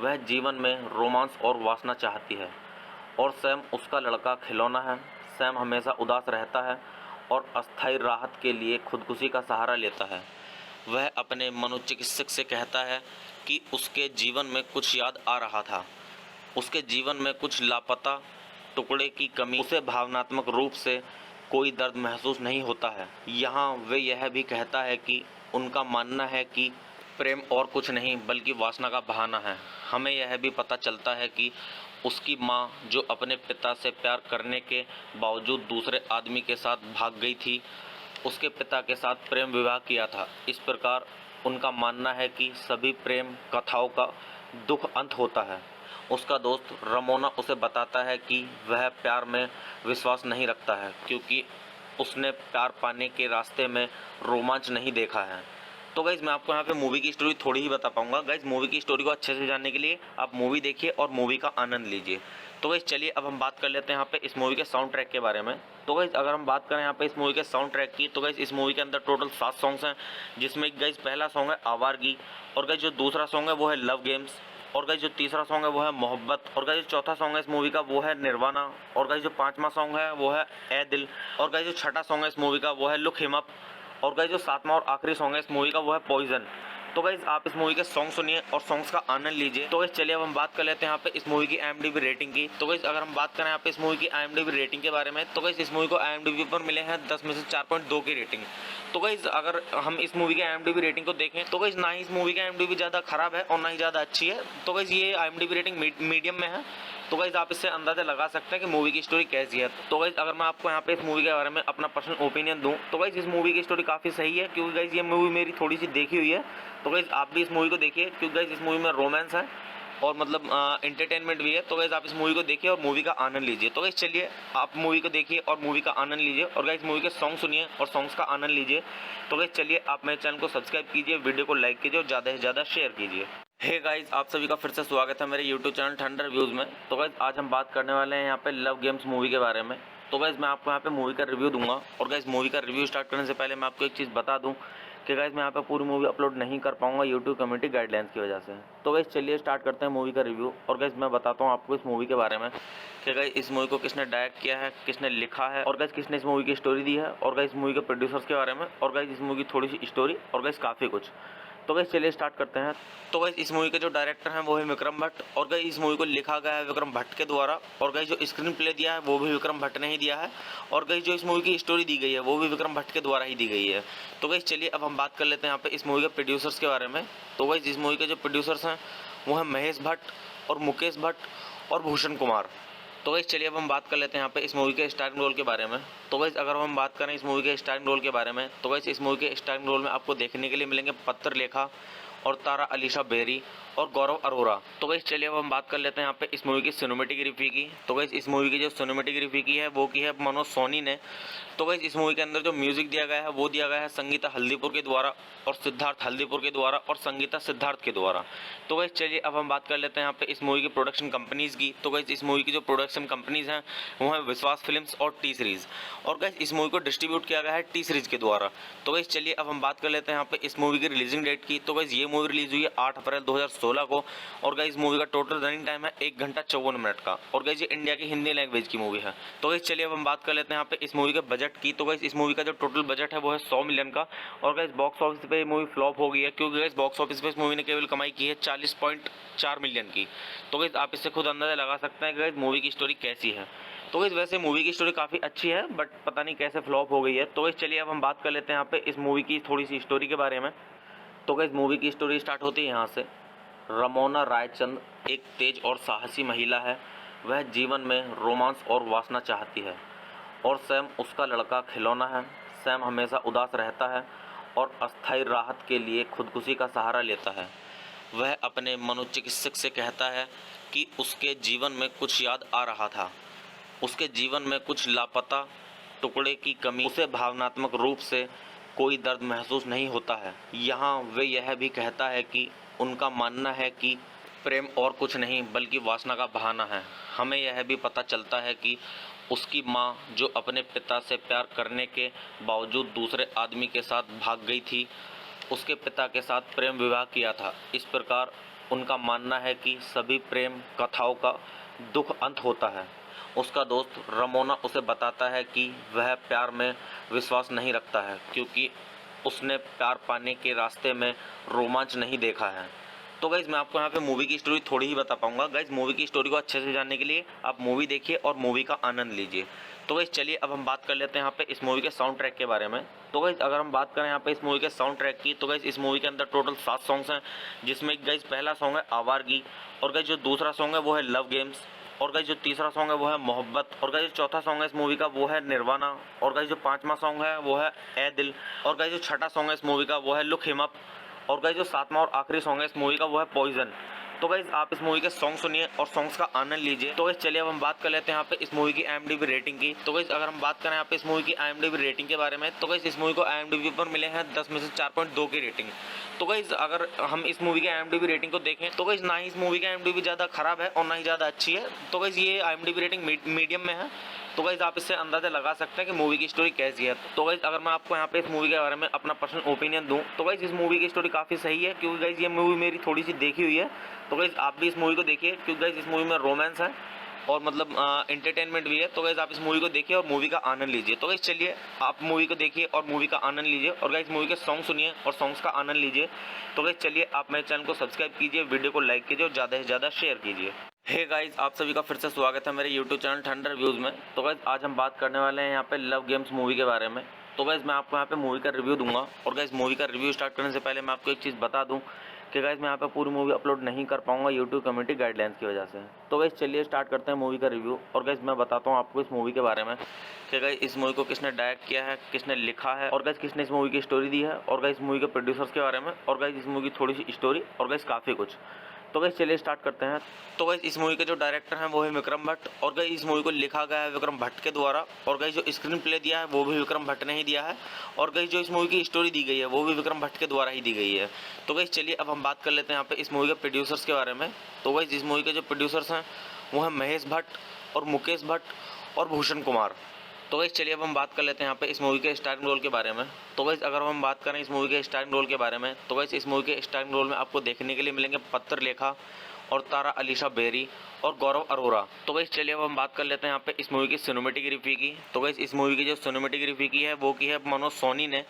S2: वह जीवन में रोमांस और वासना चाहती है, और सैम उसका लड़का खिलौना है। सैम हमेशा उदास रहता है और अस्थायी राहत के लिए खुदकुशी का सहारा लेता है। वह अपने मनोचिकित्सक से कहता है कि उसके जीवन में कुछ याद आ रहा था, उसके जीवन में कुछ लापता टुकड़े की कमी, उसे भावनात्मक रूप से कोई दर्द महसूस नहीं होता है। यहाँ वे यह भी कहता है कि उनका मानना है कि प्रेम और कुछ नहीं बल्कि वासना का बहाना है। हमें यह भी पता चलता है कि उसकी माँ, जो अपने पिता से प्यार करने के बावजूद दूसरे आदमी के साथ भाग गई थी, उसके पिता के साथ प्रेम विवाह किया था। इस प्रकार उनका मानना है कि सभी प्रेम कथाओं का दुख अंत होता है। उसका दोस्त रमोना उसे बताता है कि वह प्यार में विश्वास नहीं रखता है क्योंकि उसने प्यार पाने के रास्ते में रोमांच नहीं देखा है। तो गाइज़ मैं आपको यहाँ पे मूवी की स्टोरी थोड़ी ही बता पाऊंगा। गाइज़ मूवी की स्टोरी को अच्छे से जानने के लिए आप मूवी देखिए और मूवी का आनंद लीजिए। तो गाइज़ चलिए अब हम बात कर लेते हैं यहाँ पे इस मूवी के साउंड ट्रैक के बारे में। तो गाइज़ अगर हम बात करें यहाँ पे इस मूवी के साउंड ट्रैक की, तो गाइज़ इस मूवी के अंदर टोटल 7 सॉन्ग्स हैं, जिसमें गाइज़ पहला सॉन्ग है आवारगी, और गाइज़ जो दूसरा सॉन्ग है वो है लव गेम्स, और गाइज़ जो तीसरा सॉन्ग है वो है मोहब्बत, और गाइज़ जो चौथा सॉन्ग है इस मूवी का वो है निर्वाणा, और गाइज़ जो पाँचवा सॉन्ग है वो है ए दिल, और गाइज़ जो छठा सॉन्ग है इस मूवी का वो है लुक हिम अप, और गाइज़ जो सातवां और आखिरी सॉन्ग है इस मूवी का वो है पॉइजन। तो गाइज़ आप इस मूवी के सॉन्ग सुनिए और सॉन्ग्स का आनंद लीजिए। तो गाइज़ चलिए अब हम बात कर लेते हैं यहाँ पे इस मूवी की IMDb रेटिंग की। तो गाइज़ अगर हम बात करें यहाँ पे इस मूवी की IMDb रेटिंग के बारे में, तो गाइज़ इस मूवी को IMDb पर मिले हैं 10 में से 4.2 की रेटिंग। तो गाइज़ अगर हम इस मूवी के IMDb रेटिंग को देखें, तो गाइज़ ना ही इस मूवी की IMDb ज़्यादा खराब है और ना ही ज़्यादा अच्छी है। तो गाइज़ ये IMDb रेटिंग मीडियम में है। तो गाइज़ आप इससे अंदाज़ा लगा सकते हैं कि मूवी की स्टोरी कैसी है। तो गाइज़ अगर मैं आपको यहाँ पे इस मूवी के बारे में अपना पर्सनल ओपिनियन दूँ, तो गाइज़ इस मूवी की स्टोरी काफ़ी सही है, क्योंकि गाइज़ ये मूवी मेरी थोड़ी सी देखी हुई है। तो गाइज़ आप भी इस मूवी को देखिए, क्योंकि गाइज़ इस मूवी में रोमांस है और मतलब एंटरटेनमेंट भी है। तो गाइज़ आप इस मूवी को देखिए और मूवी का आनंद लीजिए। तो गाइज़ चलिए आप मूवी को देखिए और मूवी का आनंद लीजिए, और गाइज़ मूवी के सॉन्ग सुनिए और सॉन्ग्स का आनंद लीजिए। तो गाइज़ चलिए आप मेरे चैनल को सब्सक्राइब कीजिए, वीडियो को लाइक कीजिए और ज़्यादा से ज़्यादा शेयर कीजिए। हे गाइज़ आप सभी का फिर से स्वागत है मेरे यूट्यूब चैनल थंडर व्यूज़ में। तो गाइज़ आज हम बात करने वाले हैं यहाँ पे लव गेम्स मूवी के बारे में। तो गाइज़ मैं आपको यहाँ पे मूवी का रिव्यू दूंगा, और गाइज़ मूवी का रिव्यू स्टार्ट करने से पहले मैं आपको एक चीज़ बता दूं कि गाइज़ मैं यहाँ पे पूरी मूवी अपलोड नहीं कर पाऊंगा यूट्यूब कम्युनिटी गाइडलाइंस की वजह से। तो गाइज़ चलिए स्टार्ट करते हैं मूवी का रिव्यू, और गाइज़ मैं बताता हूँ आपको इस मूवी के बारे में कि गाइज़ इस मूवी को किसने डायरेक्ट किया है, किसने लिखा है, और गाइज़ किसने इस मूवी की स्टोरी दी है, और गाइज़ मूवी के प्रोड्यूसर्स के बारे में, और गाइज़ इस मूवी की थोड़ी सी स्टोरी, और गाइज़ काफ़ी कुछ। तो गाइज़ चलिए स्टार्ट करते हैं। तो गाइज़ इस मूवी के जो डायरेक्टर हैं वो है विक्रम भट्ट, और गाइज़ इस मूवी को लिखा गया है विक्रम भट्ट के द्वारा, और गाइज़ जो स्क्रीन प्ले दिया है वो भी विक्रम भट्ट ने ही दिया है, और गाइज़ जो इस मूवी की स्टोरी दी गई है वो भी विक्रम भट्ट के द्वारा ही दी गई है। तो गाइज़ चलिए अब हम बात कर लेते हैं यहाँ पे इस मूवी के प्रोड्यूसर्स के बारे में। तो गाइज़ इस मूवी के जो प्रोड्यूसर्स हैं वो हैं महेश भट्ट और मुकेश भट्ट और भूषण कुमार। तो गाइज़ चलिए अब हम बात कर लेते हैं यहाँ पे इस मूवी के स्टारिंग रोल के बारे में। तो गाइज़ अगर हम बात करें इस मूवी के स्टारिंग रोल के बारे में, तो गाइज़ इस मूवी के स्टारिंग रोल में आपको देखने के लिए मिलेंगे पत्र लेखा और तारा अलीशा बेरी और गौरव अरोरा। तो गाइज़ चलिए अब हम बात कर लेते हैं यहाँ पे इस मूवी की सिनेमेटोग्राफी की। तो गाइज़ इस मूवी की जो सिनेमेटोग्राफी की है वो की है मनोज सोनी ने। तो गाइज़ इस मूवी के अंदर जो म्यूजिक दिया गया है वो दिया गया है संगीता हल्दीपुर के द्वारा और सिद्धार्थ हल्दीपुर के द्वारा और संगीता सिद्धार्थ के द्वारा। तो गाइज़ चलिए अब हम बात कर लेते हैं यहाँ पे इस मूवी की प्रोडक्शन कंपनीज़ की। तो गाइज़ इस मूवी की जो प्रोडक्शन कंपनीज़ हैं वो हैं विश्वास फिल्म्स और टी सीरीज़, और गाइज़ इस मूवी को डिस्ट्रीब्यूट किया गया है टी सीरीज़ के द्वारा। तो गाइज़ चलिए अब हम बात कर लेते हैं यहाँ पे इस मूवी की रिलीजिंग डेट की। तो गाइज़ ये मूवी रिलीज हुई है 8 अप्रैल 2016 को, और गाइज़ मूवी का टोटल रनिंग टाइम है 1 घंटा 54 मिनट का, और गाइज़ ये इंडिया की हिंदी लैंग्वेज की मूवी है। तो गाइज़ चलिए अब हम बात कर लेते हैं यहाँ पे इस मूवी के बजट की। तो गाइज़ इस मूवी का जो टोटल बजट है वो है 100 मिलियन का, और गाइज़ बॉक्स ऑफिस पे ये मूवी फ्लॉप हो गई है, क्योंकि गाइज़ बॉक्स ऑफिस पे इस मूवी ने केवल कमाई की है 40.4 मिलियन की। तो गाइज़ आप इससे खुद अंदाजा लगा सकते हैं कि गाइज़ मूवी की स्टोरी कैसी है। तो गाइज़ वैसे मूवी की स्टोरी काफ़ी अच्छी है, बट पता नहीं कैसे फ्लॉप हो गई है। तो गाइज़ चलिए अब हम बात कर लेते हैं यहाँ पे इस मूवी की थोड़ी सी स्टोरी के बारे में। तो गाइज़ मूवी की स्टोरी स्टार्ट होती है यहाँ से। रमोना रायचंद एक तेज और साहसी महिला है। वह जीवन में रोमांस और वासना चाहती है, और सैम उसका लड़का खिलौना है। सैम हमेशा उदास रहता है और अस्थायी राहत के लिए खुदकुशी का सहारा लेता है। वह अपने मनोचिकित्सक से कहता है कि उसके जीवन में कुछ याद आ रहा था, उसके जीवन में कुछ लापता टुकड़े की कमी, उसे भावनात्मक रूप से कोई दर्द महसूस नहीं होता है। यहाँ वे यह भी कहता है कि उनका मानना है कि प्रेम और कुछ नहीं बल्कि वासना का बहाना है। हमें यह भी पता चलता है कि उसकी माँ, जो अपने पिता से प्यार करने के बावजूद दूसरे आदमी के साथ भाग गई थी, उसके पिता के साथ प्रेम विवाह किया था। इस प्रकार उनका मानना है कि सभी प्रेम कथाओं का दुख अंत होता है। उसका दोस्त रमोना उसे बताता है कि वह प्यार में विश्वास नहीं रखता है क्योंकि उसने प्यार पाने के रास्ते में रोमांच नहीं देखा है। तो गाइज़ मैं आपको यहाँ पे मूवी की स्टोरी थोड़ी ही बता पाऊंगा। गाइज़ मूवी की स्टोरी को अच्छे से जानने के लिए आप मूवी देखिए और मूवी का आनंद लीजिए। तो गाइज़ चलिए अब हम बात कर लेते हैं यहाँ पे इस मूवी के साउंड ट्रैक के बारे में। तो गाइज़ अगर हम बात करें यहाँ पे इस मूवी के साउंड ट्रैक की, तो गाइज़ इस मूवी के अंदर टोटल 7 सॉन्ग्स हैं, जिसमें गाइज़ पहला सॉन्ग है आवारगी, और गाइज़ जो दूसरा सॉन्ग है वो है लव गेम्स, और गाइज़ जो तीसरा सॉन्ग है वो है मोहब्बत, और गाइज़ जो चौथा सॉन्ग है इस मूवी का वो है निर्वाणा, और गाइज़ जो पांचवा सॉन्ग है वो है ए दिल, और गाइज़ जो छठा सॉन्ग है इस मूवी का वो है लुक हिम अप, और गाइस जो सातवां और आखिरी सॉन्ग है इस मूवी का वो है पॉइजन। तो गाइस आप इस मूवी के सॉन्ग सुनिए और सॉन्ग्स का आनंद लीजिए। तो गाइस चलिए अब हम बात कर लेते हैं यहाँ पे इस मूवी की IMDb रेटिंग की। तो गाइस अगर हम बात करें यहाँ पे इस मूवी की IMDb रेटिंग के बारे में, तो गाइस इस मूवी को IMDb पर मिले हैं 10 में से 4.2 की रेटिंग। तो गाइस अगर हम इस मूवी की IMDb रेटिंग को देखें, तो गाइस ना ही इस मूवी की IMDb ज़्यादा खराब है और ना ही ज़्यादा अच्छी है। तो गाइस ये IMDb रेटिंग मीडियम में है। तो गाइज आप इससे अंदाजा लगा सकते हैं कि मूवी की स्टोरी कैसी है। तो गाइज अगर मैं आपको यहाँ पे इस मूवी के बारे में अपना पर्सनल ओपिनियन दूं, तो गाइज इस मूवी की स्टोरी काफ़ी सही है, क्योंकि गाइज ये मूवी मेरी थोड़ी सी देखी हुई है। तो गाइज आप भी इस मूवी को देखिए, क्योंकि गाइज इस मूवी में रोमांस है और मतलब एंटरटेनमेंट भी है। तो गाइज आप इस मूवी को देखिए और मूवी का आनंद लीजिए। तो गाइज चलिए आप मूवी को देखिए और मूवी का आनंद लीजिए, और गाइज मूवी के सॉन्ग सुनिए और सॉन्ग्स का आनंद लीजिए। तो गाइज चलिए आप मेरे चैनल को सब्सक्राइब कीजिए, वीडियो को लाइक कीजिए और ज़्यादा से ज़्यादा शेयर कीजिए। हे गाइस, आप सभी का फिर से स्वागत है मेरे यूट्यूब चैनल ठंडर व्यूज़ में। तो गाइस आज हम बात करने वाले हैं यहाँ पे लव गेम्स मूवी के बारे में। तो गाइस मैं आपको यहाँ पे मूवी का रिव्यू दूंगा, और गाइस मूवी का रिव्यू स्टार्ट करने से पहले मैं आपको एक चीज़ बता दूं कि गाइस मैं यहाँ पे पूरी मूवी अपलोड नहीं कर पाऊंगा यूट्यूब कम्युनिटी गाइडलाइंस की वजह से। तो गाइस चलिए स्टार्ट करते हैं मूवी का रिव्यू। और गाइस मैं बताता हूँ आपको इस मूवी के बारे में कि गाइस इस मूवी को किसने डायरेक्ट किया है, किसने लिखा है, और गाइस किसने इस मूवी की स्टोरी दी है, और गाइस मूवी के प्रोड्यूसर्स के बारे में, और गाइस इस मूवी की थोड़ी सी स्टोरी, और गाइस काफ़ी कुछ। तो गाइस चलिए स्टार्ट करते हैं। तो गाइस इस मूवी के जो डायरेक्टर हैं वो है विक्रम भट्ट, और गाइस इस मूवी को लिखा गया है विक्रम भट्ट के द्वारा, और गाइस जो स्क्रीन प्ले दिया है वो भी विक्रम भट्ट ने ही दिया है, और गाइस जो इस मूवी की स्टोरी दी गई है वो भी विक्रम भट्ट के द्वारा ही दी गई है। तो गाइस चलिए अब हम बात कर लेते हैं यहाँ पे इस मूवी के प्रोड्यूसर्स के बारे में। तो गाइस इस मूवी के जो प्रोड्यूसर्स हैं वो हैं महेश भट्ट और मुकेश भट्ट और भूषण कुमार। तो गाइस चलिए अब हम बात कर लेते हैं यहाँ पे इस मूवी के स्टारिंग रोल के बारे में। तो गाइस अगर हम बात करें इस मूवी के स्टारिंग रोल के बारे में, तो गाइस इस मूवी के स्टारिंग रोल में आपको देखने के लिए मिलेंगे पत्रलेखा और तारा अलीशा बेरी और गौरव अरोरा। तो गाइस चलिए अब हम बात कर लेते हैं यहाँ पे इस मूवी की सिनेमैटिक रिव्यू की। तो गाइस इस मूवी की जो सिनेमैटिक रिव्यू की है वो की है मनोज सोनी ने।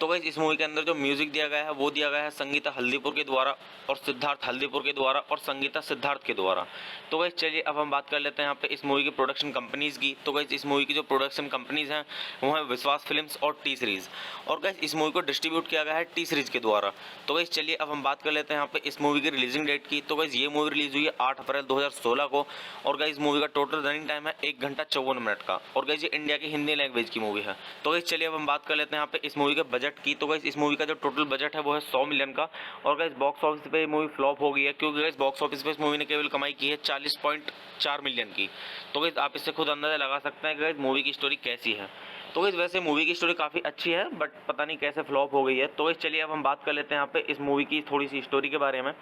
S2: तो गाइस इस मूवी के अंदर जो म्यूजिक दिया गया है वो दिया गया है संगीता हल्दीपुर के द्वारा और सिद्धार्थ हल्दीपुर के द्वारा और संगीता सिद्धार्थ के द्वारा। तो गाइस चलिए अब हम बात कर लेते हैं यहाँ पे इस मूवी की प्रोडक्शन कंपनीज़ की। तो गाइस इस मूवी की जो प्रोडक्शन कंपनीज़ हैं वो हैं विश्वास फिल्म्स और टी सीरीज़, और गाइस इस मूवी को डिस्ट्रीब्यूट किया गया है टी सीरीज़ के द्वारा। तो गाइस चलिए अब हम बात कर लेते हैं यहाँ पे इस मूवी की रिलीजिंग डेट की। तो गाइस ये मूवी रिलीज हुई है 8 अप्रैल 2016 को, और गाइस मूवी का टोटल रनिंग टाइम है 1 घंटा 54 मिनट का, और गाइस ये इंडिया की हिंदी लैंग्वेज की मूवी है। तो गाइस चलिए अब हम बात कर लेते हैं यहाँ पे इस मूवी के बजट की। तो गाइस इस मूवी का जो टोटल बजट है वो है 100 मिलियन का, और गाइस बॉक्स ऑफिस पे ये मूवी फ्लॉप हो गई है, क्योंकि गाइस बॉक्स ऑफिस पे इस मूवी ने केवल कमाई की है 40.4 मिलियन की। तो गाइस आप इससे खुद अंदाजा लगा सकते हैं कि गाइस मूवी की स्टोरी कैसी है। तो गाइस वैसे मूवी की स्टोरी काफ़ी अच्छी है, बट पता नहीं कैसे फ्लॉप हो गई है। तो गाइस चलिए अब हम बात कर लेते हैं यहाँ पे इस मूवी की थोड़ी सी स्टोरी के बारे में।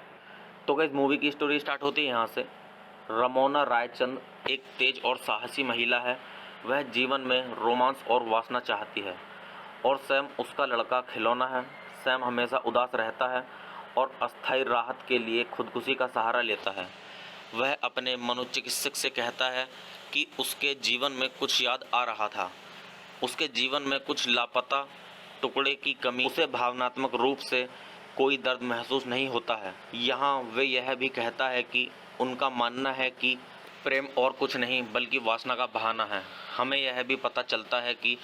S2: तो गाइस मूवी की स्टोरी स्टार्ट होती है यहाँ से। रमोना रायचंद एक तेज और साहसी महिला है। वह जीवन में रोमांस और वासना चाहती है, और सैम उसका लड़का खिलौना है। सैम हमेशा उदास रहता है और अस्थायी राहत के लिए खुदकुशी का सहारा लेता है। वह अपने मनोचिकित्सक से कहता है कि उसके जीवन में कुछ याद आ रहा था, उसके जीवन में कुछ लापता टुकड़े की कमी, उसे भावनात्मक रूप से कोई दर्द महसूस नहीं होता है। यहाँ वे यह भी कहता है कि उनका मानना है कि प्रेम और कुछ नहीं बल्कि वासना का बहाना है। हमें यह भी पता चलता है कि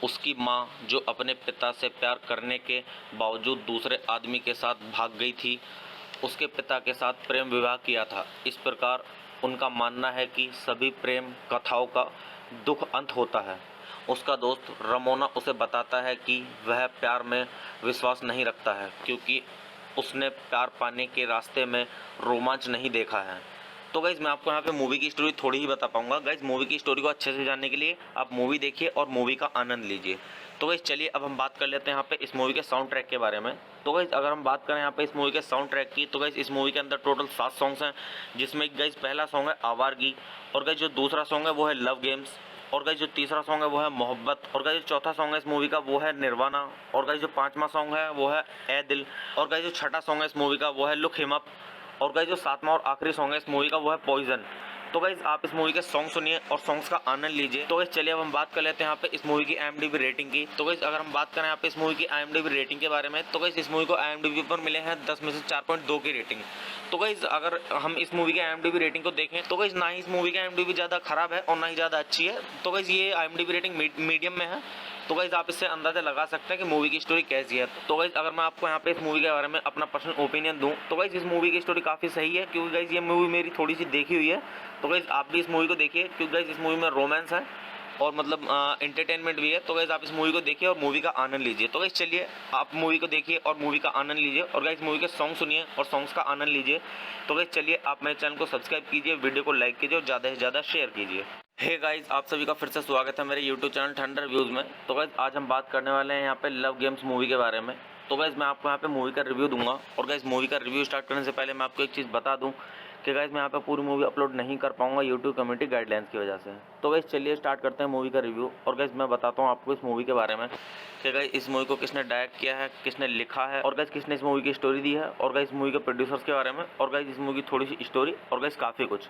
S2: उसकी माँ, जो अपने पिता से प्यार करने के बावजूद दूसरे आदमी के साथ भाग गई थी, उसके पिता के साथ प्रेम विवाह किया था। इस प्रकार उनका मानना है कि सभी प्रेम कथाओं का दुख अंत होता है। उसका दोस्त रमोना उसे बताता है कि वह प्यार में विश्वास नहीं रखता है क्योंकि उसने प्यार पाने के रास्ते में रोमांच नहीं देखा है। तो गाइज़ मैं आपको यहाँ पे मूवी की स्टोरी थोड़ी ही बता पाऊंगा। गाइज़ मूवी की स्टोरी को अच्छे से जानने के लिए आप मूवी देखिए और मूवी का आनंद लीजिए। तो गाइज़ चलिए अब हम बात कर लेते हैं यहाँ पे इस मूवी के साउंड ट्रैक के बारे में। तो गाइज़ अगर हम बात करें यहाँ पे इस मूवी के साउंड ट्रैक की, तो गाइज़ इस मूवी के अंदर टोटल 7 सॉन्ग्स हैं, जिसमें गाइज़ पहला सॉन्ग है आवारगी, और गाइज़ जो दूसरा सॉन्ग है वो है लव गेम्स, और गाइज़ जो तीसरा सॉन्ग है वो है मोहब्बत, और गाइज़ जो चौथा सॉन्ग है इस मूवी का वो है निर्वाणा, और गाइज़ जो पांचवा सॉन्ग है वो है ए दिल, और गाइज़ जो छठा सॉन्ग है इस मूवी का वो है लुक हिम अप, और गाइस जो सातवां और आखिरी सॉन्ग है इस मूवी का वो है पॉइजन। तो गाइज आप इस मूवी के सॉन्ग सुनिए और सॉन्ग्स का आनंद लीजिए। तो गाइज चलिए अब हम बात कर लेते हैं यहाँ पे इस मूवी की IMDb रेटिंग की। तो गाइज अगर हम बात करें यहाँ पे इस मूवी की IMDb रेटिंग के बारे में, तो गाइज इस मूवी को IMDb पर मिले हैं 10 में से 4.2 की रेटिंग। तो गाइज अगर हम इस मूवी की IMDb रेटिंग को देखें तो गाइज ना ही इस मूवी की IMDb ज़्यादा खराब है और ना ही ज़्यादा अच्छी है। तो गाइज ये IMDb रेटिंग मीडियम में है। तो गाइज आप इससे अंदाजा लगा सकते हैं कि मूवी की स्टोरी कैसी है। तो गाइज अगर मैं आपको यहाँ पे इस मूवी के बारे में अपना पर्सनल ओपिनियन दूं तो गाइज इस मूवी की स्टोरी काफ़ी सही है, क्योंकि गाइज ये मूवी मेरी थोड़ी सी देखी हुई है। तो गाइज आप भी इस मूवी को देखिए, क्योंकि गाइज इस मूवी में रोमांस है और मतलब एंटरटेनमेंट भी है। तो गाइज आप इस मूवी को देखिए और मूवी का आनंद लीजिए। तो गाइज चलिए आप मूवी को देखिए और मूवी का आनंद लीजिए और गाइज मूवी के सॉन्ग सुनिए और सॉन्ग्स का आनंद लीजिए। तो गाइज चलिए आप मेरे चैनल को सब्सक्राइब कीजिए, वीडियो को लाइक कीजिए और ज़्यादा से ज़्यादा शेयर कीजिए। हे गाइज आप सभी का फिर से स्वागत है मेरे यूट्यूब चैनल थंडर व्यूज़ में। तो गाइज आज हम बात करने वाले हैं यहाँ पे लव गेम्स मूवी के बारे में। तो गाइज मैं आपको यहाँ पे मूवी का रिव्यू दूंगा और गाइज मूवी का रिव्यू स्टार्ट करने से पहले मैं आपको एक चीज़ बता दूं कि गाइज मैं यहाँ पे पूरी मूवी अपलोड नहीं कर पाऊंगा यूट्यूब कम्युनिटी गाइडलाइंस की वजह से। तो गाइज चलिए स्टार्ट करते हैं मूवी का रिव्यू और गाइज मैं बताता हूँ आपको इस मूवी के बारे में कि गाइज इस मूवी को किसने डायरेक्ट किया है, किसने लिखा है और गाइज किसने इस मूवी की स्टोरी दी है और गाइज मूवी के प्रोड्यूसर्स के बारे में और गाइज इस मूवी की थोड़ी सी स्टोरी और गाइज काफ़ी कुछ।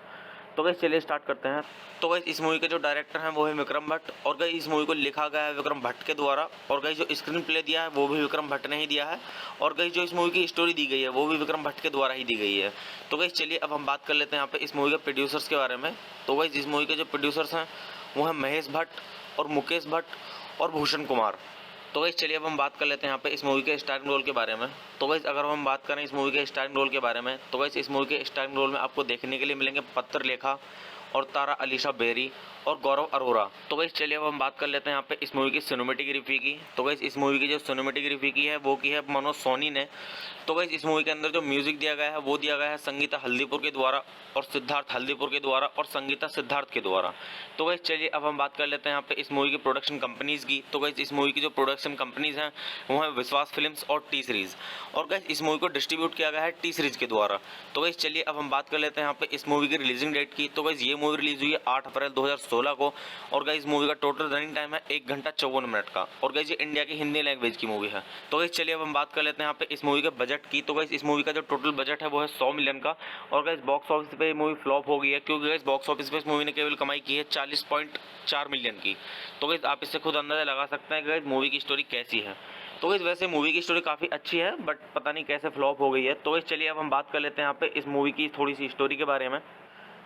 S2: तो गाइस चलिए स्टार्ट करते हैं। तो गाइस इस मूवी के जो डायरेक्टर हैं वो है विक्रम भट्ट और गाइस इस मूवी को लिखा गया है विक्रम भट्ट के द्वारा और गाइस जो स्क्रीन प्ले दिया है वो भी विक्रम भट्ट ने ही दिया है और गाइस जो इस मूवी की स्टोरी दी गई है वो भी विक्रम भट्ट के द्वारा ही दी गई है। तो गाइस चलिए अब हम बात कर लेते हैं यहाँ पे इस मूवी के प्रोड्यूसर्स के बारे में। तो गाइस इस मूवी के जो प्रोड्यूसर्स हैं वो हैं महेश भट्ट और मुकेश भट्ट और भूषण कुमार। तो गाइस चलिए अब हम बात कर लेते हैं यहाँ पे इस मूवी के स्टारिंग रोल के बारे में। तो गाइस अगर हम बात करें इस मूवी के स्टारिंग रोल के बारे में तो गाइस इस मूवी के स्टारिंग रोल में आपको देखने के लिए मिलेंगे पत्र लेखा और तारा अलीशा बेरी और गौरव अरोरा। तो गाइस चलिए अब हम बात कर लेते हैं यहाँ पे इस मूवी की सिनेमैटिक रिव्यू की। तो गाइस इस मूवी की जो सिनेमैटिक रिव्यू की है वो की है मनोज सोनी ने। तो गाइस इस मूवी के अंदर जो म्यूजिक दिया गया है वो दिया गया है संगीता हल्दीपुर के द्वारा और सिद्धार्थ हल्दीपुर के द्वारा और संगीता सिद्धार्थ के द्वारा। तो गाइस चलिए अब हम बात कर लेते हैं यहाँ पे इस मूवी की प्रोडक्शन कंपनीज की। तो गाइस इस मूवी की जो प्रोडक्शन कंपनीज हैं वो है विश्वास फिल्म्स और टी सीरीज और गाइस इस मूवी को डिस्ट्रीब्यूट किया गया है टी सीरीज के द्वारा। तो गाइस चलिए अब हम बात कर लेते हैं यहाँ पे इस मूवी की रिलीजिंग डेट की। तो गाइस ये मूवी रिलीज हुई है 8 अप्रैल 2016 को और गाइस मूवी का टोटल रनिंग टाइम है 1 घंटा 54 मिनट का और गाइस ये इंडिया की हिंदी लैंग्वेज की मूवी है। तो गाइस चलिए अब हम बात कर लेते हैं यहाँ पे इस मूवी के बजट की। तो गाइस इस मूवी का जो टोटल बजट है वो है 100 मिलियन का और गाइस बॉक्स ऑफिस पे ये मूवी फ्लॉप हो गई है, क्योंकि गाइस बॉक्स ऑफिस पे इस मूवी ने केवल कमाई की है 40.4 मिलियन की। तो गाइस आप इससे खुद अंदाजा लगा सकते हैं कि गाइस मूवी की स्टोरी कैसी है। तो गाइस वैसे मूवी की स्टोरी काफ़ी अच्छी है बट पता नहीं कैसे फ्लॉप हो गई है। तो गाइस चलिए अब हम बात कर लेते हैं यहाँ पे इस मूवी की थोड़ी सी स्टोरी के बारे में।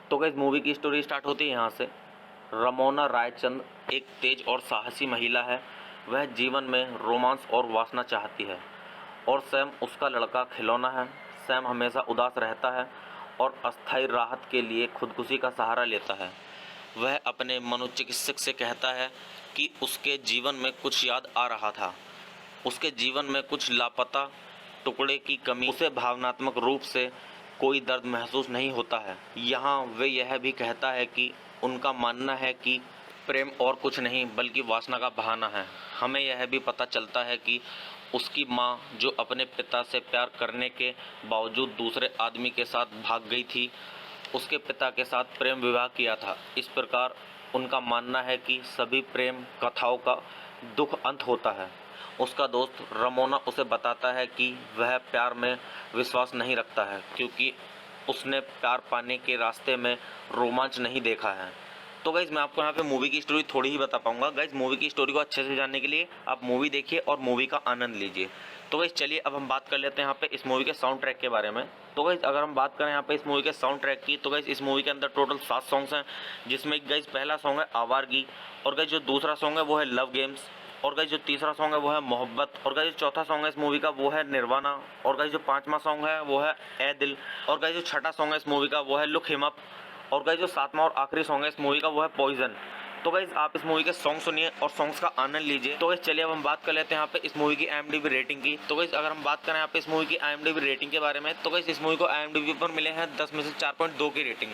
S2: तो गाइस मूवी की स्टोरी स्टार्ट होती है यहाँ से। रमोना रायचंद एक तेज और साहसी महिला है। वह जीवन में रोमांस और वासना चाहती है और सैम उसका लड़का खिलौना है। सैम हमेशा उदास रहता है और अस्थायी राहत के लिए खुदकुशी का सहारा लेता है। वह अपने मनोचिकित्सक से कहता है कि उसके जीवन में कुछ याद आ रहा था, उसके जीवन में कुछ लापता टुकड़े की कमी, उसे भावनात्मक रूप से कोई दर्द महसूस नहीं होता है। यहाँ वे यह भी कहता है कि उनका मानना है कि प्रेम और कुछ नहीं बल्कि वासना का बहाना है। हमें यह भी पता चलता है कि उसकी माँ जो अपने पिता से प्यार करने के बावजूद दूसरे आदमी के साथ भाग गई थी, उसके पिता के साथ प्रेम विवाह किया था। इस प्रकार उनका मानना है कि सभी प्रेम कथाओं का दुख अंत होता है। उसका दोस्त रमोना उसे बताता है कि वह प्यार में विश्वास नहीं रखता है, क्योंकि उसने प्यार पाने के रास्ते में रोमांच नहीं देखा है। तो गाइज़ मैं आपको यहाँ पे मूवी की स्टोरी थोड़ी ही बता पाऊंगा। गाइज़ मूवी की स्टोरी को अच्छे से जानने के लिए आप मूवी देखिए और मूवी का आनंद लीजिए। तो गाइज़ चलिए अब हम बात कर लेते हैं यहाँ पे इस मूवी के साउंड ट्रैक के बारे में। तो गाइज़ अगर हम बात करें यहाँ पे इस मूवी के साउंड ट्रैक की तो गाइज़ इस मूवी के अंदर टोटल 7 सॉन्ग्स हैं, जिसमें गाइज़ पहला सॉन्ग है आवारगी और गाइज़ जो दूसरा सॉन्ग है वो है लव गेम्स और गाइज़ जो तीसरा सॉन्ग है वो है मोहब्बत और गाइज़ जो चौथा सॉन्ग है इस मूवी का वो है निर्वाणा और गाइज़ जो पाँचवा सॉन्ग है वो है ए दिल और गाइज़ जो छठा सॉन्ग है इस मूवी का वो है लुक हिम अप और गाइज़ जो सातवां और आखिरी सॉन्ग है इस मूवी का वो है पॉइजन। तो गाइज़ आप इस मूवी के सॉन्ग सुनिए और सॉन्ग्स का आनंद लीजिए। तो गाइज़ चलिए अब हम बात कर लेते हैं यहाँ पे इस मूवी की IMDb रेटिंग की। तो गाइज़ अगर हम बात करें यहाँ पे इस मूवी की IMDb रेटिंग के बारे में तो गाइज़ इस मूवी को IMDb पर मिले हैं 10 में से 4.2 की रेटिंग।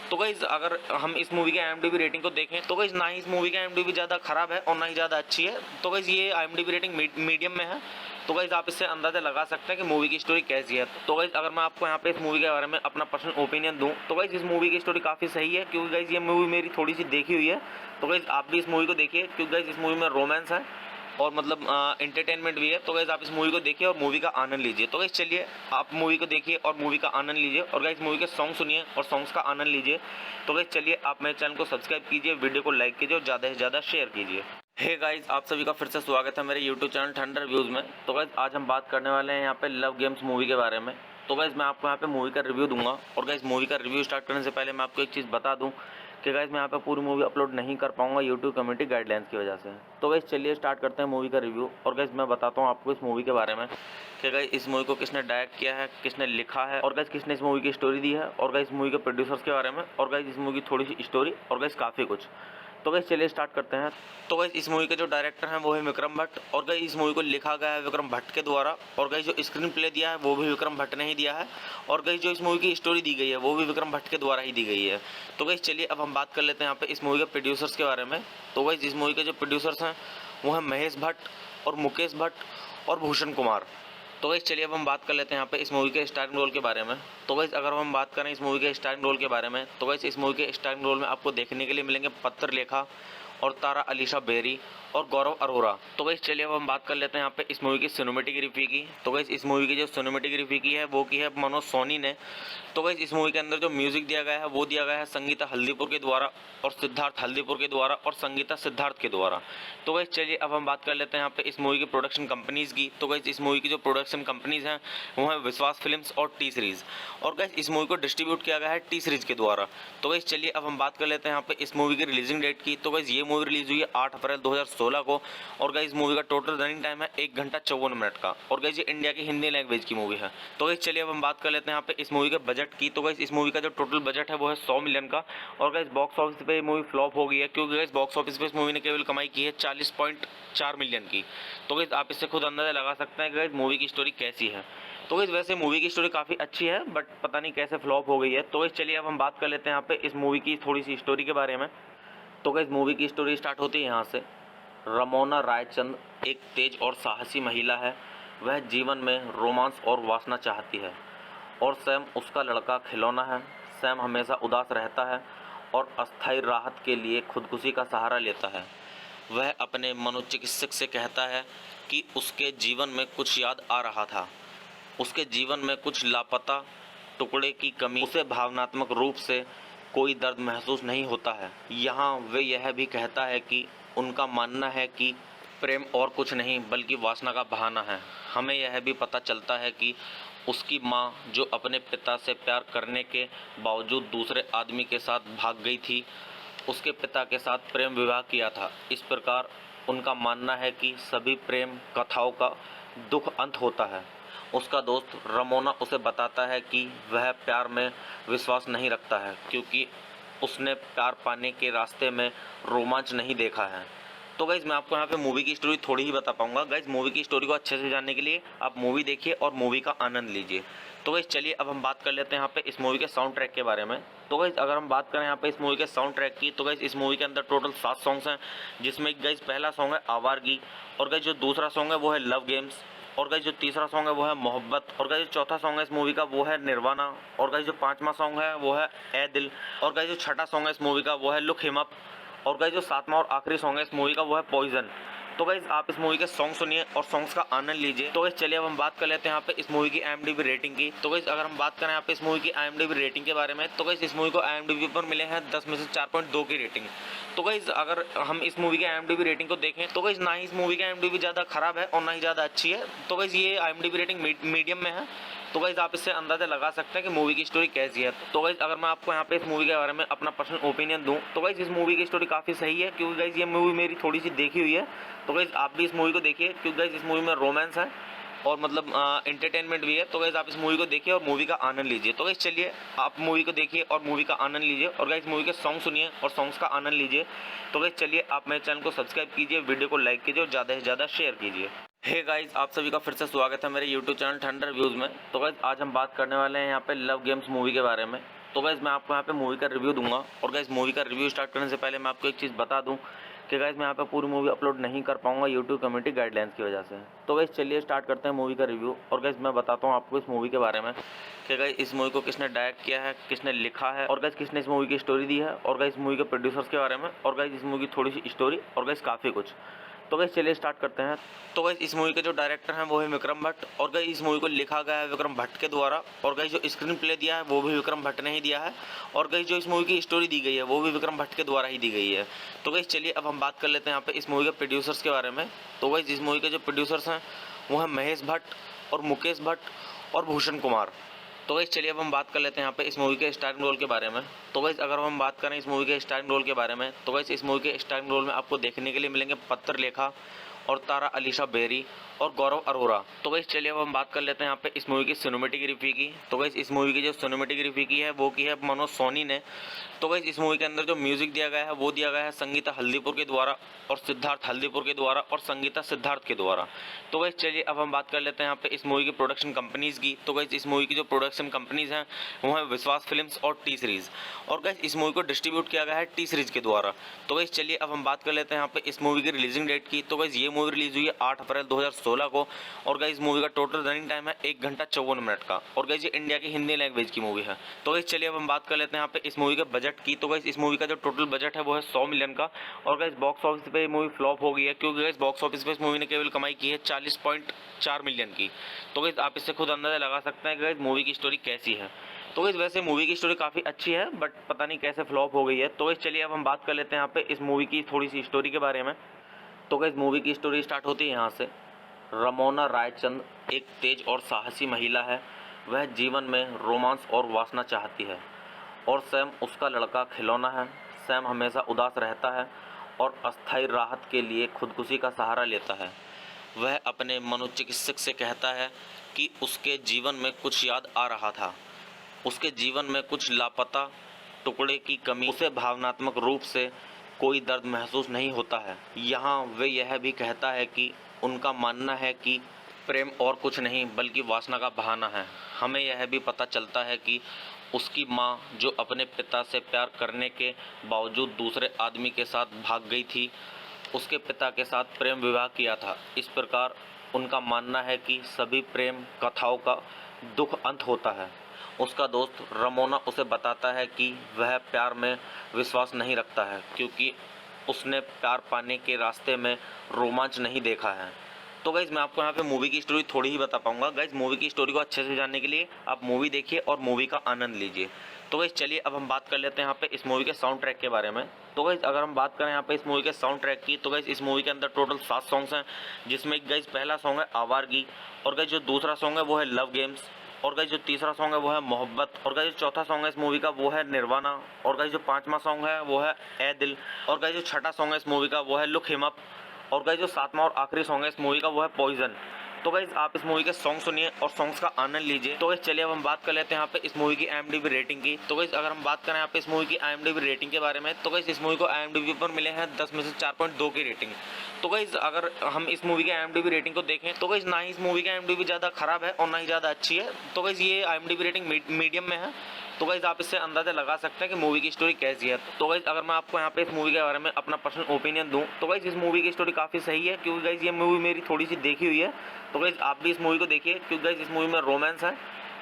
S2: तो गाइज़ अगर हम इस मूवी की IMDb रेटिंग को देखें तो गाइज़ ना ही इस मूवी की IMDb ज़्यादा खराब है और ना ही ज़्यादा अच्छी है। तो गाइज़ ये IMDb रेटिंग मीडियम में है। तो गाइज़ आप इससे अंदाज़ा लगा सकते हैं कि मूवी की स्टोरी कैसी है। तो गाइज़ अगर मैं आपको यहाँ पे इस मूवी के बारे में अपना पर्सनल ओपिनियन दूं तो गाइज़ इस मूवी की स्टोरी काफ़ी सही है, क्योंकि गाइज़ ये मूवी मेरी थोड़ी सी देखी हुई है। तो गाइज़ आप भी इस मूवी को देखिए, क्योंकि गाइज़ इस मूवी में रोमांस है और मतलब एंटरटेनमेंट भी है। तो गाइस आप इस मूवी को देखिए और मूवी का आनंद लीजिए। तो गाइस चलिए आप मूवी को देखिए और मूवी का आनंद लीजिए और गाइस मूवी के सॉन्ग सुनिए और सॉन्ग्स का आनंद लीजिए। तो गाइस चलिए आप मेरे चैनल को सब्सक्राइब कीजिए, वीडियो को लाइक कीजिए और ज़्यादा से ज़्यादा शेयर कीजिए। हे गाइस, आप सभी का फिर से स्वागत है मेरे यूट्यूब चैनल थंडर व्यूज़ में। तो गाइस आज हम बात करने वाले हैं यहाँ पे लव गेम्स मूवी के बारे में। तो गाइस मैं आपको यहाँ पे मूवी का रिव्यू दूंगा और गाइस मूवी का रिव्यू स्टार्ट करने से पहले मैं आपको एक चीज़ बता दूं कि गाइस मैं यहाँ पे पूरी मूवी अपलोड नहीं कर पाऊंगा यूट्यूब कम्युनिटी गाइडलाइंस की वजह से। तो गाइस चलिए स्टार्ट करते हैं मूवी का रिव्यू और गाइस मैं बताता हूँ आपको इस मूवी के बारे में कि गाइस इस मूवी को किसने डायरेक्ट किया है, किसने लिखा है और गाइस किसने इस मूवी की स्टोरी दी है और गाइस मूवी के प्रोड्यूसर्स के बारे में और गाइस इस मूवी की थोड़ी सी स्टोरी और गाइस काफ़ी कुछ। तो गाइस चलिए स्टार्ट करते हैं। तो गाइस इस मूवी के जो डायरेक्टर हैं वो है विक्रम भट्ट और गाइस इस मूवी को लिखा गया है विक्रम भट्ट के द्वारा और गाइस जो स्क्रीन प्ले दिया है वो भी विक्रम भट्ट ने ही दिया है और गाइस जो इस मूवी की स्टोरी दी गई है वो भी विक्रम भट्ट के द्वारा ही दी गई है। तो गाइस चलिए अब हम बात कर लेते हैं यहाँ पे इस मूवी के प्रोड्यूसर्स के बारे में। तो गाइस इस मूवी के जो प्रोड्यूसर्स हैं वो हैं महेश भट्ट और मुकेश भट्ट और भूषण कुमार। तो गाइस चलिए अब हम बात कर लेते हैं यहाँ पे इस मूवी के स्टारिंग रोल के बारे में। तो गाइस अगर हम बात करें इस मूवी के स्टारिंग रोल के बारे में तो गाइस इस मूवी के स्टारिंग रोल में आपको देखने के लिए मिलेंगे पत्रलेखा और तारा अलीशा बेरी और गौरव अरोरा। तो गाइस चलिए अब हम बात कर लेते हैं यहाँ पे इस मूवी की सिनेमेटोग्राफी की। तो गाइस इस मूवी की जो सिनेमेटोग्राफी की है वो की है मनोज सोनी ने। तो गाइस इस मूवी के अंदर जो म्यूजिक दिया गया है वो दिया गया है संगीता हल्दीपुर के द्वारा और सिद्धार्थ हल्दीपुर के द्वारा और संगीता सिद्धार्थ के द्वारा। तो गाइस चलिए अब हम बात कर लेते हैं यहाँ पे इस मूवी की प्रोडक्शन कंपनीज की। तो गाइस इस मूवी की जो प्रोडक्शन कंपनीज हैं वो है विश्वास फिल्म्स और टी सीरीज और गाइस इस मूवी को डिस्ट्रीब्यूट किया गया है टी सीरीज के द्वारा। तो गाइस चलिए अब हम बात कर लेते हैं यहाँ पे इस मूवी की रिलीजिंग डेट की। तो गाइस ये मूवी रिलीज हुई है 8 अप्रैल 2016 को और गाइस मूवी का टोटल रनिंग टाइम है 1 घंटा 54 मिनट का और गाइस ये इंडिया की हिंदी लैंग्वेज की मूवी है। तो गाइस चलिए अब हम बात कर लेते हैं यहाँ पे इस मूवी के बजट की। तो गाइस इस मूवी का जो टोटल बजट है वो है 100 मिलियन का और गाइस बॉक्स ऑफिस पे ये मूवी फ्लॉप हो गई है क्योंकि गाइस बॉक्स ऑफिस पे इस मूवी ने केवल कमाई की है 40.4 मिलियन की। तो गाइस आप इससे खुद अंदाजा लगा सकते हैं कि गाइस मूवी की स्टोरी कैसी है। तो गाइस वैसे मूवी की स्टोरी काफ़ी अच्छी है बट पता नहीं कैसे फ्लॉप हो गई है। तो गाइस चलिए अब हम बात कर लेते हैं यहाँ पे इस मूवी की थोड़ी सी स्टोरी के बारे में। तो गाइस मूवी की स्टोरी स्टार्ट होती है यहाँ से। रमोना रायचंद एक तेज और साहसी महिला है। वह जीवन में रोमांस और वासना चाहती है और सैम उसका लड़का खिलौना है। सैम हमेशा उदास रहता है और अस्थायी राहत के लिए खुदकुशी का सहारा लेता है। वह अपने मनोचिकित्सक से कहता है कि उसके जीवन में कुछ याद आ रहा था, उसके जीवन में कुछ लापता टुकड़े की कमी, उसे भावनात्मक रूप से कोई दर्द महसूस नहीं होता है। यहाँ वे यह भी कहता है कि उनका मानना है कि प्रेम और कुछ नहीं बल्कि वासना का बहाना है। हमें यह भी पता चलता है कि उसकी माँ जो अपने पिता से प्यार करने के बावजूद दूसरे आदमी के साथ भाग गई थी, उसके पिता के साथ प्रेम विवाह किया था। इस प्रकार उनका मानना है कि सभी प्रेम कथाओं का दुख अंत होता है। उसका दोस्त रमोना उसे बताता है कि वह प्यार में विश्वास नहीं रखता है क्योंकि उसने प्यार पाने के रास्ते में रोमांच नहीं देखा है। तो गाइज़ मैं आपको यहाँ पे मूवी की स्टोरी थोड़ी ही बता पाऊंगा। गाइज़ मूवी की स्टोरी को अच्छे से जानने के लिए आप मूवी देखिए और मूवी का आनंद लीजिए। तो गाइज़ चलिए अब हम बात कर लेते हैं यहाँ पे इस मूवी के साउंड ट्रैक के बारे में। तो गाइज़ अगर हम बात करें यहाँ पे इस मूवी के साउंड ट्रैक की तो गाइज़ इस मूवी के अंदर टोटल 7 सॉन्ग्स हैं जिसमें गाइज़ पहला सॉन्ग है आवारगी और गाइज़ जो दूसरा सॉन्ग है वो है लव गेम्स और गाइस जो तीसरा सॉन्ग है वो है मोहब्बत और गाइस जो चौथा सॉन्ग है इस मूवी का वो है निर्वाणा और गाइस जो पांचवा सॉन्ग है वो है ए दिल और गाइस जो छठा सॉन्ग है इस मूवी का वो है लुक हिम अप और गाइस जो सातवां और आखिरी सॉन्ग है इस मूवी का वो है पॉइजन। तो गाइस आप इस मूवी के सॉन्ग सुनिए और सॉन्ग्स का आनंद लीजिए। तो गाइस चलिए अब हम बात कर लेते हैं यहाँ पे इस मूवी की IMDb रेटिंग की। तो गाइस अगर हम बात करें यहाँ पे इस मूवी की IMDb रेटिंग के बारे में तो गाइस इस मूवी को IMDb पर मिले हैं 10 में से 4.2 की रेटिंग। तो गाइस अगर हम इस मूवी की IMDb रेटिंग को देखें तो गाइस ना ही इस मूवी की IMDb ज़्यादा खराब है और ना ही ज़्यादा अच्छी है। तो गाइस ये IMDb रेटिंग मीडियम में है। तो गाइस आप इससे अंदाज़ा लगा सकते हैं कि मूवी की स्टोरी कैसी है। तो गाइस अगर मैं आपको यहाँ पे इस मूवी के बारे में अपना पर्सनल ओपिनियन दूं तो गाइस इस मूवी की स्टोरी काफ़ी सही है क्योंकि गाइस ये मूवी मेरी थोड़ी सी देखी हुई है। तो गाइस आप भी इस मूवी को देखिए क्योंकि गाइस इस मूवी में रोमांस है और मतलब एंटरटेनमेंट भी है। तो गाइस आप इस मूवी को देखिए और मूवी का आनंद लीजिए। तो गाइस चलिए आप मूवी को देखिए और मूवी का आनंद लीजिए और गाइस मूवी के सॉन्ग सुनिए और सॉन्ग्स का आनंद लीजिए। तो गाइस चलिए आप मेरे चैनल को सब्सक्राइब कीजिए, वीडियो को लाइक कीजिए और ज़्यादा से ज़्यादा शेयर कीजिए। हे गाइस, आप सभी का फिर से स्वागत है मेरे यूट्यूब चैनल थंडर व्यूज़ में। तो गाइस आज हम बात करने वाले हैं यहाँ पे लव गेम्स मूवी के बारे में। तो गाइस मैं आपको यहाँ पे मूवी का रिव्यू दूंगा और गाइस मूवी का रिव्यू स्टार्ट करने से पहले मैं आपको एक चीज़ बता दूं कि गाइस मैं यहाँ पे पूरी मूवी अपलोड नहीं कर पाऊंगा यूट्यूब कम्युनिटी गाइडलाइंस की वजह से। तो गाइस चलिए स्टार्ट करते हैं मूवी का रिव्यू और गाइस मैं बताता हूँ आपको इस मूवी के बारे में कि गाइस इस मूवी को किसने डायरेक्ट किया है, किसने लिखा है और गाइस किसने इस मूवी की स्टोरी दी है और गाइस मूवी के प्रोड्यूसर्स के बारे में और गाइस इस मूवी की थोड़ी सी स्टोरी और गाइस काफ़ी कुछ। तो गाइस चलिए स्टार्ट करते हैं। तो गाइस इस मूवी के जो डायरेक्टर हैं वो है विक्रम भट्ट, और गाइस इस मूवी को लिखा गया है विक्रम भट्ट के द्वारा, और गाइस जो स्क्रीन प्ले दिया है वो भी विक्रम भट्ट ने ही दिया है, और गाइस जो इस मूवी की स्टोरी दी गई है वो भी विक्रम भट्ट के द्वारा ही दी गई है। तो गाइस चलिए अब हम बात कर लेते हैं यहाँ पे इस मूवी के प्रोड्यूसर्स के बारे में। तो गाइस इस मूवी के जो प्रोड्यूसर्स हैं वो हैं महेश भट्ट और मुकेश भट्ट और भूषण कुमार। तो गाइस चलिए अब हम बात कर लेते हैं यहाँ पे इस मूवी के स्टारिंग रोल के बारे में। तो गाइस अगर हम बात करें इस मूवी के स्टारिंग रोल के बारे में, तो गाइस इस मूवी के स्टारिंग रोल में आपको देखने के लिए मिलेंगे पत्र लेखा और तारा अलीशा बेरी और गौरव अरोरा। तो गाइस चलिए अब हम बात कर लेते हैं यहाँ पे इस मूवी की सिनेमैटिक रिव्यू की। तो गाइस इस मूवी की जो सिनेमैटिक रिव्यू की है वो की है मनोज सोनी ने। तो गाइस इस मूवी के अंदर जो म्यूजिक दिया गया है वो दिया गया है संगीता हल्दीपुर के द्वारा और सिद्धार्थ हल्दीपुर के द्वारा और संगीता सिद्धार्थ के द्वारा। तो गाइस चलिए अब हम बात कर लेते हैं यहाँ पे इस मूवी की प्रोडक्शन कंपनीज की। तो गाइस इस मूवी की जो प्रोडक्शन कंपनीज हैं वो है विश्वास फिल्म्स और टी सीरीज, और गाइस इस मूवी को डिस्ट्रीब्यूट किया गया है टी सीरीज के द्वारा। तो गाइस चलिए अब हम बात कर लेते हैं यहाँ पे इस मूवी की रिलीजिंग डेट की। तो गाइस ये मूवी रिलीज हुई है 8 अप्रैल 2016 को, और गाइस मूवी का टोटल रनिंग टाइम है 1 घंटा 54 मिनट का, और गाइस ये इंडिया की हिंदी लैंग्वेज की मूवी है। तो गाइस चलिए अब हम बात कर लेते हैं यहाँ पे इस मूवी के बजट की। तो गाइस इस मूवी का जो टोटल बजट है वो है 100 मिलियन का, और गाइस बॉक्स ऑफिस पे ये मूवी फ्लॉप हो गई है, क्योंकि गाइस बॉक्स ऑफिस पे इस मूवी ने केवल कमाई की है 40.4 मिलियन की। तो गाइस आप इससे खुद अंदाजा लगा सकते हैं कि गाइस मूवी की स्टोरी कैसी है। तो गाइस वैसे मूवी की स्टोरी काफ़ी अच्छी है, बट पता नहीं कैसे फ्लॉप हो गई है। तो गाइस चलिए अब हम बात कर लेते हैं यहाँ पे इस मूवी की थोड़ी सी स्टोरी के बारे में। तो गाइस मूवी की स्टोरी स्टार्ट होती है यहाँ से। रमोना रायचंद एक तेज और साहसी महिला है। वह जीवन में रोमांस और वासना चाहती है, और सैम उसका लड़का खिलौना है। सैम हमेशा उदास रहता है और अस्थायी राहत के लिए खुदकुशी का सहारा लेता है। वह अपने मनोचिकित्सक से कहता है कि उसके जीवन में कुछ याद आ रहा था, उसके जीवन में कुछ लापता टुकड़े की कमी, उसे भावनात्मक रूप से कोई दर्द महसूस नहीं होता है। यहाँ वे यह भी कहता है कि उनका मानना है कि प्रेम और कुछ नहीं बल्कि वासना का बहाना है। हमें यह भी पता चलता है कि उसकी माँ, जो अपने पिता से प्यार करने के बावजूद दूसरे आदमी के साथ भाग गई थी, उसके पिता के साथ प्रेम विवाह किया था। इस प्रकार उनका मानना है कि सभी प्रेम कथाओं का दुख अंत होता है। उसका दोस्त रमोना उसे बताता है कि वह प्यार में विश्वास नहीं रखता है, क्योंकि उसने प्यार पाने के रास्ते में रोमांच नहीं देखा है। तो गाइज़ मैं आपको यहाँ पे मूवी की स्टोरी थोड़ी ही बता पाऊंगा। गाइज़ मूवी की स्टोरी को अच्छे से जानने के लिए आप मूवी देखिए और मूवी का आनंद लीजिए। तो गाइज़ चलिए अब हम बात कर लेते हैं यहाँ पे इस मूवी के साउंड ट्रैक के बारे में। तो गाइज़ अगर हम बात करें यहाँ पे इस मूवी के साउंड ट्रैक की, तो गाइज़ इस मूवी के अंदर टोटल 7 सॉन्ग्स हैं, जिसमें गाइज़ पहला सॉन्ग है आवारगी, और गाइज़ जो दूसरा सॉन्ग है वो है लव गेम्स, और गाइज़ जो तीसरा सॉन्ग है वो है मोहब्बत, और गाइज़ जो चौथा सॉन्ग है इस मूवी का वो है निर्वाणा, और गाइज़ जो पाँचवा सॉन्ग है वो है ए दिल, और गाइज़ जो छठा सॉन्ग है इस मूवी का वो है लुक हिम अप, और गाइज़ जो सातवां और आखिरी सॉन्ग है इस मूवी का वो है पॉइजन। तो गाइज़ आप इस मूवी के सॉन्ग सुनिए और सॉन्ग्स का आनंद लीजिए। तो गाइज़ चलिए अब हम बात कर लेते हैं यहाँ पे इस मूवी की IMDb रेटिंग की। तो गाइज़ अगर हम बात करें यहाँ पे इस मूवी की IMDb रेटिंग के बारे में, तो गाइज़ इस मूवी को IMDb पर मिले हैं 10 में से 4.2 की रेटिंग। तो गाइज़ अगर हम इस मूवी के IMDb रेटिंग को देखें, तो गाइज़ ना ही इस मूवी की IMDb ज़्यादा खराब है और ना ही ज़्यादा अच्छी है। तो गाइज़ ये IMDb रेटिंग मीडियम में है। तो गाइज़ आप इससे अंदाज़ा लगा सकते हैं कि मूवी की स्टोरी कैसी है। तो गाइज़ अगर मैं आपको यहाँ पे इस मूवी के बारे में अपना पर्सनल ओपिनियन दूँ, तो गाइज़ इस मूवी की स्टोरी काफ़ी सही है, क्योंकि गाइज़ ये मूवी मेरी थोड़ी सी देखी हुई है। तो गाइज़ आप भी इस मूवी को देखिए, क्योंकि गाइज़ इस मूवी में रोमांस है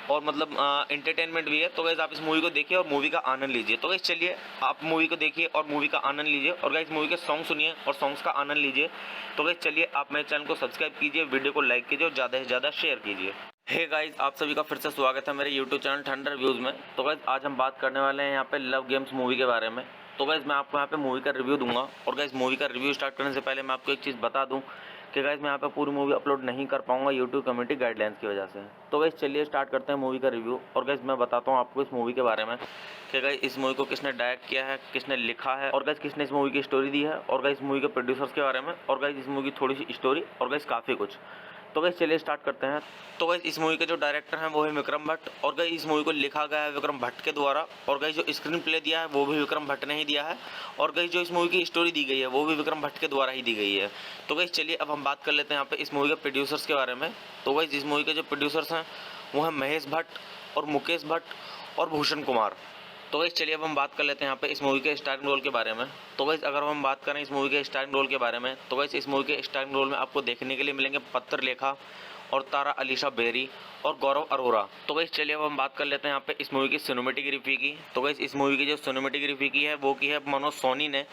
S2: और मतलब एंटरटेनमेंट भी है। तो गाइज़ आप इस मूवी को देखिए और मूवी का आनंद लीजिए। तो गाइज़ चलिए आप मूवी को देखिए और मूवी का आनंद लीजिए, और गाइज़ मूवी के सॉन्ग सुनिए और सॉन्ग्स का आनंद लीजिए। तो गाइज़ चलिए आप मेरे चैनल को सब्सक्राइब कीजिए, वीडियो को लाइक कीजिए और ज़्यादा से ज़्यादा शेयर कीजिए। हे गाइज़ आप सभी का फिर से स्वागत है मेरे यूट्यूब चैनल थंडर व्यूज़ में। तो गाइज़ आज हम बात करने वाले हैं यहाँ पे लव गेम्स मूवी के बारे में। तो गाइज़ मैं आपको यहाँ पे मूवी का रिव्यू दूंगा, और गाइज़ मूवी का रिव्यू स्टार्ट करने से पहले मैं आपको एक चीज़ बता दूं कि गाइज़ मैं यहाँ पे पूरी मूवी अपलोड नहीं कर पाऊंगा यूट्यूब कम्युनिटी गाइडलाइंस की वजह से। तो गाइज़ चलिए स्टार्ट करते हैं मूवी का रिव्यू, और गाइज़ मैं बताता हूँ आपको इस मूवी के बारे में कि गाइज़ इस मूवी को किसने डायरेक्ट किया है, किसने लिखा है, और गाइज़ किसने इस मूवी की स्टोरी दी है, और गाइज़ मूवी के प्रोड्यूसर्स के बारे में, और गाइज़ इस मूवी की थोड़ी सी स्टोरी, और गाइज़ काफ़ी कुछ। तो गाइज़ चलिए स्टार्ट करते हैं। तो गाइज़ इस मूवी के जो डायरेक्टर हैं वो है विक्रम भट्ट, और गाइज़ इस मूवी को लिखा गया है विक्रम भट्ट के द्वारा, और गाइज़ जो स्क्रीन प्ले दिया है वो भी विक्रम भट्ट ने ही दिया है, और गाइज़ जो इस मूवी की स्टोरी दी गई है वो भी विक्रम भट्ट के द्वारा ही दी गई है। तो गाइज़ चलिए अब हम बात कर लेते हैं यहाँ पे इस मूवी के प्रोड्यूसर्स के बारे में। तो गाइज़ इस मूवी के जो प्रोड्यूसर्स हैं वो हैं महेश भट्ट और मुकेश भट्ट और भूषण कुमार। तो गाइज़ चलिए अब हम बात कर लेते हैं यहाँ पे इस मूवी के स्टारिंग रोल के बारे में। तो गाइज़ अगर हम बात करें इस मूवी के स्टारिंग रोल के बारे में, तो गाइज़ इस मूवी के स्टारिंग रोल में आपको देखने के लिए मिलेंगे पत्र लेखा और तारा अलीशा बेरी और गौरव अरोरा। तो गाइस चलिए अब हम बात कर लेते हैं यहाँ पे इस मूवी की सिनेमैटिक रिव्यू की। तो गाइस इस मूवी की जो सिनेमैटिक रिव्यू की है वो की है मनोज सोनी ने।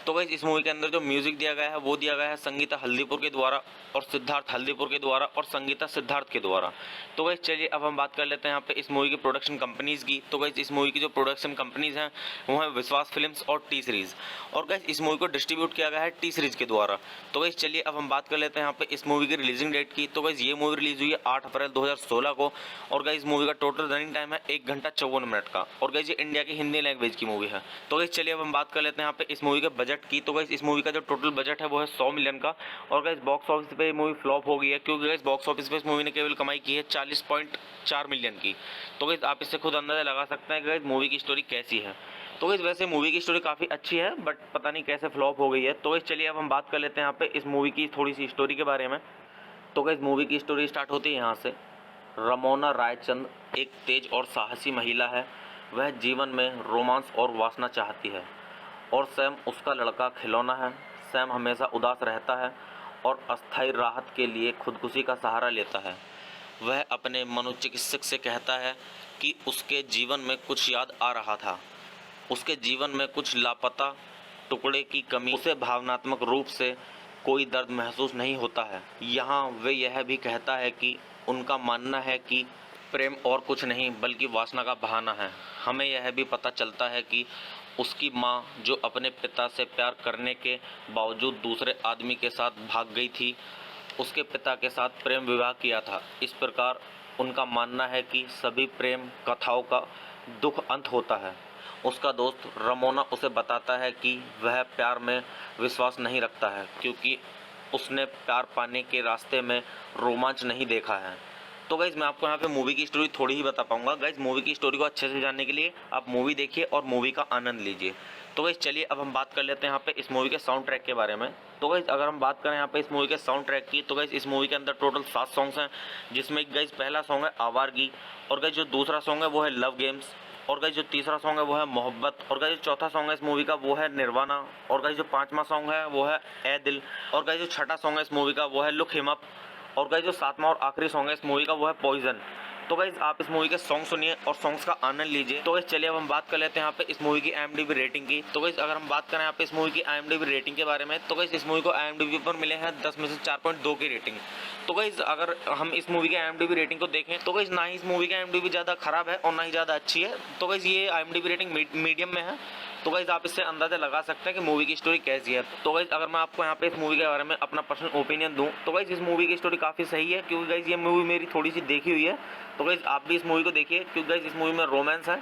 S2: तो गाइस इस मूवी के अंदर जो म्यूजिक दिया गया है वो दिया गया है संगीता हल्दीपुर के द्वारा और सिद्धार्थ हल्दीपुर के द्वारा और संगीता सिद्धार्थ के द्वारा। तो गाइस चलिए अब हम बात कर लेते हैं यहाँ पे इस मूवी की प्रोडक्शन कंपनीज की। तो गाइस इस मूवी की जो प्रोडक्शन कंपनीज हैं वो है विश्वास फिल्म्स और टी सीरीज। और गाइस इस मूवी को डिस्ट्रीब्यूट किया गया है टी सीरीज के द्वारा। तो गाइस चलिए अब हम बात कर लेते हैं यहाँ पे इस मूवी की रिलीजिंग डेट की। तो गाइस ये मूवी रिलीज हुई है 8 अप्रैल 2016 को और गाइस मूवी का टोटल रनिंग टाइम है 1 घंटा 54 मिनट का और गाइस ये इंडिया की हिंदी लैंग्वेज की मूवी है। तो गाइस चलिए अब हम बात कर लेते हैं यहाँ पे इस मूवी के बजट की। तो गाइस इस मूवी का जो टोटल बजट है वो है 100 मिलियन का और गाइस बॉक्स ऑफिस पे ये मूवी फ्लॉप हो गई है क्योंकि गाइस बॉक्स ऑफिस पे इस मूवी ने केवल कमाई की है 40.4 मिलियन की। तो गाइस आप इससे खुद अंदाजा लगा सकते हैं कि गाइस मूवी की स्टोरी कैसी है। तो गाइस वैसे मूवी की स्टोरी काफ़ी अच्छी है बट पता नहीं कैसे फ्लॉप हो गई है। तो गाइस चलिए अब हम बात कर लेते हैं यहाँ पे इस मूवी की थोड़ी सी स्टोरी के बारे में। तो गाइस मूवी की स्टोरी स्टार्ट होती है यहाँ से। रमोना रायचंद एक तेज और साहसी महिला है। वह जीवन में रोमांस और वासना चाहती है और सैम उसका लड़का खिलौना है। सैम हमेशा उदास रहता है और अस्थायी राहत के लिए खुदकुशी का सहारा लेता है। वह अपने मनोचिकित्सक से कहता है कि उसके जीवन में कुछ याद आ रहा था। उसके जीवन में कुछ लापता टुकड़े की कमी, उसे भावनात्मक रूप से कोई दर्द महसूस नहीं होता है। यहाँ वे यह भी कहता है कि उनका मानना है कि प्रेम और कुछ नहीं बल्कि वासना का बहाना है। हमें यह भी पता चलता है कि उसकी माँ जो अपने पिता से प्यार करने के बावजूद दूसरे आदमी के साथ भाग गई थी, उसके पिता के साथ प्रेम विवाह किया था। इस प्रकार उनका मानना है कि सभी प्रेम कथाओं का दुख अंत होता है। उसका दोस्त रमोना उसे बताता है कि वह प्यार में विश्वास नहीं रखता है क्योंकि उसने प्यार पाने के रास्ते में रोमांच नहीं देखा है। तो गाइज़ मैं आपको यहाँ पे मूवी की स्टोरी थोड़ी ही बता पाऊंगा। गाइज़ मूवी की स्टोरी को अच्छे से जानने के लिए आप मूवी देखिए और मूवी का आनंद लीजिए। तो गाइज़ चलिए अब हम बात कर लेते हैं यहाँ पे इस मूवी के साउंड ट्रैक के बारे में। तो गाइज़ अगर हम बात करें यहाँ पे इस मूवी के साउंड ट्रैक की, तो गाइज़ इस मूवी के अंदर टोटल 7 सॉन्ग्स हैं, जिसमें गाइज़ पहला सॉन्ग है आवारगी और गाइज़ जो दूसरा सॉन्ग है वो है लव गेम्स और गाइस जो तीसरा सॉन्ग है वो है मोहब्बत और गाइस जो चौथा सॉन्ग है इस मूवी का वो है निर्वाणा और गाइस जो पांचवा सॉन्ग है वो है ए दिल और गाइस जो छठा सॉन्ग है इस मूवी का वो है लुक हिम अप और गाइस जो सातवां और आखिरी सॉन्ग है इस मूवी का वो है पॉइजन। तो गाइस आप इस मूवी के सॉन्ग सुनिए और सॉन्ग्स का आनंद लीजिए। तो गाइस चलिए अब हम बात कर लेते हैं यहाँ पे इस मूवी की IMDb रेटिंग की। तो गाइस अगर हम बात करें यहाँ पे इस मूवी की IMDb रेटिंग के बारे में, तो गाइस इस मूवी को IMDb पर मिले हैं 10 में से 4.2 की रेटिंग। तो गाइस अगर हम इस मूवी की IMDb रेटिंग को देखें तो गाइस ना ही इस मूवी की IMDb ज़्यादा खराब है और ना ही ज़्यादा अच्छी है। तो गाइस ये IMDb रेटिंग मीडियम में है। तो गाइस आप इससे अंदाजा लगा सकते हैं कि मूवी की स्टोरी कैसी है। तो गाइस अगर मैं आपको यहाँ पे इस मूवी के बारे में अपना पर्सनल ओपिनियन दूं तो गाइस इस मूवी की स्टोरी काफ़ी सही है क्योंकि गाइस ये मूवी मेरी थोड़ी सी देखी हुई है। तो गाइस आप भी इस मूवी को देखिए क्योंकि गाइस इस मूवी में रोमांस है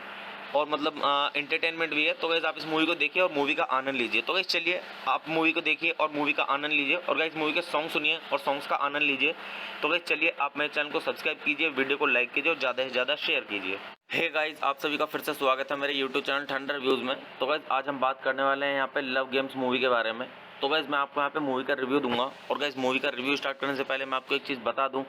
S2: और मतलब एंटरटेनमेंट भी है। तो गाइस आप इस मूवी को देखिए और मूवी का आनंद लीजिए। तो गाइस चलिए आप मूवी को देखिए और मूवी का आनंद लीजिए और गाइस मूवी के सॉन्ग सुनिए और सॉन्ग्स का आनंद लीजिए। तो गाइस चलिए आप मेरे चैनल को सब्सक्राइब कीजिए, वीडियो को लाइक कीजिए और ज़्यादा से ज़्यादा शेयर कीजिए। हे गाइस आप सभी का फिर से स्वागत है मेरे यूट्यूब चैनल ठंडर रिव्यूज़ में। तो गाइस आज हम बात करने वाले हैं यहाँ पे लव गेम्स मूवी के बारे में। तो गाइस मैं आपको यहाँ पे मूवी का रिव्यू दूंगा और गाइस मूवी का रिव्यू स्टार्ट करने से पहले मैं आपको एक चीज़ बता दूं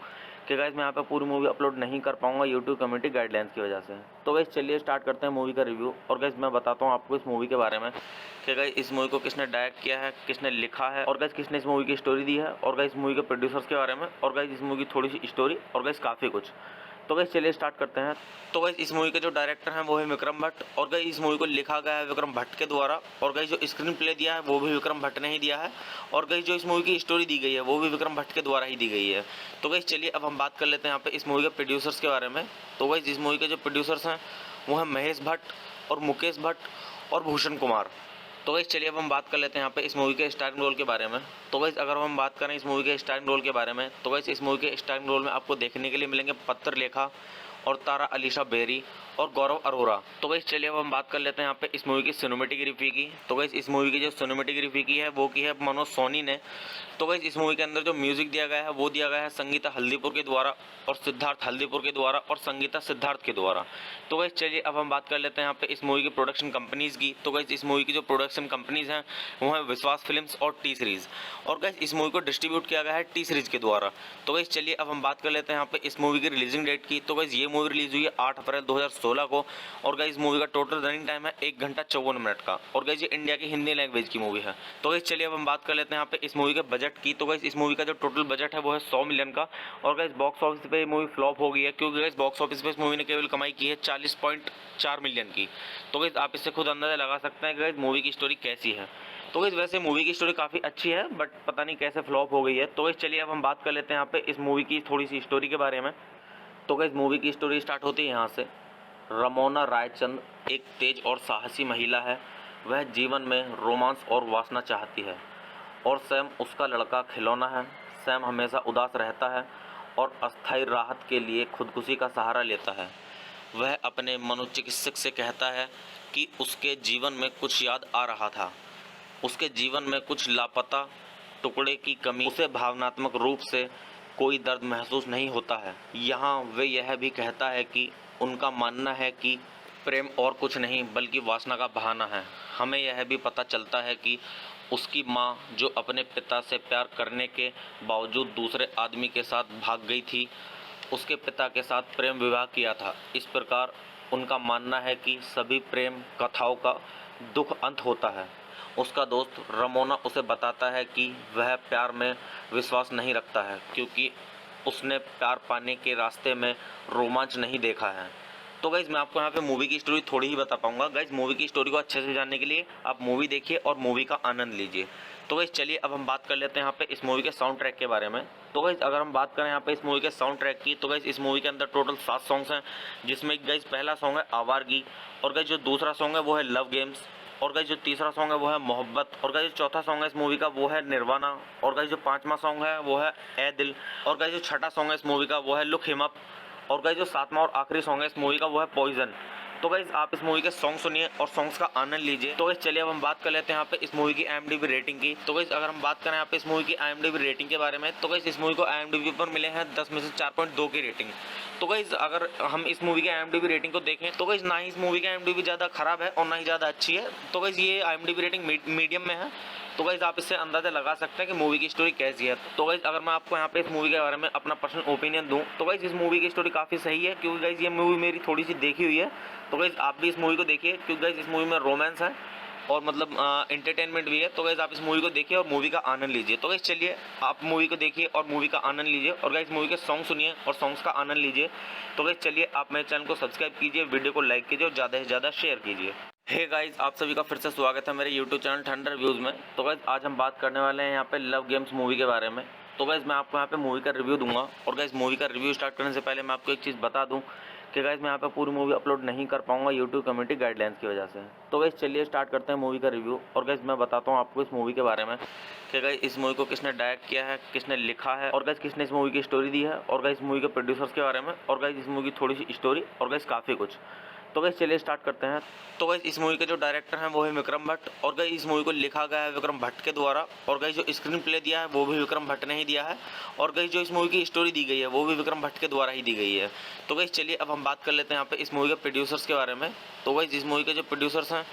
S2: कि गाइस मैं यहाँ पे पूरी मूवी अपलोड नहीं कर पाऊंगा यूट्यूब कम्युनिटी गाइडलाइंस की वजह से। तो गाइस चलिए स्टार्ट करते हैं मूवी का रिव्यू और गाइस मैं बताता हूँ आपको इस मूवी के बारे में कि गाइस इस मूवी को किसने डायरेक्ट किया है, किसने लिखा है और गाइस किसने इस मूवी की स्टोरी दी है और गाइस मूवी के प्रोड्यूसर्स के बारे में और गाइस इस मूवी की थोड़ी सी स्टोरी और गाइस काफ़ी कुछ। तो गाइस चलिए स्टार्ट करते हैं। तो गाइस इस मूवी के जो डायरेक्टर हैं वो है विक्रम भट्ट और गाइस इस मूवी को लिखा गया है विक्रम भट्ट के द्वारा और गाइस जो स्क्रीन प्ले दिया है वो भी विक्रम भट्ट ने ही दिया है और गाइस जो इस मूवी की स्टोरी दी गई है वो भी विक्रम भट्ट के द्वारा ही दी गई है। तो गाइस चलिए अब हम बात कर लेते हैं यहाँ पे इस मूवी के प्रोड्यूसर्स के बारे में। तो गाइस इस मूवी के जो प्रोड्यूसर्स हैं वो हैं महेश भट्ट और मुकेश भट्ट और भूषण कुमार। तो गाइस चलिए अब हम बात कर लेते हैं यहाँ पे इस मूवी के स्टारिंग रोल के बारे में। तो गाइस अगर हम बात करें इस मूवी के स्टारिंग रोल के बारे में तो गाइस इस मूवी के स्टारिंग रोल में आपको देखने के लिए मिलेंगे पत्र लेखा और तारा अलीशा बेरी और गौरव अरोरा। तो गाइस चलिए अब हम बात कर लेते हैं यहाँ पे इस मूवी की सिनेमैटिक रिव्यू की। तो गाइस इस मूवी की जो सिनेमैटिक रिव्यू की है वो की है मनोज सोनी ने। तो गाइस इस मूवी के अंदर जो म्यूजिक दिया गया है वो दिया गया है संगीता हल्दीपुर के द्वारा और सिद्धार्थ हल्दीपुर के द्वारा और संगीता सिद्धार्थ के द्वारा। तो गाइस चलिए अब हम बात कर लेते हैं यहाँ पे इस मूवी की प्रोडक्शन कंपनीज की। तो गाइस इस मूवी की जो प्रोडक्शन कंपनीज हैं वो है विश्वास फिल्म्स और टी सीरीज और गाइस इस मूवी को डिस्ट्रीब्यूट किया गया है टी सीरीज के द्वारा। तो गाइस चलिए अब हम बात कर लेते हैं यहाँ पे इस मूवी की रिलीजिंग डेट की। तो गाइस ये मूवी मूवी रिलीज हुई है 8 अप्रैल 2016 को। और गाइस इस मूवी का टोटल रनिंग टाइम है 1 घंटा 54 मिनट का। और गाइस ये इंडिया की हिंदी लैंग्वेज की मूवी है। तो गाइस चलिए अब हम बात कर लेते हैं यहाँ पे इस मूवी के बजट की। तो गाइस इस मूवी का जो टोटल बजट है वो है 100 मिलियन का। और गाइस बॉक्स ऑफिस पे ये मूवी फ्लॉप हो गई है, क्योंकि गाइस बॉक्स ऑफिस पे इस मूवी ने केवल कमाई की है 40.4 मिलियन की। तो गाइस आप इससे खुद अंदाजा लगा सकते हैं कि गाइस मूवी की स्टोरी कैसी है। तो गाइस वैसे मूवी की स्टोरी काफ़ी अच्छी है, बट पता नहीं कैसे फ्लॉप हो गई है। तो गाइस चलिए अब हम बात कर लेते हैं यहाँ पे इस मूवी की थोड़ी सी स्टोरी के बारे में। तो गाइस मूवी की स्टोरी स्टार्ट होती है यहाँ से। रमोना रायचंद एक तेज और साहसी महिला है। वह जीवन में रोमांस और वासना चाहती है, और सैम उसका लड़का खिलौना है। सैम हमेशा उदास रहता है और अस्थायी राहत के लिए खुदकुशी का सहारा लेता है। वह अपने मनोचिकित्सक से कहता है कि उसके जीवन में कुछ याद आ रहा था, उसके जीवन में कुछ लापता टुकड़े की कमी, उसे भावनात्मक रूप से कोई दर्द महसूस नहीं होता है। यहाँ वे यह भी कहता है कि उनका मानना है कि प्रेम और कुछ नहीं बल्कि वासना का बहाना है। हमें यह भी पता चलता है कि उसकी माँ, जो अपने पिता से प्यार करने के बावजूद दूसरे आदमी के साथ भाग गई थी, उसके पिता के साथ प्रेम विवाह किया था। इस प्रकार उनका मानना है कि सभी प्रेम कथाओं का दुख अंत होता है। उसका दोस्त रमोना उसे बताता है कि वह प्यार में विश्वास नहीं रखता है, क्योंकि उसने प्यार पाने के रास्ते में रोमांच नहीं देखा है। तो गाइज़ मैं आपको यहाँ पे मूवी की स्टोरी थोड़ी ही बता पाऊंगा। गाइज़ मूवी की स्टोरी को अच्छे से जानने के लिए आप मूवी देखिए और मूवी का आनंद लीजिए। तो गाइज़ चलिए अब हम बात कर लेते हैं यहाँ पे इस मूवी के साउंड ट्रैक के बारे में। तो गाइज़ अगर हम बात करें यहाँ पे इस मूवी के साउंड ट्रैक की, तो गाइज़ इस मूवी के अंदर टोटल 7 सॉन्ग्स हैं, जिसमें गाइज़ पहला सॉन्ग है आवारगी, और गाइज़ जो दूसरा सॉन्ग है वो है लव गेम्स, और गाइस जो तीसरा सॉन्ग है वो है मोहब्बत, और गाइस जो चौथा सॉन्ग है इस मूवी का वो है निर्वाणा, और गाइस जो पांचवा सॉन्ग है वो है ए दिल, और गाइस जो छठा सॉन्ग है इस मूवी का वो है लुक हिम अप, और गाइस जो सातवां और आखिरी सॉन्ग है इस मूवी का वो है पॉइजन। तो गाइस आप इस मूवी के सॉन्ग सुनिए और सॉन्ग्स का आनंद लीजिए। तो गाइस चलिए अब हम बात कर लेते हैं यहाँ पे इस मूवी की IMDb रेटिंग की। तो गाइस अगर हम बात करें यहाँ पे इस मूवी की IMDb रेटिंग के बारे में, तो गाइस इस मूवी को IMDb पर मिले हैं 10 में से 4.2 की रेटिंग। तो गाइस अगर हम इस मूवी के IMDb रेटिंग को देखें, तो गाइस ना ही इस मूवी की IMDb ज़्यादा खराब है और ना ही ज़्यादा अच्छी है। तो गाइस ये IMDb रेटिंग मीडियम में है। तो गाइस आप इससे अंदाजा लगा सकते हैं कि मूवी की स्टोरी कैसी है। तो गाइस अगर मैं आपको यहाँ पे इस मूवी के बारे में अपना पर्सनल ओपिनियन दूं, तो गाइस इस मूवी की स्टोरी काफ़ी सही है, क्योंकि गाइस ये मूवी मेरी थोड़ी सी देखी हुई है। तो गाइस आप भी इस मूवी को देखिए, क्योंकि गाइस इस मूवी में रोमांस है और मतलब एंटरटेनमेंट भी है। तो गाइस आप इस मूवी को देखिए और मूवी का आनंद लीजिए। तो गाइस चलिए आप मूवी को देखिए और मूवी का आनंद लीजिए, और गाइस मूवी के सॉन्ग सुनिए और सॉन्ग्स का आनंद लीजिए। तो गाइस चलिए आप मेरे चैनल को सब्सक्राइब कीजिए, वीडियो को लाइक कीजिए और ज़्यादा से ज़्यादा शेयर कीजिए। हे गाइस आप सभी का फिर से स्वागत है मेरे यूट्यूब चैनल थंडर व्यूज़ में। तो गाइस आज हम बात करने वाले हैं यहाँ पे लव गेम्स मूवी के बारे में। तो गाइस मैं आपको यहाँ पे मूवी का रिव्यू दूंगा, और गाइस मूवी का रिव्यू स्टार्ट करने से पहले मैं आपको एक चीज़ बता दूं कि गाइस मैं यहाँ पे पूरी मूवी अपलोड नहीं कर पाऊंगा यूट्यूब कम्युनिटी गाइडलाइंस की वजह से। तो गाइस चलिए स्टार्ट करते हैं मूवी का रिव्यू। और गाइस मैं बताता हूँ आपको इस मूवी के बारे में कि गाइस इस मूवी को किसने डायरेक्ट किया है, किसने लिखा है, और गाइस किसने इस मूवी की स्टोरी दी है, और गाइस मूवी के प्रोड्यूसर्स के बारे में, और गाइस इस मूवी की थोड़ी सी स्टोरी, और गाइस काफ़ी कुछ। तो गाइस चलिए स्टार्ट करते हैं। तो गाइस इस मूवी के जो डायरेक्टर हैं वो है विक्रम भट्ट, और गाइस इस मूवी को लिखा गया है विक्रम भट्ट के द्वारा, और गाइस जो स्क्रीन प्ले दिया है वो भी विक्रम भट्ट ने ही दिया है, और गाइस जो इस मूवी की स्टोरी दी गई है वो भी विक्रम भट्ट के द्वारा ही दी गई है। तो गाइस चलिए अब हम बात कर लेते हैं यहाँ पे इस मूवी के प्रोड्यूसर्स के बारे में। तो गाइस इस मूवी के जो प्रोड्यूसर्स हैं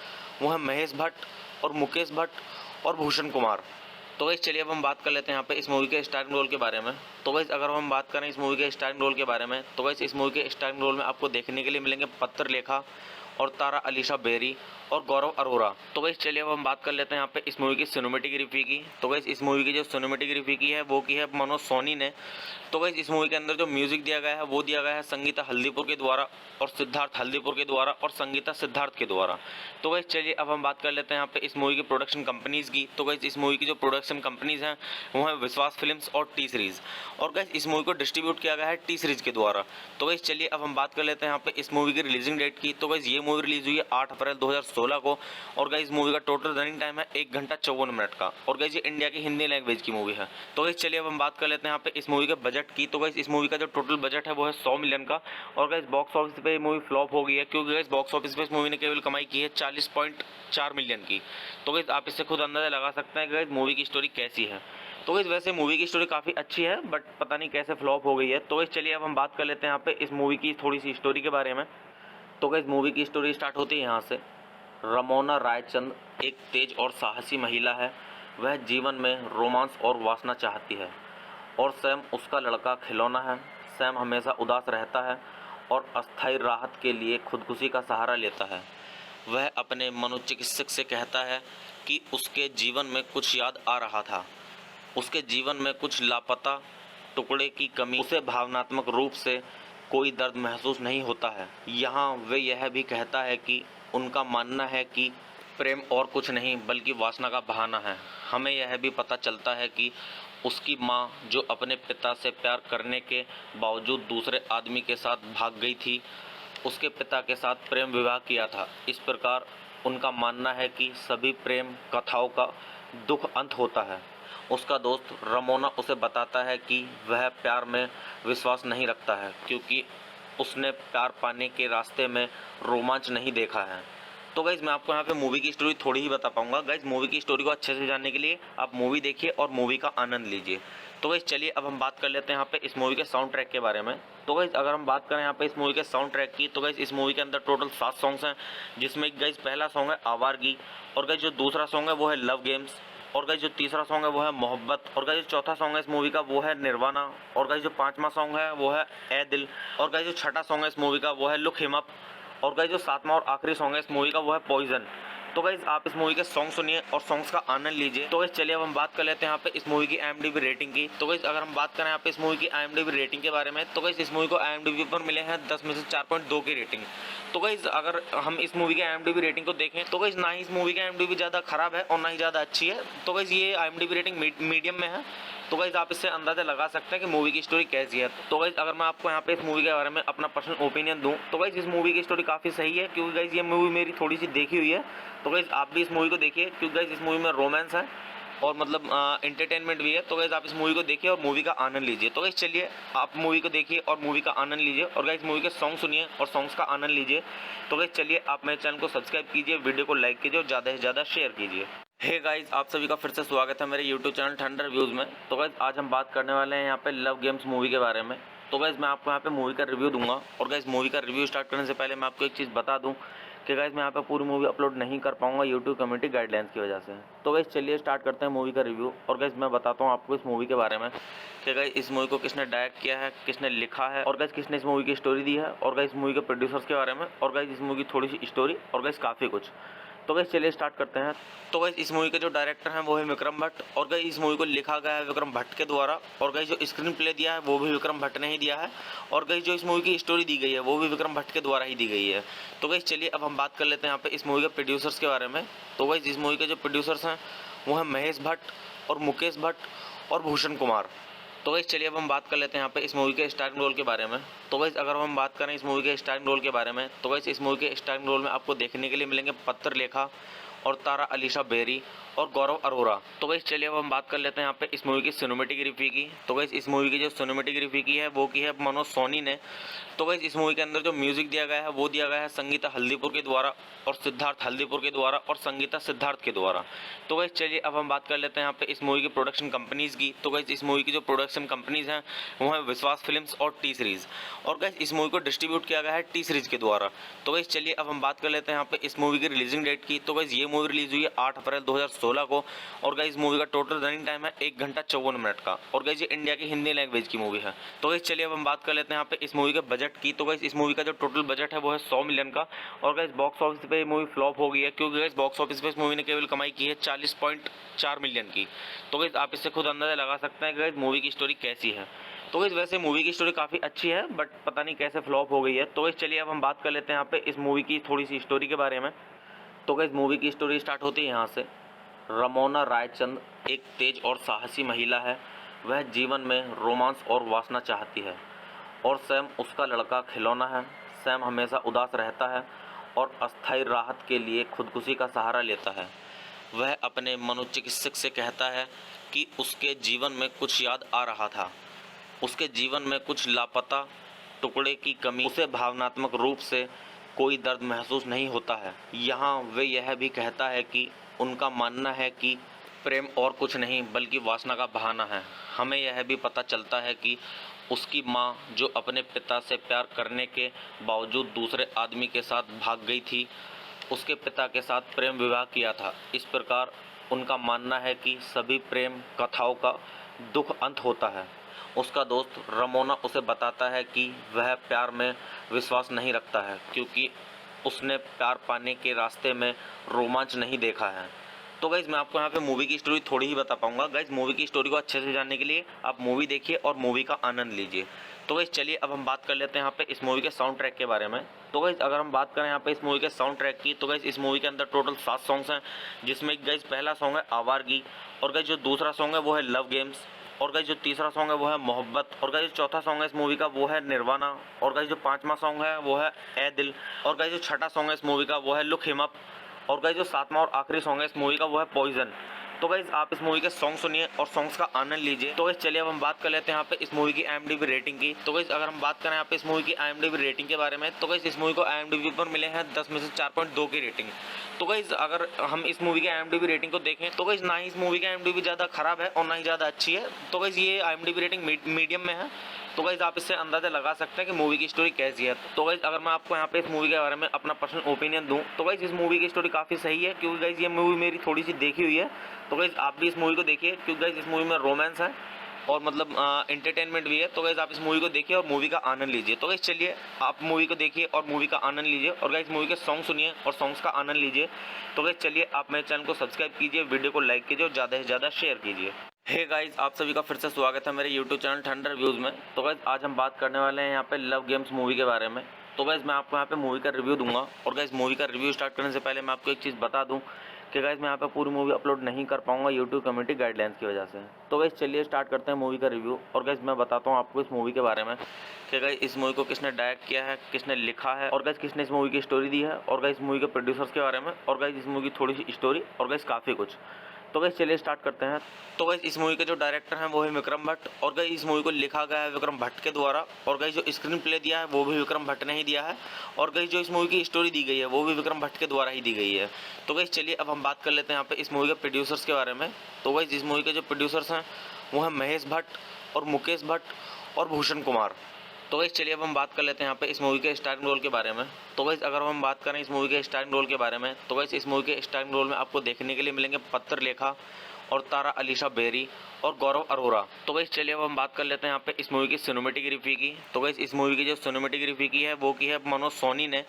S2: वो हैं महेश भट्ट और मुकेश भट्ट और भूषण कुमार। तो गाइस चलिए अब हम बात कर लेते हैं यहाँ पे इस मूवी के स्टारिंग रोल के बारे में। तो गाइस अगर हम बात करें इस मूवी के स्टारिंग रोल के बारे में, तो गाइस इस मूवी के स्टारिंग रोल में आपको देखने के लिए मिलेंगे पत्र लेखा और तारा अलीशा बेरी और गौरव अरोरा। तो गाइस चलिए अब हम बात कर लेते हैं यहाँ पे इस मूवी की सिनेमेटोग्राफी की। तो गाइस इस मूवी की जो सिनेमेटोग्राफी की है वो की है मनोज सोनी ने। तो गाइस इस मूवी के अंदर जो म्यूजिक दिया गया है वो दिया गया है संगीता हल्दीपुर के द्वारा और सिद्धार्थ हल्दीपुर के द्वारा और संगीता सिद्धार्थ के द्वारा। तो गाइस चलिए अब हम बात कर लेते हैं यहाँ पे इस मूवी की प्रोडक्शन कंपनीज की। तो गाइस इस मूवी की जो प्रोडक्शन कंपनीज हैं वो है विश्वास फिल्म्स और टी सीरीज, और गाइस इस मूवी को डिस्ट्रीब्यूट किया गया है टी सीरीज के द्वारा। तो गाइस चलिए अब हम बात कर लेते हैं यहाँ पे इस मूवी की रिलीजिंग डेट की। तो गाइस ये मूवी रिलीज हुई है 8 अप्रैल 2016 को, और गाइस मूवी का टोटल रनिंग टाइम है 1 घंटा 54 मिनट का, और गाइस ये इंडिया की हिंदी लैंग्वेज की मूवी है। तो गाइस चलिए अब हम बात कर लेते हैं यहाँ पे इस मूवी के बजट की। तो गाइस इस मूवी का जो टोटल बजट है वो है 100 मिलियन का, और गाइस बॉक्स ऑफिस पे ये मूवी फ्लॉप हो गई है, क्योंकि गाइस बॉक्स ऑफिस पे इस मूवी ने केवल कमाई की है 40.4 मिलियन की। तो गाइस आप इससे खुद अंदाजा लगा सकते हैं कि गाइस मूवी की स्टोरी कैसी है। तो गाइस वैसे मूवी की स्टोरी काफ़ी अच्छी है, बट पता नहीं कैसे फ्लॉप हो गई है। तो गाइस चलिए अब हम बात कर लेते हैं यहाँ पे इस मूवी की थोड़ी सी स्टोरी के बारे में। तो गाइस मूवी की स्टोरी स्टार्ट होती है यहाँ से। रमोना रायचंद एक तेज और साहसी महिला है। वह जीवन में रोमांस और वासना चाहती है, और सैम उसका लड़का खिलौना है। सैम हमेशा उदास रहता है और अस्थायी राहत के लिए खुदकुशी का सहारा लेता है। वह अपने मनोचिकित्सक से कहता है कि उसके जीवन में कुछ याद आ रहा था, उसके जीवन में कुछ लापता टुकड़े की कमी, उसे भावनात्मक रूप से कोई दर्द महसूस नहीं होता है। यहाँ वे यह भी कहता है कि उनका मानना है कि प्रेम और कुछ नहीं बल्कि वासना का बहाना है। हमें यह भी पता चलता है कि उसकी माँ, जो अपने पिता से प्यार करने के बावजूद दूसरे आदमी के साथ भाग गई थी, उसके पिता के साथ प्रेम विवाह किया था। इस प्रकार उनका मानना है कि सभी प्रेम कथाओं का दुख अंत होता है। उसका दोस्त रमोना उसे बताता है कि वह प्यार में विश्वास नहीं रखता है क्योंकि उसने प्यार पाने के रास्ते में रोमांच नहीं देखा है। तो गाइज़ मैं आपको यहाँ पे मूवी की स्टोरी थोड़ी ही बता पाऊंगा। गाइज़ मूवी की स्टोरी को अच्छे से जानने के लिए आप मूवी देखिए और मूवी का आनंद लीजिए। तो गाइज़ चलिए अब हम बात कर लेते हैं यहाँ पे इस मूवी के साउंड ट्रैक के बारे में। तो गाइज़ अगर हम बात करें यहाँ पे इस मूवी के साउंड ट्रैक की, तो गाइज़ इस मूवी के अंदर टोटल 7 सॉन्ग्स हैं, जिसमें गाइज़ पहला सॉन्ग है आवारगी, और गाइज़ जो दूसरा सॉन्ग है वो है लव गेम्स, और गाइस जो तीसरा सॉन्ग है वो है मोहब्बत, और गाइस जो चौथा सॉन्ग है इस मूवी का वो है निर्वाणा, और गाइस जो पांचवा सॉन्ग है वो है ए दिल, और गाइस जो छठा सॉन्ग है इस मूवी का वो है लुक हिम अप, और गाइस जो सातवां और आखिरी सॉन्ग है इस मूवी का वो है पॉइजन। तो गाइस आप इस मूवी के सॉन्ग सुनिए और सॉन्ग्स का आनंद लीजिए। तो गाइस चलिए अब हम बात कर लेते हैं यहाँ पे इस मूवी की IMDb रेटिंग की। तो गाइस अगर हम बात करें यहाँ पे इस मूवी की IMDb रेटिंग के बारे में, तो गाइस इस मूवी को IMDb पर मिले हैं 10 में से 4.2 की रेटिंग। तो गाइस अगर हम इस मूवी की IMDb रेटिंग को देखें, तो गाइस ना ही इस मूवी की IMDb ज़्यादा खराब है और ना ही ज़्यादा अच्छी है। तो गाइस ये IMDb रेटिंग मीडियम में है। तो गाइस आप इससे अंदाजा लगा सकते हैं कि मूवी की स्टोरी कैसी है। तो गाइस अगर मैं आपको यहाँ पे इस मूवी के बारे में अपना पर्सनल ओपिनियन दूं, तो गाइस इस मूवी की स्टोरी काफ़ी सही है, क्योंकि गाइस ये मूवी मेरी थोड़ी सी देखी हुई है। तो गाइस आप भी इस मूवी को देखिए, क्योंकि गाइस इस मूवी में रोमांस है और मतलब एंटरटेनमेंट भी है। तो गाइस आप इस मूवी को देखिए और मूवी का आनंद लीजिए। तो गाइस चलिए आप मूवी को देखिए और मूवी का आनंद लीजिए, और गाइस मूवी के सॉन्ग सुनिए और सॉन्ग्स का आनंद लीजिए। तो गाइस चलिए आप मेरे चैनल को सब्सक्राइब कीजिए, वीडियो को लाइक कीजिए और ज़्यादा से ज़्यादा शेयर कीजिए। हे गाइस, आप सभी का फिर से स्वागत है मेरे यूट्यूब चैनल ठंडर व्यूज़ में। तो गाइस आज हम बात करने वाले हैं यहाँ पे लव गेम्स मूवी के बारे में। तो गाइस मैं आपको यहाँ पे मूवी का रिव्यू दूंगा, और गाइस मूवी का रिव्यू स्टार्ट करने से पहले मैं आपको एक चीज़ बता दूं कि गाइस मैं यहाँ पे पूरी मूवी अपलोड नहीं कर पाऊंगा यूट्यूब कम्युनिटी गाइडलाइंस की वजह से। तो गाइस चलिए स्टार्ट करते हैं मूवी का रिव्यू, और गाइस मैं बताता हूँ आपको इस मूवी के बारे में कि गाइस इस मूवी को किसने डायरेक्ट किया है, किसने लिखा है, और गाइस किसने इस मूवी की स्टोरी दी है, और गाइस मूवी के प्रोड्यूसर्स के बारे में, और गाइस इस मूवी की थोड़ी सी स्टोरी, और गाइस काफ़ी कुछ। तो गाइस चलिए स्टार्ट करते हैं। तो गाइस इस मूवी के जो डायरेक्टर हैं वो है विक्रम भट्ट, और गाइस इस मूवी को लिखा गया है विक्रम भट्ट के द्वारा, और गाइस जो स्क्रीन प्ले दिया है वो भी विक्रम भट्ट ने ही दिया है, और गाइस जो इस मूवी की स्टोरी दी गई है वो भी विक्रम भट्ट के द्वारा ही दी गई है। तो गाइस चलिए अब हम बात कर लेते हैं यहाँ पे इस मूवी के प्रोड्यूसर्स के बारे में। तो गाइस इस मूवी के जो प्रोड्यूसर्स हैं वो हैं महेश भट्ट और मुकेश भट्ट और भूषण कुमार। तो गाइस चलिए अब हम बात कर लेते हैं यहाँ पे इस मूवी के स्टारिंग रोल के बारे में। तो गाइस अगर हम बात करें इस मूवी के स्टारिंग रोल के बारे में, तो गाइस इस मूवी के स्टारिंग रोल में आपको देखने के लिए मिलेंगे पत्रलेखा और तारा अलीशा बेरी और गौरव अरोरा। तो गाइस चलिए अब हम बात कर लेते हैं यहाँ पे इस मूवी की सिनेमेटोग्राफी की। तो गाइस इस मूवी की जो सिनेमेटोग्राफी की है वो की है मनोज सोनी ने। तो गाइस इस मूवी के अंदर जो म्यूजिक दिया गया है वो दिया गया है संगीता हल्दीपुर के द्वारा और सिद्धार्थ हल्दीपुर के द्वारा और संगीता सिद्धार्थ के द्वारा। तो गाइस चलिए अब हम बात कर लेते हैं यहाँ पे इस मूवी की प्रोडक्शन कंपनीज़ की। तो गाइस इस मूवी की जो प्रोडक्शन कंपनीज़ हैं वो है विश्वास फिल्म्स और टी सीरीज़, और गाइस इस मूवी को डिस्ट्रीब्यूट किया गया है टी सीरीज़ के द्वारा। तो गाइस चलिए अब हम बात कर लेते हैं यहाँ पे इस मूवी की रिलीजिंग डेट की। तो गाइस ये मूवी रिलीज हुई है 8 अप्रैल 2016 को, और गाइस मूवी का टोटल रनिंग टाइम है 1 घंटा 54 मिनट का, और गाइस ये इंडिया की हिंदी लैंग्वेज की मूवी है। तो गाइस चलिए अब हम बात कर लेते हैं यहाँ पे इस मूवी के बजट की। तो गाइस इस मूवी का जो टोटल बजट है वो है 100 मिलियन का, और गाइस बॉक्स ऑफिस पे ये मूवी फ्लॉप हो गई है, क्योंकि गाइस बॉक्स ऑफिस पे इस मूवी ने केवल कमाई की है 40.4 मिलियन की। तो गाइस आप इससे खुद अंदाजा लगा सकते हैं कि गाइस मूवी की स्टोरी कैसी है। तो गाइस वैसे मूवी की स्टोरी काफ़ी अच्छी है, बट पता नहीं कैसे फ्लॉप हो गई है। तो गाइस चलिए अब हम बात कर लेते हैं यहाँ पे इस मूवी की थोड़ी सी स्टोरी के बारे में। तो गाइस मूवी की स्टोरी स्टार्ट होती है यहाँ से। रमोना रायचंद एक तेज और साहसी महिला है। वह जीवन में रोमांस और वासना चाहती है, और सैम उसका लड़का खिलौना है। सैम हमेशा उदास रहता है और अस्थायी राहत के लिए खुदकुशी का सहारा लेता है। वह अपने मनोचिकित्सक से कहता है कि उसके जीवन में कुछ याद आ रहा था, उसके जीवन में कुछ लापता टुकड़े की कमी, उसे भावनात्मक रूप से कोई दर्द महसूस नहीं होता है। यहाँ वे यह भी कहता है कि उनका मानना है कि प्रेम और कुछ नहीं बल्कि वासना का बहाना है। हमें यह भी पता चलता है कि उसकी माँ, जो अपने पिता से प्यार करने के बावजूद दूसरे आदमी के साथ भाग गई थी, उसके पिता के साथ प्रेम विवाह किया था। इस प्रकार उनका मानना है कि सभी प्रेम कथाओं का दुख अंत होता है। उसका दोस्त रमोना उसे बताता है कि वह प्यार में विश्वास नहीं रखता है क्योंकि उसने प्यार पाने के रास्ते में रोमांच नहीं देखा है। तो गाइज़ मैं आपको यहाँ पे मूवी की स्टोरी थोड़ी ही बता पाऊंगा। गाइज़ मूवी की स्टोरी को अच्छे से जानने के लिए आप मूवी देखिए और मूवी का आनंद लीजिए। तो गाइज़ चलिए अब हम बात कर लेते हैं यहाँ पे इस मूवी के साउंड ट्रैक के बारे में। तो गाइज़ अगर हम बात करें यहाँ पे इस मूवी के साउंड ट्रैक की, तो गाइज़ इस मूवी के अंदर टोटल 7 सॉन्ग्स हैं, जिसमें गाइज़ पहला सॉन्ग है आवारगी, और गाइज़ जो दूसरा सॉन्ग है वो है लव गेम्स, और गाइज़ जो तीसरा सॉन्ग है वो है मोहब्बत, और गाइज़ जो चौथा सॉन्ग है इस मूवी का वो है निर्वाणा, और गाइज़ जो पांचवा सॉन्ग है वो है ए दिल, और गाइज़ जो छठा सॉन्ग है इस मूवी का वो है लुक हिम अप, और गाइज़ जो सातवां और आखिरी सॉन्ग है इस मूवी का वो है पॉइजन। तो गाइज़ आप इस मूवी के सॉन्ग सुनिए और सॉन्ग्स का आनंद लीजिए। तो गाइज़ चलिए अब हम बात कर लेते हैं यहाँ पे इस मूवी की IMDb रेटिंग की। तो गाइज़ अगर हम बात करें यहाँ पे इस मूवी की IMDb रेटिंग के बारे में, तो गाइज़ इस मूवी को IMDb पर मिले हैं 10 में से 4.2 की रेटिंग। तो गाइज़ अगर हम इस मूवी की IMDb रेटिंग को देखें, तो गाइज़ ना ही इस मूवी की IMDb ज़्यादा खराब है और ना ही ज़्यादा अच्छी है। तो गाइज़ ये IMDb रेटिंग मीडियम में है। तो गाइज़ आप इससे अंदाज़ा लगा सकते हैं कि मूवी की स्टोरी कैसी है। तो गाइज़ अगर मैं आपको यहाँ पे इस मूवी के बारे में अपना पर्सनल ओपिनियन दूँ, तो गाइज़ इस मूवी की स्टोरी काफ़ी सही है, क्योंकि गाइज़ ये मूवी मेरी थोड़ी सी देखी हुई है। तो गाइज़ आप भी इस मूवी को देखिए, क्योंकि गाइज़ इस मूवी में रोमांस है और मतलब एंटरटेनमेंट भी है। तो गाइज़ आप इस मूवी को देखिए और मूवी का आनंद लीजिए। तो गाइज़ चलिए आप मूवी को देखिए और मूवी का आनंद लीजिए, और गाइज़ मूवी के सॉन्ग सुनिए और सॉन्ग्स का आनंद लीजिए। तो गाइज़ चलिए आप मेरे चैनल को सब्सक्राइब कीजिए, वीडियो को लाइक कीजिए और ज़्यादा से ज़्यादा शेयर कीजिए। हे गाइज़ आप सभी का फिर से स्वागत है मेरे यूट्यूब चैनल ठंडर व्यूज़ में। तो गाइज़ आज हम बात करने वाले हैं यहाँ पे लव गेम्स मूवी के बारे में। तो गाइज़ मैं आपको यहाँ पे मूवी का रिव्यू दूंगा, और गाइज़ मूवी का रिव्यू स्टार्ट करने से पहले मैं आपको एक चीज़ बता दूं कि गाइज़ मैं यहाँ पे पूरी मूवी अपलोड नहीं कर पाऊंगा यूट्यूब कम्युनिटी गाइडलाइंस की वजह से। तो गाइज़ चलिए स्टार्ट करते हैं मूवी का रिव्यू, और गाइज़ मैं बताता हूँ आपको इस मूवी के बारे में कि गाइज़ इस मूवी को किसने डायरेक्ट किया है, किसने लिखा है, और गाइज़ किसने इस मूवी की स्टोरी दी है, और गाइज़ मूवी के प्रोड्यूसर्स के बारे में, और गाइज़ इस मूवी की थोड़ी सी स्टोरी, और गाइज़ काफ़ी कुछ। तो गाइस चलिए स्टार्ट करते हैं। तो गाइस इस मूवी के जो डायरेक्टर हैं वो है विक्रम भट्ट, और गाइस इस मूवी को लिखा गया है विक्रम भट्ट के द्वारा, और गाइस जो स्क्रीन प्ले दिया है वो भी विक्रम भट्ट ने ही दिया है, और गाइस जो इस मूवी की स्टोरी दी गई है वो भी विक्रम भट्ट के द्वारा ही दी गई है। तो गाइस चलिए अब हम बात कर लेते हैं यहाँ पे इस मूवी के प्रोड्यूसर्स के बारे में। तो गाइस इस मूवी के जो प्रोड्यूसर्स हैं वो हैं महेश भट्ट और मुकेश भट्ट और भूषण कुमार। तो गाइस चलिए अब हम बात कर लेते हैं यहाँ पे इस मूवी के स्टारिंग रोल के बारे में। तो गाइस अगर हम बात करें इस मूवी के स्टारिंग रोल के बारे में, तो गाइस इस मूवी के स्टारिंग रोल में आपको देखने के लिए मिलेंगे पत्थर लेखा और तारा अलीशा बेरी और गौरव अरोरा। तो गाइस चलिए अब हम बात कर लेते हैं यहाँ पे इस मूवी की सिनेमैटिक रिव्यू की। तो गाइस इस मूवी की जो सिनेमैटिक रिव्यू की है वो की है मनोज सोनी ने।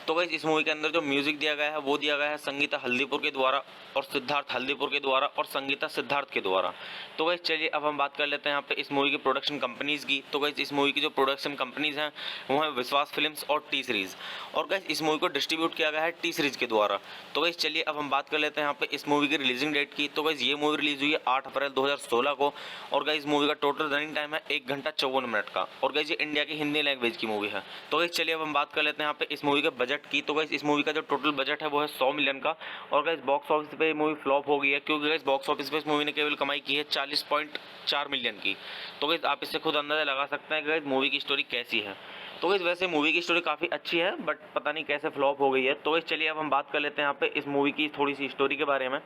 S2: तो गाइस इस मूवी के अंदर जो म्यूजिक दिया गया है वो दिया गया है संगीता हल्दीपुर के द्वारा और सिद्धार्थ हल्दीपुर के द्वारा और संगीता सिद्धार्थ के द्वारा। तो गाइस चलिए अब हम बात कर लेते हैं यहाँ पे इस मूवी की प्रोडक्शन कंपनीज की। तो गाइस इस मूवी की जो प्रोडक्शन कंपनीज हैं वो है विश्वास फिल्म्स और टी सीरीज, और गाइस इस मूवी को डिस्ट्रीब्यूट किया गया है टी सीरीज के द्वारा। तो गाइस चलिए अब हम बात कर लेते हैं यहाँ पे इस मूवी की रिलीजिंग डेट की। तो गाइस ये मूवी रिलीज हुई है 8 अप्रैल 2016 को, और गाइस मूवी का टोटल रनिंग टाइम है 1 घंटा 54 मिनट का, और गाइस ये इंडिया की हिंदी लैंग्वेज की मूवी है। तो गाइस चलिए अब हम बात कर लेते हैं यहाँ पे इस मूवी के बजट की। तो गाइस इस मूवी का जो टोटल बजट है वो है 100 मिलियन का, और गाइस बॉक्स ऑफिस पे मूवी फ्लॉप हो गई है, क्योंकि गाइस बॉक्स ऑफिस पे इस मूवी ने केवल कमाई की है 40.4 मिलियन की। तो गाइस आप इससे खुद अंदाजा लगा सकते हैं कि गाइस मूवी की स्टोरी कैसी है। तो गाइस वैसे मूवी की स्टोरी काफ़ी अच्छी है, बट पता नहीं कैसे फ्लॉप हो गई है। तो गाइस चलिए अब हम बात कर लेते हैं यहाँ पे इस मूवी की थोड़ी सी स्टोरी के बारे में।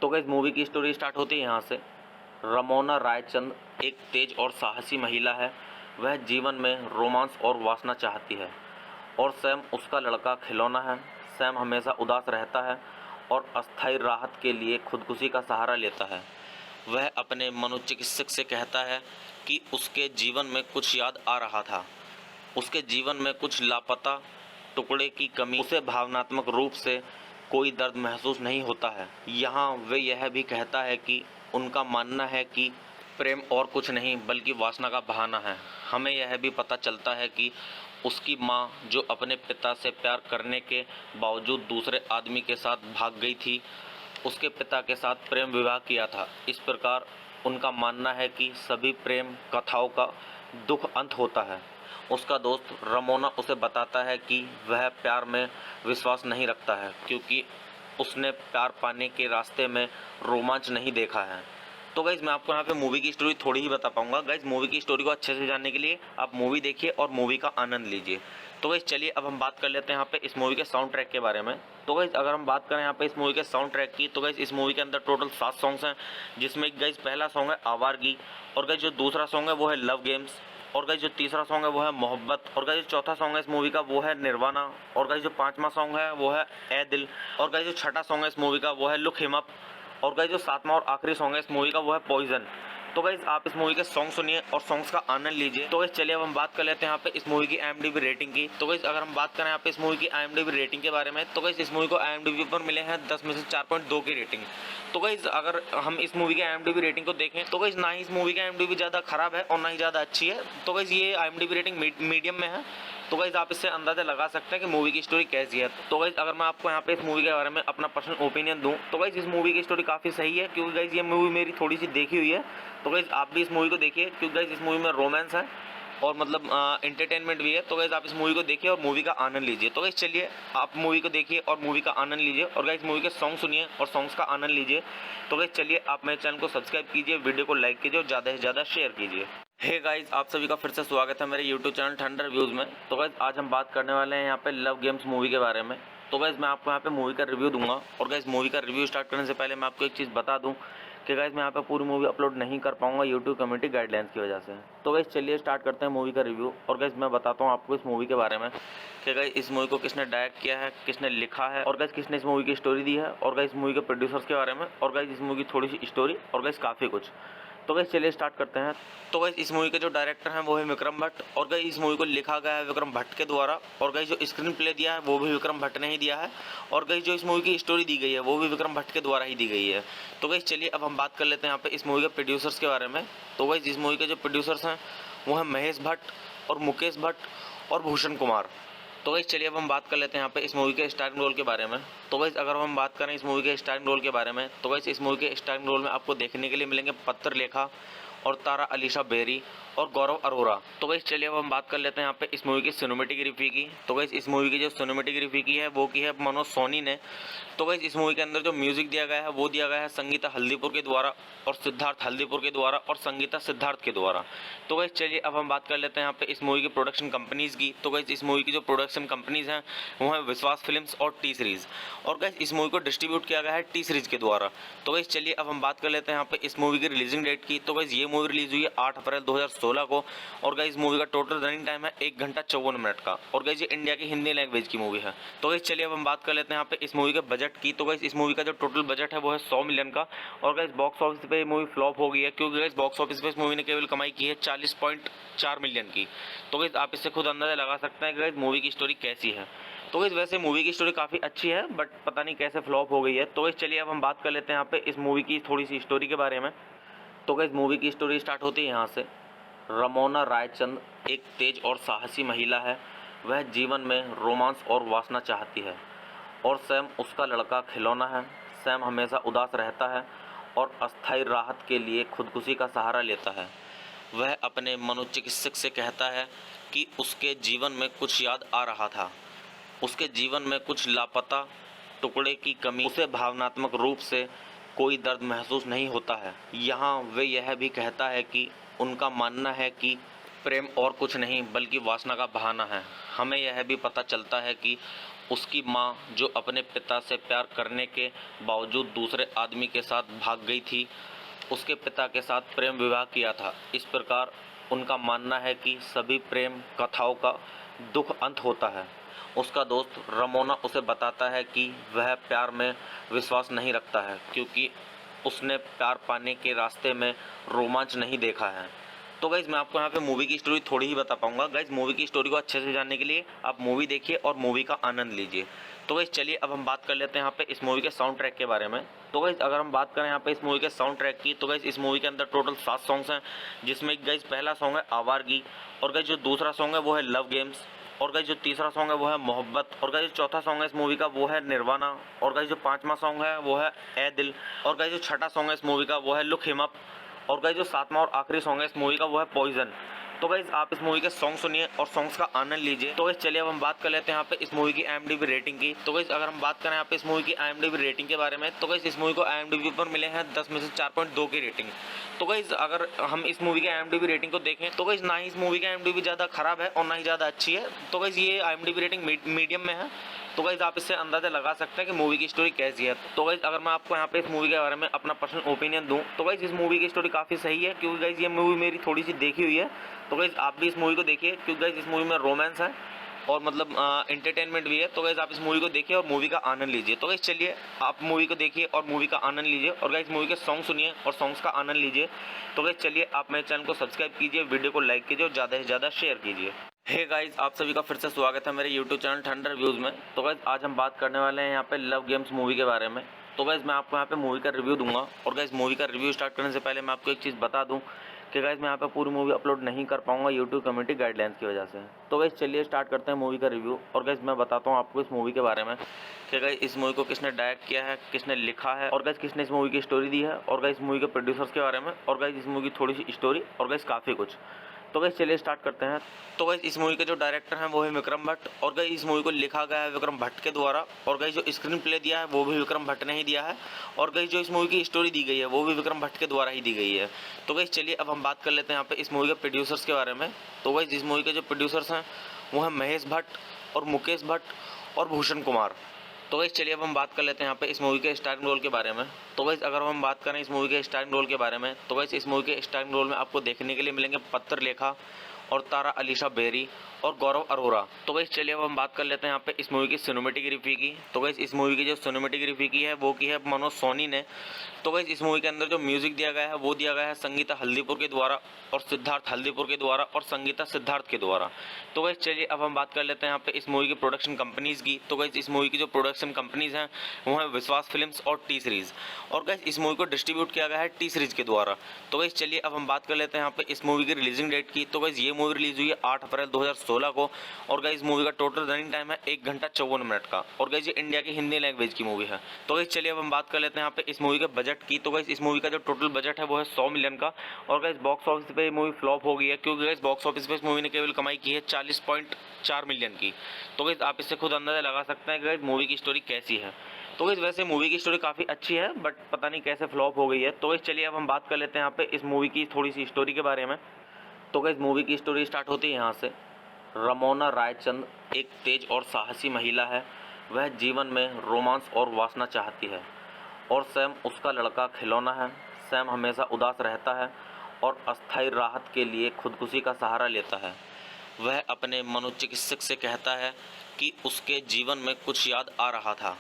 S2: तो गाइस मूवी की स्टोरी स्टार्ट होती है यहाँ से। रमोना रायचंद एक तेज और साहसी महिला है। वह जीवन में रोमांस और वासना चाहती है, और सैम उसका लड़का खिलौना है। सैम हमेशा उदास रहता है और अस्थायी राहत के लिए खुदकुशी का सहारा लेता है। वह अपने मनोचिकित्सक से कहता है कि उसके जीवन में कुछ याद आ रहा था, उसके जीवन में कुछ लापता टुकड़े की कमी, उसे भावनात्मक रूप से कोई दर्द महसूस नहीं होता है। यहाँ वे यह भी कहता है कि उनका मानना है कि प्रेम और कुछ नहीं बल्कि वासना का बहाना है। हमें यह भी पता चलता है कि उसकी माँ, जो अपने पिता से प्यार करने के बावजूद दूसरे आदमी के साथ भाग गई थी, उसके पिता के साथ प्रेम विवाह किया था। इस प्रकार उनका मानना है कि सभी प्रेम कथाओं का दुख अंत होता है। उसका दोस्त रमोना उसे बताता है कि वह प्यार में विश्वास नहीं रखता है क्योंकि उसने प्यार पाने के रास्ते में रोमांच नहीं देखा है। तो गाइज़ मैं आपको यहाँ पे मूवी की स्टोरी थोड़ी ही बता पाऊंगा। गाइज़ मूवी की स्टोरी को अच्छे से जानने के लिए आप मूवी देखिए और मूवी का आनंद लीजिए। तो गाइज़ चलिए अब हम बात कर लेते हैं यहाँ पे इस मूवी के साउंड ट्रैक के बारे में। तो गाइज़ अगर हम बात करें यहाँ पे इस मूवी के साउंड ट्रैक की, तो गाइज़ इस मूवी के अंदर टोटल 7 सॉन्ग्स हैं, जिसमें गाइज़ पहला सॉन्ग है आवारगी, और गाइज़ जो दूसरा सॉन्ग है वो है लव गेम्स, और गाइज़ जो तीसरा सॉन्ग है वो है मोहब्बत, और गाइज़ जो चौथा सॉन्ग है इस मूवी का वो है निर्वाणा, और गाइज़ जो पांचवा सॉन्ग है वो है ए दिल, और गाइज़ जो छठा सॉन्ग है इस मूवी का वो है लुक हिम अप, और गाइस जो सातवां और आखिरी सॉन्ग है इस मूवी का वो है पॉइजन। तो गाइज आप इस मूवी के सॉन्ग सुनिए और सॉन्ग्स का आनंद लीजिए। तो गाइज चलिए अब हम बात कर लेते हैं यहाँ पे इस मूवी की IMDb रेटिंग की। तो गाइज अगर हम बात करें यहाँ पे इस मूवी की IMDb रेटिंग के बारे में, तो गाइज इस मूवी को IMDb पर मिले हैं 10 में से 4.2 की रेटिंग। तो गाइज अगर हम इस मूवी की IMDb रेटिंग को देखें तो गाइज ना ही इस मूवी की IMDb ज़्यादा खराब है और ना ही ज़्यादा अच्छी है। तो गाइज ये IMDb रेटिंग मीडियम में है। तो गाइज आप इससे अंदाजा लगा सकते हैं कि मूवी की स्टोरी कैसी है। तो गाइज अगर मैं आपको यहाँ पे इस मूवी के बारे में अपना पर्सनल ओपिनियन दूं तो गाइज इस मूवी की स्टोरी काफ़ी सही है, क्योंकि गाइज ये मूवी मेरी थोड़ी सी देखी हुई है। तो गाइज आप भी इस मूवी को देखिए, क्योंकि गाइज इस मूवी में रोमांस है और मतलब एंटरटेनमेंट भी है। तो गाइज आप इस मूवी को देखिए और मूवी का आनंद लीजिए। तो गाइज चलिए आप मूवी को देखिए और मूवी का आनंद लीजिए और गाइज मूवी के सॉन्ग सुनिए और सॉन्ग्स का आनंद लीजिए। तो गाइज चलिए आप मेरे चैनल को सब्सक्राइब कीजिए, वीडियो को लाइक कीजिए और ज़्यादा से ज़्यादा शेयर कीजिए। हे गाइज आप सभी का फिर से स्वागत है मेरे यूट्यूब चैनल ठंडर व्यूज़ में। तो गाइज आज हम बात करने वाले हैं यहाँ पे लव गेम्स मूवी के बारे में। तो गाइज मैं आपको यहाँ पे मूवी का रिव्यू दूंगा और गाइज मूवी का रिव्यू स्टार्ट करने से पहले मैं आपको एक चीज़ बता दूं कि गाइज मैं यहाँ पे पूरी मूवी अपलोड नहीं कर पाऊंगा यूट्यूब कम्युनिटी गाइडलाइंस की वजह से। तो गाइज चलिए स्टार्ट करते हैं मूवी का रिव्यू और गाइज मैं बताता हूँ आपको इस मूवी के बारे में कि गाइज इस मूवी को किसने डायरेक्ट किया है, किसने लिखा है और गाइज किसने इस मूवी की स्टोरी दी है और गाइज इस मूवी के प्रोड्यूसर्स के बारे में और गाइज इस मूवी की थोड़ी सी स्टोरी और गाइज काफ़ी कुछ। तो गाइज चलिए स्टार्ट करते हैं। तो गाइज इस मूवी के जो डायरेक्टर हैं वो है विक्रम भट्ट और गाइज इस मूवी को लिखा गया है विक्रम भट्ट के द्वारा और गाइज जो स्क्रीन प्ले दिया है वो भी विक्रम भट्ट ने ही दिया है और गाइज जो इस मूवी की स्टोरी दी गई है वो भी विक्रम भट्ट के द्वारा ही दी गई है। तो गाइज चलिए अब हम बात कर लेते हैं यहाँ पे इस मूवी के प्रोड्यूसर्स के बारे में। तो गाइज इस मूवी के जो प्रोड्यूसर्स हैं वो हैं महेश भट्ट और मुकेश भट्ट और भूषण कुमार। तो गाइज चलिए अब हम बात कर लेते हैं यहाँ पे इस मूवी के स्टारिंग रोल के बारे में। तो गाइज अगर हम बात करें इस मूवी के स्टारिंग रोल के बारे में तो गाइज इस मूवी के स्टारिंग रोल में आपको देखने के लिए मिलेंगे पत्रलेखा और तारा अलीशा बेरी और गौरव अरोरा। तो गाइज चलिए अब हम बात कर लेते हैं यहाँ पे इस मूवी की सिनेमैटिक रिव्यू की। तो गाइज इस मूवी की जो सिनेमैटिक रिव्यू की है वो की है मनोज सोनी ने। तो गाइज इस मूवी के अंदर जो म्यूजिक दिया गया है वो दिया गया है संगीता हल्दीपुर के द्वारा और सिद्धार्थ हल्दीपुर के द्वारा और संगीता सिद्धार्थ के द्वारा। तो गाइज चलिए अब हम बात कर लेते हैं यहाँ पे इस मूवी की प्रोडक्शन कंपनीज़ की। तो गाइज इस मूवी की जो प्रोडक्शन कंपनीज़ हैं वो हैं विश्वास फिल्म्स और टी सीरीज़ और गाइज इस मूवी को डिस्ट्रीब्यूट किया गया है टी सीरीज़ के द्वारा। तो गाइज चलिए अब हम बात कर लेते हैं यहाँ पे इस मूवी की रिलीजिंग डेट की। तो गाइज ये मूवी रिलीज हुई है 8 अप्रैल 2016 को और गाइज मूवी का टोटल रनिंग टाइम है 1 घंटा 54 मिनट का और गाइज ये इंडिया की हिंदी लैंग्वेज की मूवी है। तो गाइज चलिए अब हम बात कर लेते हैं यहाँ पे इस मूवी के बजट की। तो गाइज इस मूवी का जो टोटल बजट है वो है 100 मिलियन का और गाइज बॉक्स ऑफिस पे ये मूवी फ्लॉप हो गई है, क्योंकि गाइज बॉक्स ऑफिस पे इस मूवी ने केवल कमाई की है 40.4 मिलियन की। तो गाइज आप इससे खुद अंदाजा लगा सकते हैं कि गाइज मूवी की स्टोरी कैसी है। तो गाइज वैसे मूवी की स्टोरी काफ़ी अच्छी है बट पता नहीं कैसे फ्लॉप हो गई है। तो गाइज चलिए अब हम बात कर लेते हैं यहाँ पे इस मूवी की थोड़ी सी स्टोरी के बारे में। तो गाइज मूवी की स्टोरी स्टार्ट होती है यहाँ से। रमोना रायचंद एक तेज और साहसी महिला है। वह जीवन में रोमांस और वासना चाहती है और सैम उसका लड़का खिलौना है। सैम हमेशा उदास रहता है और अस्थायी राहत के लिए खुदकुशी का सहारा लेता है। वह अपने मनोचिकित्सक से कहता है कि उसके जीवन में कुछ याद आ रहा था, उसके जीवन में कुछ लापता टुकड़े की कमी, उसे भावनात्मक रूप से कोई दर्द महसूस नहीं होता है। यहाँ वे यह भी कहता है कि उनका मानना है कि प्रेम और कुछ नहीं बल्कि वासना का बहाना है। हमें यह भी पता चलता है कि उसकी माँ जो अपने पिता से प्यार करने के बावजूद दूसरे आदमी के साथ भाग गई थी, उसके पिता के साथ प्रेम विवाह किया था। इस प्रकार उनका मानना है कि सभी प्रेम कथाओं का दुख अंत होता है। उसका दोस्त रमोना उसे बताता है कि वह प्यार में विश्वास नहीं रखता है, क्योंकि उसने प्यार पाने के रास्ते में रोमांच नहीं देखा है। तो गाइज़ मैं आपको यहाँ पे मूवी की स्टोरी थोड़ी ही बता पाऊंगा। गाइज़ मूवी की स्टोरी को अच्छे से जानने के लिए आप मूवी देखिए और मूवी का आनंद लीजिए। तो गाइज़ चलिए अब हम बात कर लेते हैं यहाँ पे इस मूवी के साउंड ट्रैक के बारे में। तो गाइज़ अगर हम बात करें यहाँ पे इस मूवी के साउंड ट्रैक की तो गाइज़ इस मूवी के अंदर टोटल 7 सॉन्ग्स हैं, जिसमें गाइज़ पहला सॉन्ग है आवारगी और गाइज़ जो दूसरा सॉन्ग है वो है लव गेम्स और गाइज़ जो तीसरा सॉन्ग है वो है मोहब्बत और गाइज़ जो चौथा सॉन्ग है इस मूवी का वो है निर्वाणा और गाइज़ जो पाँचवा सॉन्ग है वो है ए दिल और गाइज़ जो छठा सॉन्ग है इस मूवी का वो है लुक हिम अप और गाइज़ जो सातवां और आखिरी सॉन्ग है इस मूवी का वो है पॉइजन। तो गाइज़ आप इस मूवी के सॉन्ग सुनिए और सॉन्ग्स का आनंद लीजिए। तो गाइज़ चलिए अब हम बात कर लेते हैं यहाँ पे इस मूवी की IMDb रेटिंग की। तो गाइज़ अगर हम बात करें यहाँ पे इस मूवी की IMDb रेटिंग के बारे में तो गाइज़ इस मूवी को IMDb पर मिले हैं 10 में से 4.2 की रेटिंग। तो गाइज़ अगर हम इस मूवी की IMDb रेटिंग को देखें तो गाइज़ ना ही इस मूवी की IMDb ज़्यादा खराब है और ना ही ज़्यादा अच्छी है। तो गाइज़ ये IMDb रेटिंग मीडियम में है। तो गाइज़ आप इससे अंदाज़ा लगा सकते हैं कि मूवी की स्टोरी कैसी है। तो गाइज़ अगर मैं आपको यहाँ पे इस मूवी के बारे में अपना पर्सनल ओपिनियन दूं तो गाइज़ इस मूवी की स्टोरी काफ़ी सही है, क्योंकि गाइज़ ये मूवी मेरी थोड़ी सी देखी हुई है। तो गाइज़ आप भी इस मूवी को देखिए, क्योंकि गाइज़ इस मूवी में रोमांस है और मतलब एंटरटेनमेंट भी है। तो गाइस आप इस मूवी को देखिए और मूवी का आनंद लीजिए। तो गाइस चलिए आप मूवी को देखिए और मूवी का आनंद लीजिए और गाइस मूवी के सॉन्ग सुनिए और सॉन्ग्स का आनंद लीजिए। तो गाइस चलिए आप मेरे चैनल को सब्सक्राइब कीजिए, वीडियो को लाइक कीजिए और ज़्यादा से ज़्यादा शेयर कीजिए। हे गाइस, आप सभी का फिर से स्वागत है मेरे यूट्यूब चैनल ठंडर रिव्यूज़ में। तो गाइस आज हम बात करने वाले हैं यहाँ पे लव गेम्स मूवी के बारे में। तो गाइस मैं आपको यहाँ पे मूवी का रिव्यू दूंगा और गाइस मूवी का रिव्यू स्टार्ट करने से पहले मैं आपको एक चीज़ बता दूं कि गाइस मैं यहाँ पे पूरी मूवी अपलोड नहीं कर पाऊंगा यूट्यूब कम्युनिटी गाइडलाइंस की वजह से। तो गाइस चलिए स्टार्ट करते हैं मूवी का रिव्यू और गाइस मैं बताता हूँ आपको इस मूवी के बारे में कि गाइस इस मूवी को किसने डायरेक्ट किया है, किसने लिखा है और गाइस किसने इस मूवी की स्टोरी दी है और गाइस मूवी के प्रोड्यूसर्स के बारे में और गाइस इस मूवी की थोड़ी सी स्टोरी और गाइस काफ़ी कुछ। तो गाइस चलिए स्टार्ट करते हैं। तो गाइस इस मूवी के जो डायरेक्टर हैं वो है विक्रम भट्ट और गाइस इस मूवी को लिखा गया है विक्रम भट्ट के द्वारा और गाइस जो स्क्रीन प्ले दिया है वो भी विक्रम भट्ट ने ही दिया है और गाइस जो इस मूवी की स्टोरी दी गई है वो भी विक्रम भट्ट के द्वारा ही दी गई है। तो गाइस चलिए अब हम बात कर लेते हैं यहाँ पे इस मूवी के प्रोड्यूसर्स के बारे में। तो गाइस इस मूवी के जो प्रोड्यूसर्स हैं वो हैं महेश भट्ट और मुकेश भट्ट और भूषण कुमार। तो गाइस चलिए अब हम बात कर लेते हैं यहाँ पे इस मूवी के स्टारिंग रोल के बारे में। तो गाइस अगर हम बात करें इस मूवी के स्टारिंग रोल के बारे में तो गाइस इस मूवी के स्टारिंग रोल में आपको देखने के लिए मिलेंगे पत्र लेखा और तारा अलीशा बेरी और गौरव अरोरा। तो गाइस चलिए अब हम बात कर लेते हैं यहाँ पे इस मूवी की सिनेमेटोग्राफी की। तो गाइस इस मूवी की जो सिनेमेटोग्राफी की है वो की है मनोज सोनी ने। तो गाइस इस मूवी के अंदर जो म्यूजिक दिया गया है वो दिया गया है संगीता हल्दीपुर के द्वारा और सिद्धार्थ हल्दीपुर के द्वारा और संगीता सिद्धार्थ के द्वारा। तो गाइस चलिए अब हम बात कर लेते हैं यहाँ पे इस मूवी की प्रोडक्शन कंपनीज की। तो गाइस इस मूवी की जो प्रोडक्शन कंपनीज हैं वो है विश्वास फिल्म्स और टी सीरीज और गाइस इस मूवी को डिस्ट्रीब्यूट किया गया है टी सीरीज के द्वारा। तो गाइस चलिए अब हम बात कर लेते हैं यहाँ पे इस मूवी की रिलीजिंग डेट की। तो गाइस ये मूवी रिलीज हुई है 8 अप्रैल 2016 को और गाइस मूवी का टोटल रनिंग टाइम है 1 घंटा 54 मिनट का और गाइस ये इंडिया की हिंदी लैंग्वेज की मूवी है। तो गाइस चलिए अब हम बात कर लेते हैं यहाँ पे इस मूवी के बजट की। तो गाइस इस मूवी का जो टोटल बजट है वो है 100 मिलियन का और गाइस बॉक्स ऑफिस पे ये मूवी फ्लॉप हो गई है क्योंकि गाइस बॉक्स ऑफिस पे इस मूवी ने केवल कमाई की है 40.4 मिलियन की। तो गाइस आप इससे खुद अंदाजा लगा सकते हैं कि गाइस मूवी की स्टोरी कैसी है। तो गाइस वैसे मूवी की स्टोरी काफ़ी अच्छी है बट पता नहीं कैसे फ्लॉप हो गई है। तो गाइस चलिए अब हम बात कर लेते हैं यहाँ पे इस मूवी की थोड़ी सी स्टोरी के बारे में। तो गाइस मूवी की स्टोरी स्टार्ट होती है यहाँ से। रमोना रायचंद एक तेज और साहसी महिला है। वह जीवन में रोमांस और वासना चाहती है और सैम उसका लड़का खिलौना है। सैम हमेशा उदास रहता है और अस्थायी राहत के लिए खुदकुशी का सहारा लेता है। वह अपने मनोचिकित्सक से कहता है कि उसके जीवन में कुछ याद आ रहा था,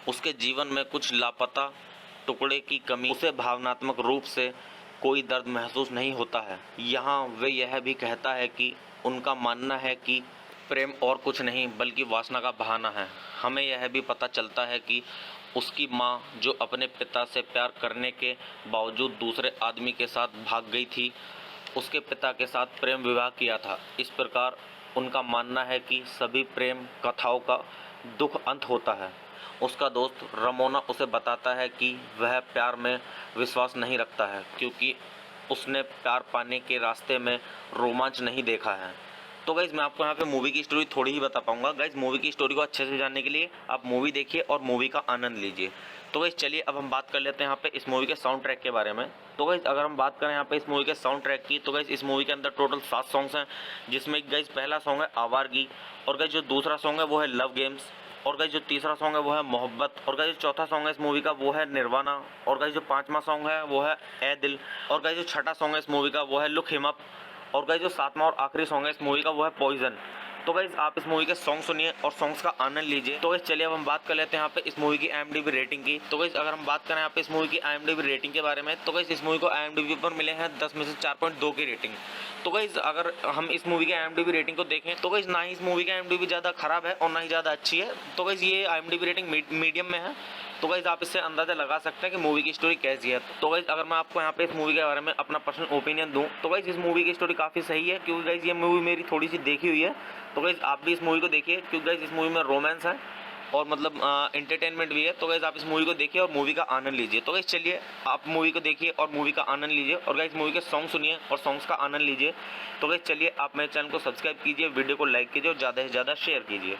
S2: उसके जीवन में कुछ लापता टुकड़े की कमी, उसे भावनात्मक रूप से कोई दर्द महसूस नहीं होता है। यहाँ वे यह भी कहता है कि उनका मानना है कि प्रेम और कुछ नहीं बल्कि वासना का बहाना है। हमें यह भी पता चलता है कि उसकी माँ जो अपने पिता से प्यार करने के बावजूद दूसरे आदमी के साथ भाग गई थी, उसके पिता के साथ प्रेम विवाह किया था। इस प्रकार उनका मानना है कि सभी प्रेम कथाओं का दुख अंत होता है। उसका दोस्त रमोना उसे बताता है कि वह प्यार में विश्वास नहीं रखता है क्योंकि उसने प्यार पाने के रास्ते में रोमांच नहीं देखा है। तो गाइज़ मैं आपको यहाँ पे मूवी की स्टोरी थोड़ी ही बता पाऊंगा। गाइज़ मूवी की स्टोरी को अच्छे से जानने के लिए आप मूवी देखिए और मूवी का आनंद लीजिए। तो गाइज़ चलिए अब हम बात कर लेते हैं यहाँ पे इस मूवी के साउंड ट्रैक के बारे में। तो गाइज़ अगर हम बात करें यहाँ पे इस मूवी के साउंड ट्रैक की तो गाइज़ इस मूवी के अंदर टोटल 7 सॉन्ग्स हैं जिसमें गाइज़ पहला सॉन्ग है आवारगी और गाइज़ जो दूसरा सॉन्ग है वो है लव गेम्स और गाइस जो तीसरा सॉन्ग है वो है मोहब्बत और गाइस जो चौथा सॉन्ग है इस मूवी का वो है निर्वाणा और गाइस जो पांचवा सॉन्ग है वो है ए दिल और गाइस जो छठा सॉन्ग है इस मूवी का वो है लुक हिम अप और गाइस जो सातवां और आखिरी सॉन्ग है इस मूवी का वो है पॉइजन। तो गाइस आप इस मूवी के सॉन्ग सुनिए और सॉन्ग्स का आनंद लीजिए। तो गाइस चलिए अब हम बात कर लेते हैं यहाँ पे इस मूवी की IMDb रेटिंग की। तो गाइस अगर हम बात करें यहाँ पे इस मूवी की IMDb रेटिंग के बारे में तो गाइस इस मूवी को IMDb पर मिले हैं 10 में से 4.2 की रेटिंग। तो गाइस अगर हम इस मूवी के IMDb रेटिंग को देखें तो गाइस ना ही इस मूवी की IMDb ज़्यादा खराब है और ना ही ज़्यादा अच्छी है। तो गाइस ये IMDb रेटिंग मीडियम में है। तो गाइस आप इससे अंदाज़ा लगा सकते हैं कि मूवी की स्टोरी कैसी है। तो गाइस अगर मैं आपको यहाँ पे इस मूवी के बारे में अपना पर्सनल ओपिनियन दूं तो गाइस इस मूवी की स्टोरी काफ़ी सही है क्योंकि गाइस ये मूवी मेरी थोड़ी सी देखी हुई है। तो गाइस आप भी इस मूवी को देखिए क्योंकि गाइस इस मूवी में रोमांस है और मतलब एंटरटेनमेंट भी है। तो गाइस आप इस मूवी को देखिए और मूवी का आनंद लीजिए। तो गाइस चलिए आप मूवी को देखिए और मूवी का आनंद लीजिए और गाइस मूवी के सॉन्ग सुनिए और सॉन्ग्स का आनंद लीजिए। तो गाइस चलिए आप मेरे चैनल को सब्सक्राइब कीजिए, वीडियो को लाइक कीजिए और ज़्यादा से ज़्यादा शेयर कीजिए।